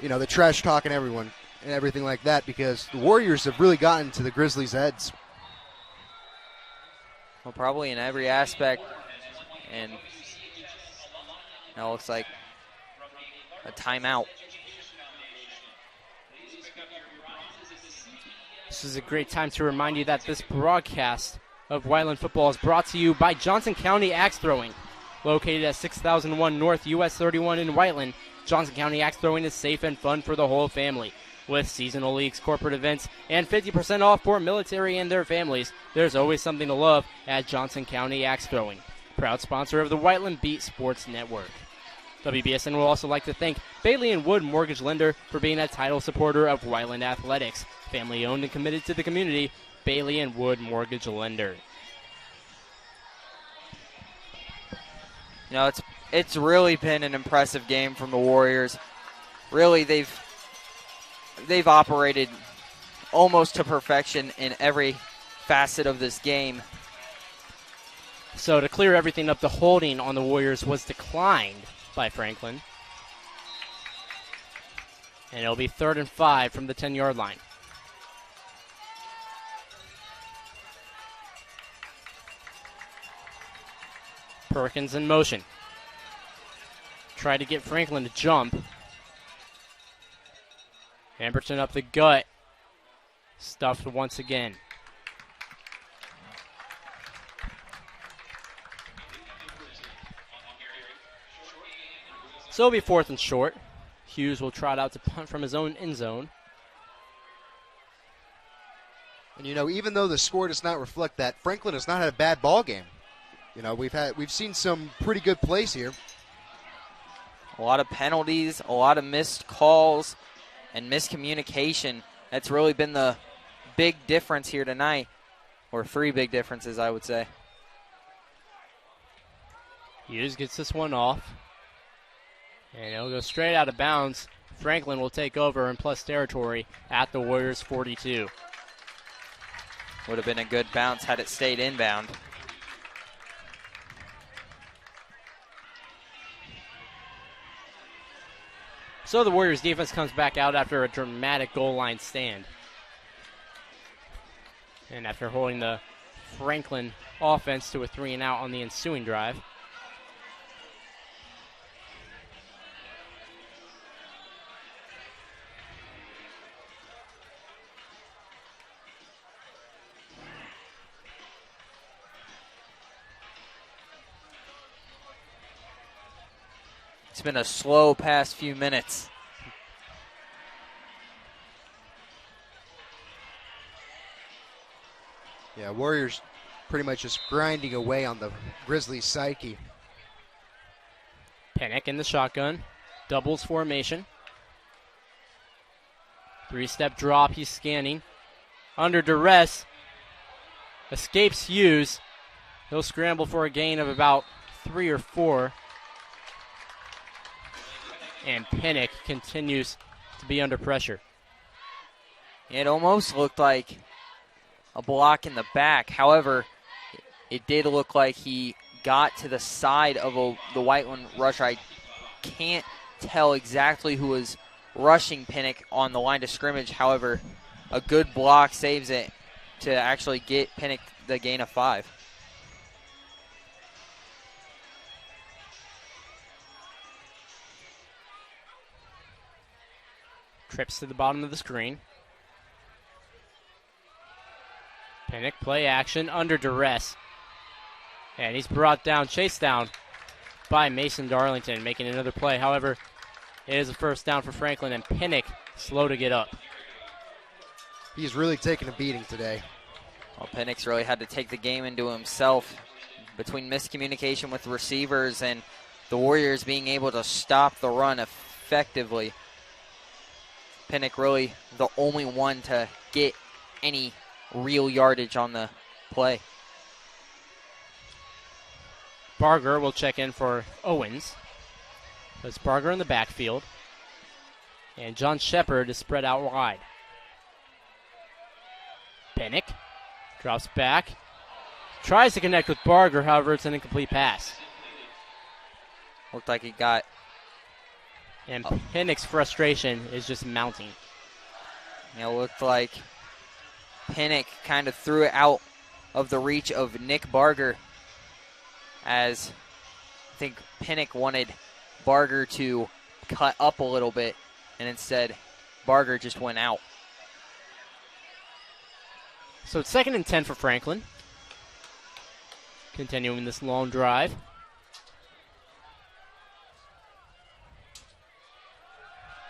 the trash talking everyone and everything like that, because the Warriors have really gotten to the Grizzlies' heads. Well, probably in every aspect, and now it looks like a timeout. This is a great time to remind you that this broadcast of Whiteland football is brought to you by Johnson County Axe Throwing. Located at 6001 North US 31 in Whiteland, Johnson County Axe Throwing is safe and fun for the whole family. With seasonal leagues, corporate events, and 50% off for military and their families, there's always something to love at Johnson County Axe Throwing. Proud sponsor of the Whiteland Beat Sports Network. WBSN will also like to thank Bailey & Wood Mortgage Lender for being a title supporter of Whiteland Athletics. Family owned and committed to the community, Bailey & Wood Mortgage Lender. It's really been an impressive game from the Warriors. Really, they've operated almost to perfection in every facet of this game. So to clear everything up, the holding on the Warriors was declined by Franklin. And it'll be 3rd and 5 from the 10-yard line. Perkins in motion. Try to get Franklin to jump. Emberton up the gut. Stuffed once again. So it'll be 4th and short. Hughes will trot out to punt from his own end zone. even though the score does not reflect that, Franklin has not had a bad ball game. We've seen some pretty good plays here. A lot of penalties, a lot of missed calls, and miscommunication. That's really been the big difference here tonight, or three big differences, I would say. Hughes gets this one off, and it'll go straight out of bounds. Franklin will take over in plus territory at the Warriors 42. Would have been a good bounce had it stayed inbound. So the Warriors defense comes back out after a dramatic goal line stand. And after holding the Franklin offense to a 3-and-out on the ensuing drive. It's been a slow past few minutes. Yeah, Warriors pretty much just grinding away on the Grizzlies' psyche. Pinnock in the shotgun. Doubles formation. 3-step drop. He's scanning. Under duress. Escapes Hughes. He'll scramble for a gain of about 3 or 4. And Pinnock continues to be under pressure. It almost looked like a block in the back. However, it did look like he got to the side of the Whiteland rush. I can't tell exactly who was rushing Pinnock on the line of scrimmage. However, a good block saves it to actually get Pinnock the gain of 5. Trips to the bottom of the screen. Pinnock play action under duress. And he's brought down, chased down by Mason Darlington, making another play. However, it is a first down for Franklin, and Pinnock slow to get up. He's really taken a beating today. Well, Pinnock's really had to take the game into himself between miscommunication with receivers and the Warriors being able to stop the run effectively. Pinnock really the only one to get any real yardage on the play. Barger will check in for Owens. That's Barger in the backfield. And John Shepard is spread out wide. Pinnock drops back. Tries to connect with Barger, however, it's an incomplete pass. Looked like he got... And Pinnock's frustration is just mounting. It looked like Pinnock kind of threw it out of the reach of Nick Barger, as I think Pinnock wanted Barger to cut up a little bit, and instead Barger just went out. So it's 2nd and 10 for Franklin. Continuing this long drive.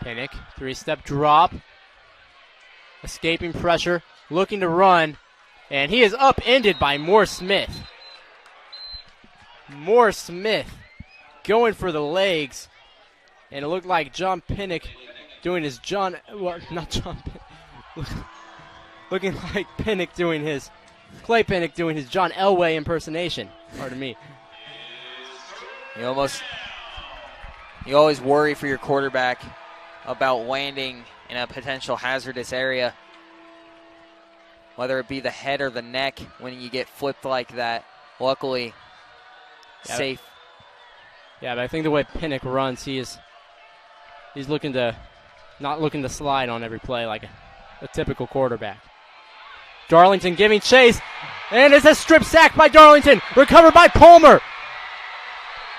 Pinnock, 3-step drop. Escaping pressure, looking to run, and he is upended by Moore Smith. Moore Smith going for the legs, and it looked like John Pinnock doing his looking like Pinnock doing his, Clay Pinnock doing his John Elway impersonation. Pardon me. You always worry for your quarterback about landing in a potential hazardous area, whether it be the head or the neck when you get flipped like that. Luckily, safe. Yeah, but I think the way Pinnock runs, he's not looking to slide on every play like a typical quarterback. Darlington giving chase, and it's a strip sack by Darlington, recovered by Palmer.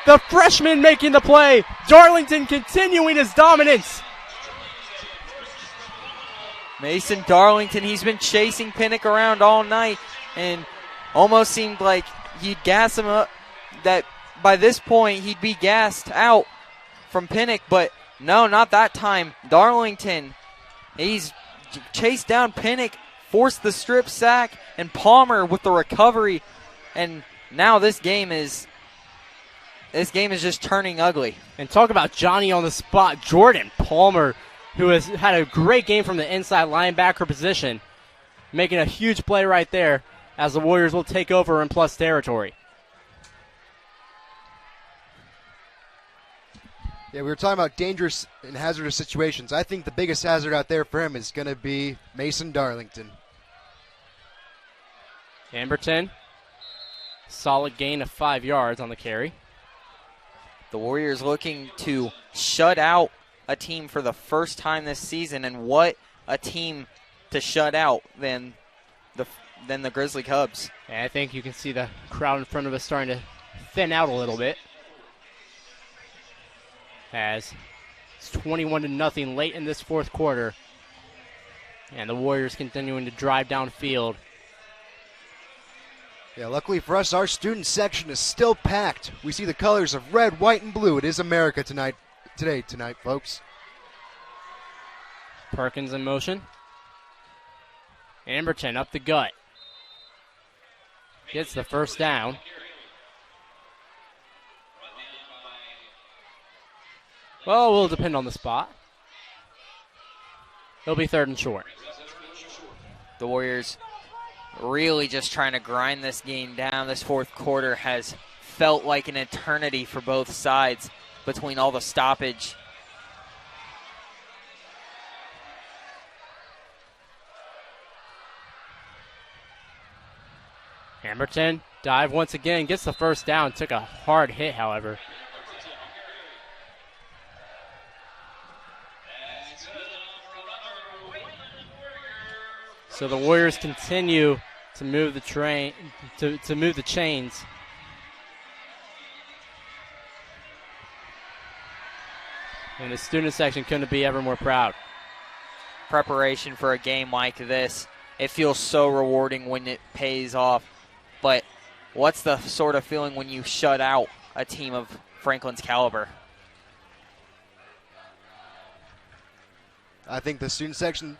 The freshman making the play. Darlington continuing his dominance. Mason Darlington, he's been chasing Pinnock around all night and almost seemed like he'd gas him up, that by this point he'd be gassed out from Pinnock, but no, not that time. Darlington, he's chased down Pinnock forced the strip sack, and Palmer with the recovery. And now this game is just turning ugly. And talk about Johnny on the spot. Jordan Palmer, who has had a great game from the inside linebacker position, making a huge play right there as the Warriors will take over in plus territory. Yeah, we were talking about dangerous and hazardous situations. I think the biggest hazard out there for him is going to be Mason Darlington. Emberton, solid gain of 5 yards on the carry. The Warriors looking to shut out a team for the first time this season, and what a team to shut out than the Grizzly Cubs. And I think you can see the crowd in front of us starting to thin out a little bit. As it's 21-0 late in this fourth quarter. And the Warriors continuing to drive downfield. Yeah, luckily for us, our student section is still packed. We see the colors of red, white, and blue. It is America tonight, folks. Perkins in motion. Emberton up the gut. Gets the first down. Well, we'll depend on the spot. It'll be 3rd and short. The Warriors really just trying to grind this game down. This fourth quarter has felt like an eternity for both sides between all the stoppage. Emberton dive once again, gets the first down. Took a hard hit, however. So the Warriors continue to move the train, to move the chains. And the student section couldn't be ever more proud. Preparation for a game like this, it feels so rewarding when it pays off. But what's the sort of feeling when you shut out a team of Franklin's caliber? I think the student section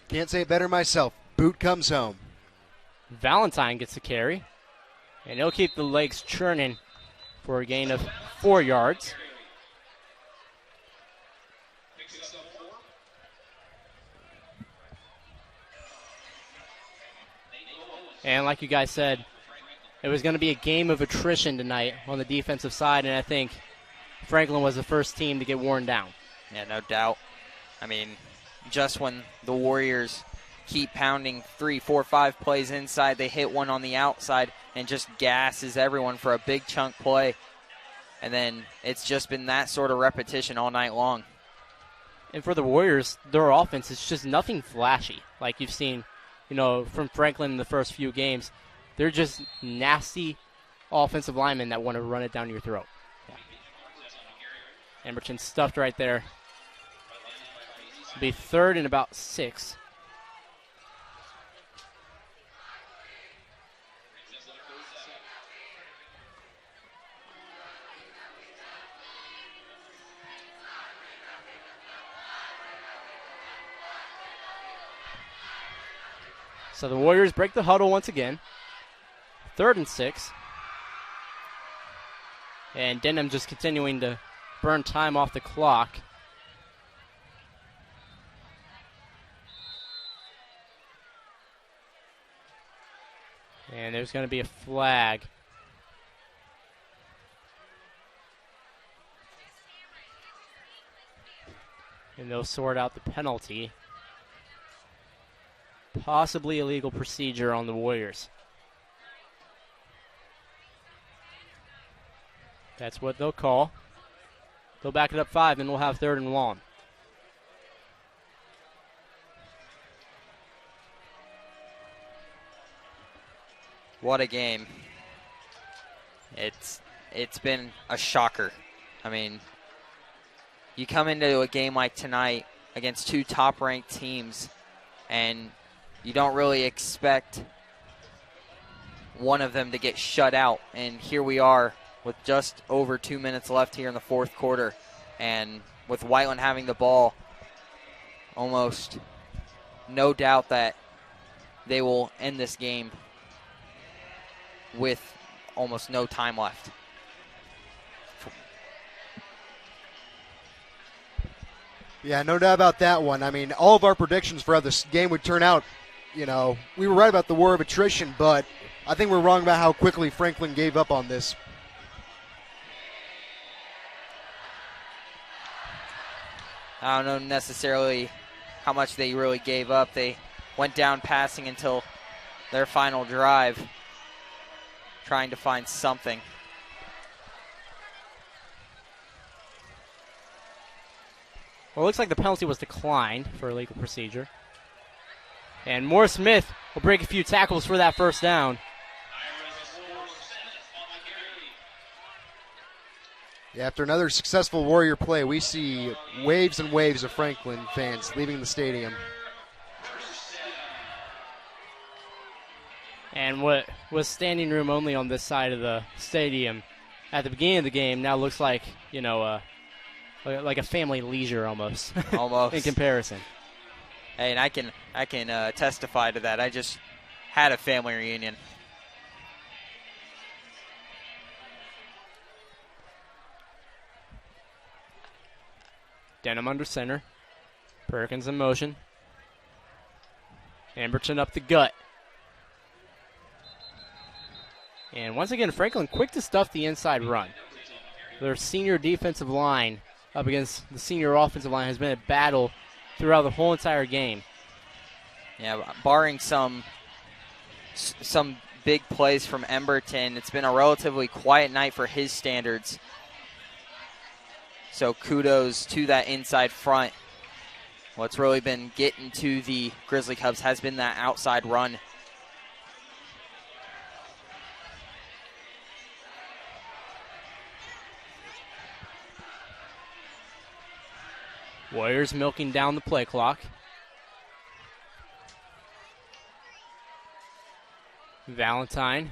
can't say it better myself. Boot comes home. Valentine gets the carry, and he'll keep the legs churning for a gain of 4 yards. And like you guys said, it was going to be a game of attrition tonight on the defensive side, and I think Franklin was the first team to get worn down. Yeah, no doubt. I mean, just when the Warriors keep pounding 3, 4, 5 plays inside, they hit one on the outside and just gasses everyone for a big chunk play. And then it's just been that sort of repetition all night long. And for the Warriors, their offense is just nothing flashy like you've seen, from Franklin in the first few games. They're just nasty offensive linemen that want to run it down your throat. Yeah. Emberton stuffed right there. It'll be 3rd and about 6. So the Warriors break the huddle once again. 3rd and 6. And Denham just continuing to burn time off the clock. And there's going to be a flag. And they'll sort out the penalty. Possibly illegal procedure on the Warriors. That's what they'll call. They'll back it up 5, and we'll have 3rd and long. What a game. It's been a shocker. I mean, you come into a game like tonight against 2 top-ranked teams, and you don't really expect one of them to get shut out. And here we are with just over 2 minutes left here in the fourth quarter. And with Whiteland having the ball, almost no doubt that they will end this game with almost no time left. Yeah, no doubt about that one. I mean, all of our predictions for how this game would turn out, we were right about the war of attrition, but I think we're wrong about how quickly Franklin gave up on this. I don't know necessarily how much they really gave up. They went down passing until their final drive, trying to find something. Well, it looks like the penalty was declined for illegal procedure. And Morris Smith will break a few tackles for that first down. Yeah, after another successful Warrior play, we see waves and waves of Franklin fans leaving the stadium. And what was standing room only on this side of the stadium at the beginning of the game now looks like, like a family leisure almost. Almost. In comparison. Hey, and I can testify to that. I just had a family reunion. Denham under center. Perkins in motion. Emberton up the gut. And once again, Franklin quick to stuff the inside run. Their senior defensive line up against the senior offensive line has been a battle throughout the whole entire game. Yeah, barring some big plays from Emberton, it's been a relatively quiet night for his standards. So kudos to that inside front. What's really been getting to the Grizzly Cubs has been that outside run. Warriors milking down the play clock. Valentine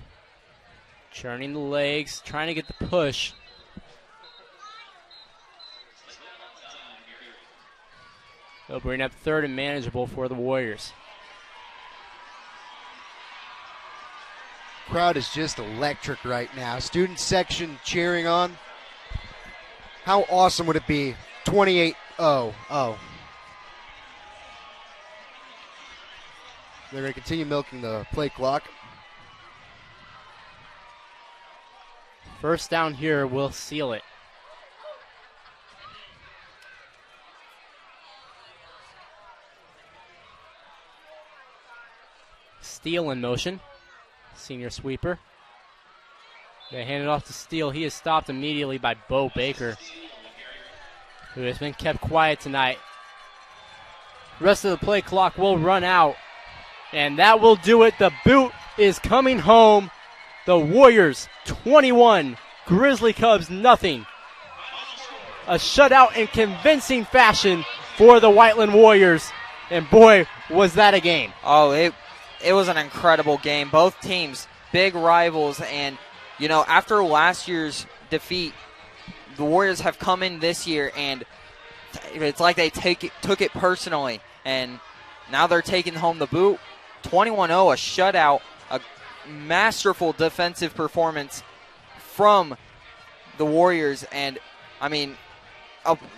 churning the legs, trying to get the push. They'll bring up third and manageable for the Warriors. Crowd is just electric right now. Student section cheering on. How awesome would it be? 28-0. They're going to continue milking the play clock. First down here will seal it. Steele in motion. Senior sweeper. They hand it off to Steele. He is stopped immediately by Bo Baker, who has been kept quiet tonight. The rest of the play clock will run out, and that will do it. The boot is coming home. The Warriors 21, Grizzly Cubs nothing. A shutout in convincing fashion for the Whiteland Warriors, and boy, was that a game. Oh, it was an incredible game. Both teams, big rivals, and, after last year's defeat, the Warriors have come in this year, and it's like they took it personally, and now they're taking home the boot. 21-0, a shutout, a masterful defensive performance from the Warriors, and,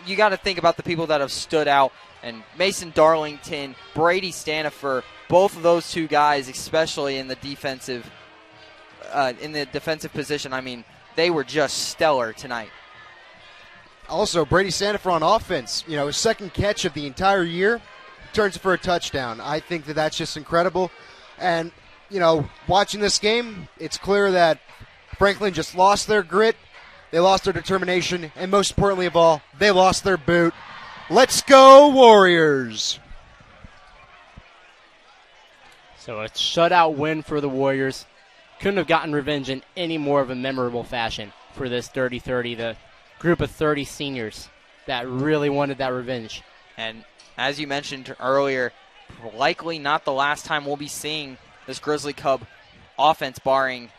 you got to think about the people that have stood out, and Mason Darlington, Brady Stanifer, both of those two guys, especially in the defensive position, they were just stellar tonight. Also, Brady Stanifer on offense, his second catch of the entire year, turns it for a touchdown. I think that's just incredible. And, watching this game, it's clear that Franklin just lost their grit, they lost their determination, and most importantly of all, they lost their boot. Let's go, Warriors! So a shutout win for the Warriors. Couldn't have gotten revenge in any more of a memorable fashion for this Dirty 30, the group of 30 seniors that really wanted that revenge. And as you mentioned earlier, likely not the last time we'll be seeing this Grizzly Cub offense, barring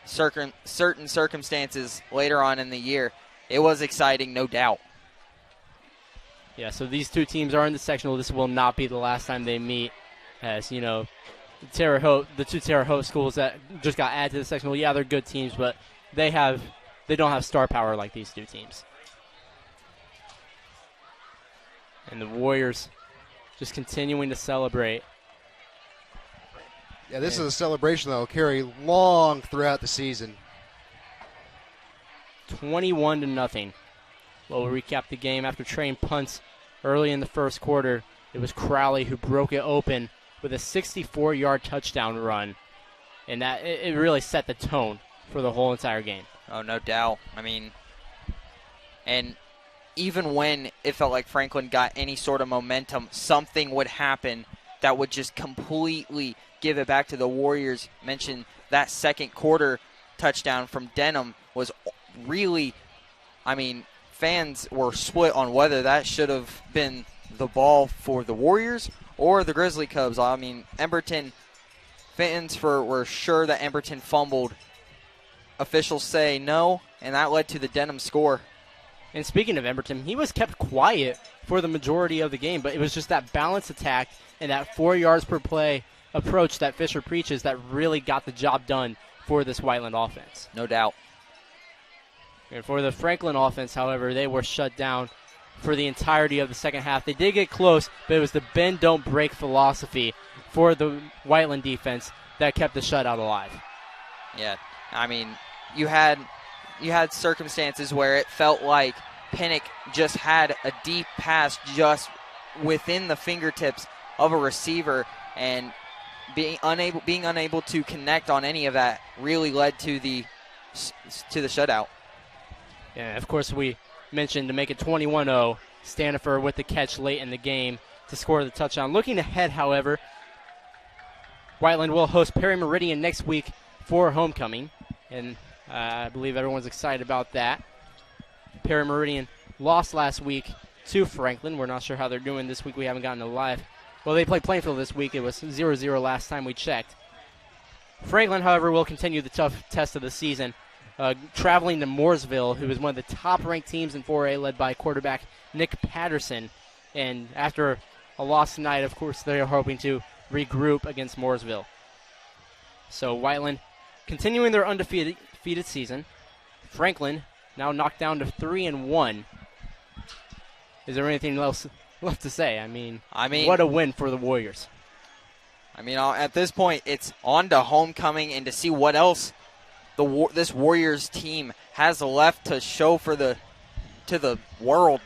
certain circumstances later on in the year. It was exciting, no doubt. Yeah, so these two teams are in the sectional. This will not be the last time they meet, as the two Terre Haute schools that just got added to the sectional, yeah, they're good teams, but they don't have star power like these two teams. And the Warriors just continuing to celebrate. Yeah, this is a celebration that will carry long throughout the season. 21-0. Well, we'll recap the game after trading punts early in the first quarter. It was Crowley who broke it open with a 64-yard touchdown run, and that it really set the tone for the whole entire game. Oh, no doubt. I mean, and even when it felt like Franklin got any sort of momentum, something would happen that would just completely give it back to the Warriors. Mentioned that second quarter touchdown from Denham was really, I mean, fans were split on whether that should have been the ball for the Warriors or the Grizzly Cubs. I mean, Emberton fans were sure that Emberton fumbled. Officials say no, and that led to the Denham score. And speaking of Emberton, he was kept quiet for the majority of the game, but it was just that balanced attack and that 4 yards per play approach that Fisher preaches that really got the job done for this Whiteland offense. No doubt. And for the Franklin offense, however, they were shut down for the entirety of the second half. They did get close, but it was the bend, don't break philosophy for the Whiteland defense that kept the shutout alive. Yeah, I mean, you had circumstances where it felt like Pinnock just had a deep pass just within the fingertips of a receiver, and being unable to connect on any of that really led to the shutout. Yeah, of course, we mentioned to make it 21-0, Stanifer with the catch late in the game to score the touchdown. Looking ahead, however, Whiteland will host Perry Meridian next week for homecoming, and I believe everyone's excited about that. Perry Meridian lost last week to Franklin. We're not sure how they're doing this week. We haven't gotten a live. Well, they played Plainfield this week. It was 0-0 last time we checked. Franklin, however, will continue the tough test of the season, traveling to Mooresville, who is one of the top-ranked teams in 4A, led by quarterback Nick Patterson. And after a loss tonight, of course, they are hoping to regroup against Mooresville. So Whiteland continuing their undefeated season. Franklin now knocked down to 3-1. Is there anything else left to say? I mean, what a win for the Warriors. I mean, at this point, it's on to homecoming and to see what else this Warriors team has left to show to the world.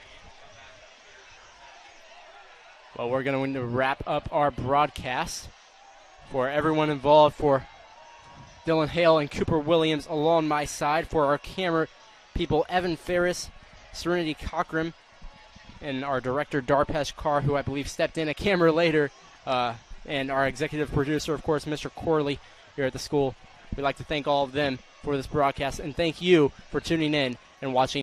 Well, we're going to wrap up our broadcast. For everyone involved, for Dylan Hale and Cooper Williams along my side, for our camera people, Evan Ferris, Serenity Cochran, and our director, Darpesh Carr, who I believe stepped in a camera later, and our executive producer, of course, Mr. Corley, here at the school. We'd like to thank all of them for this broadcast, and thank you for tuning in and watching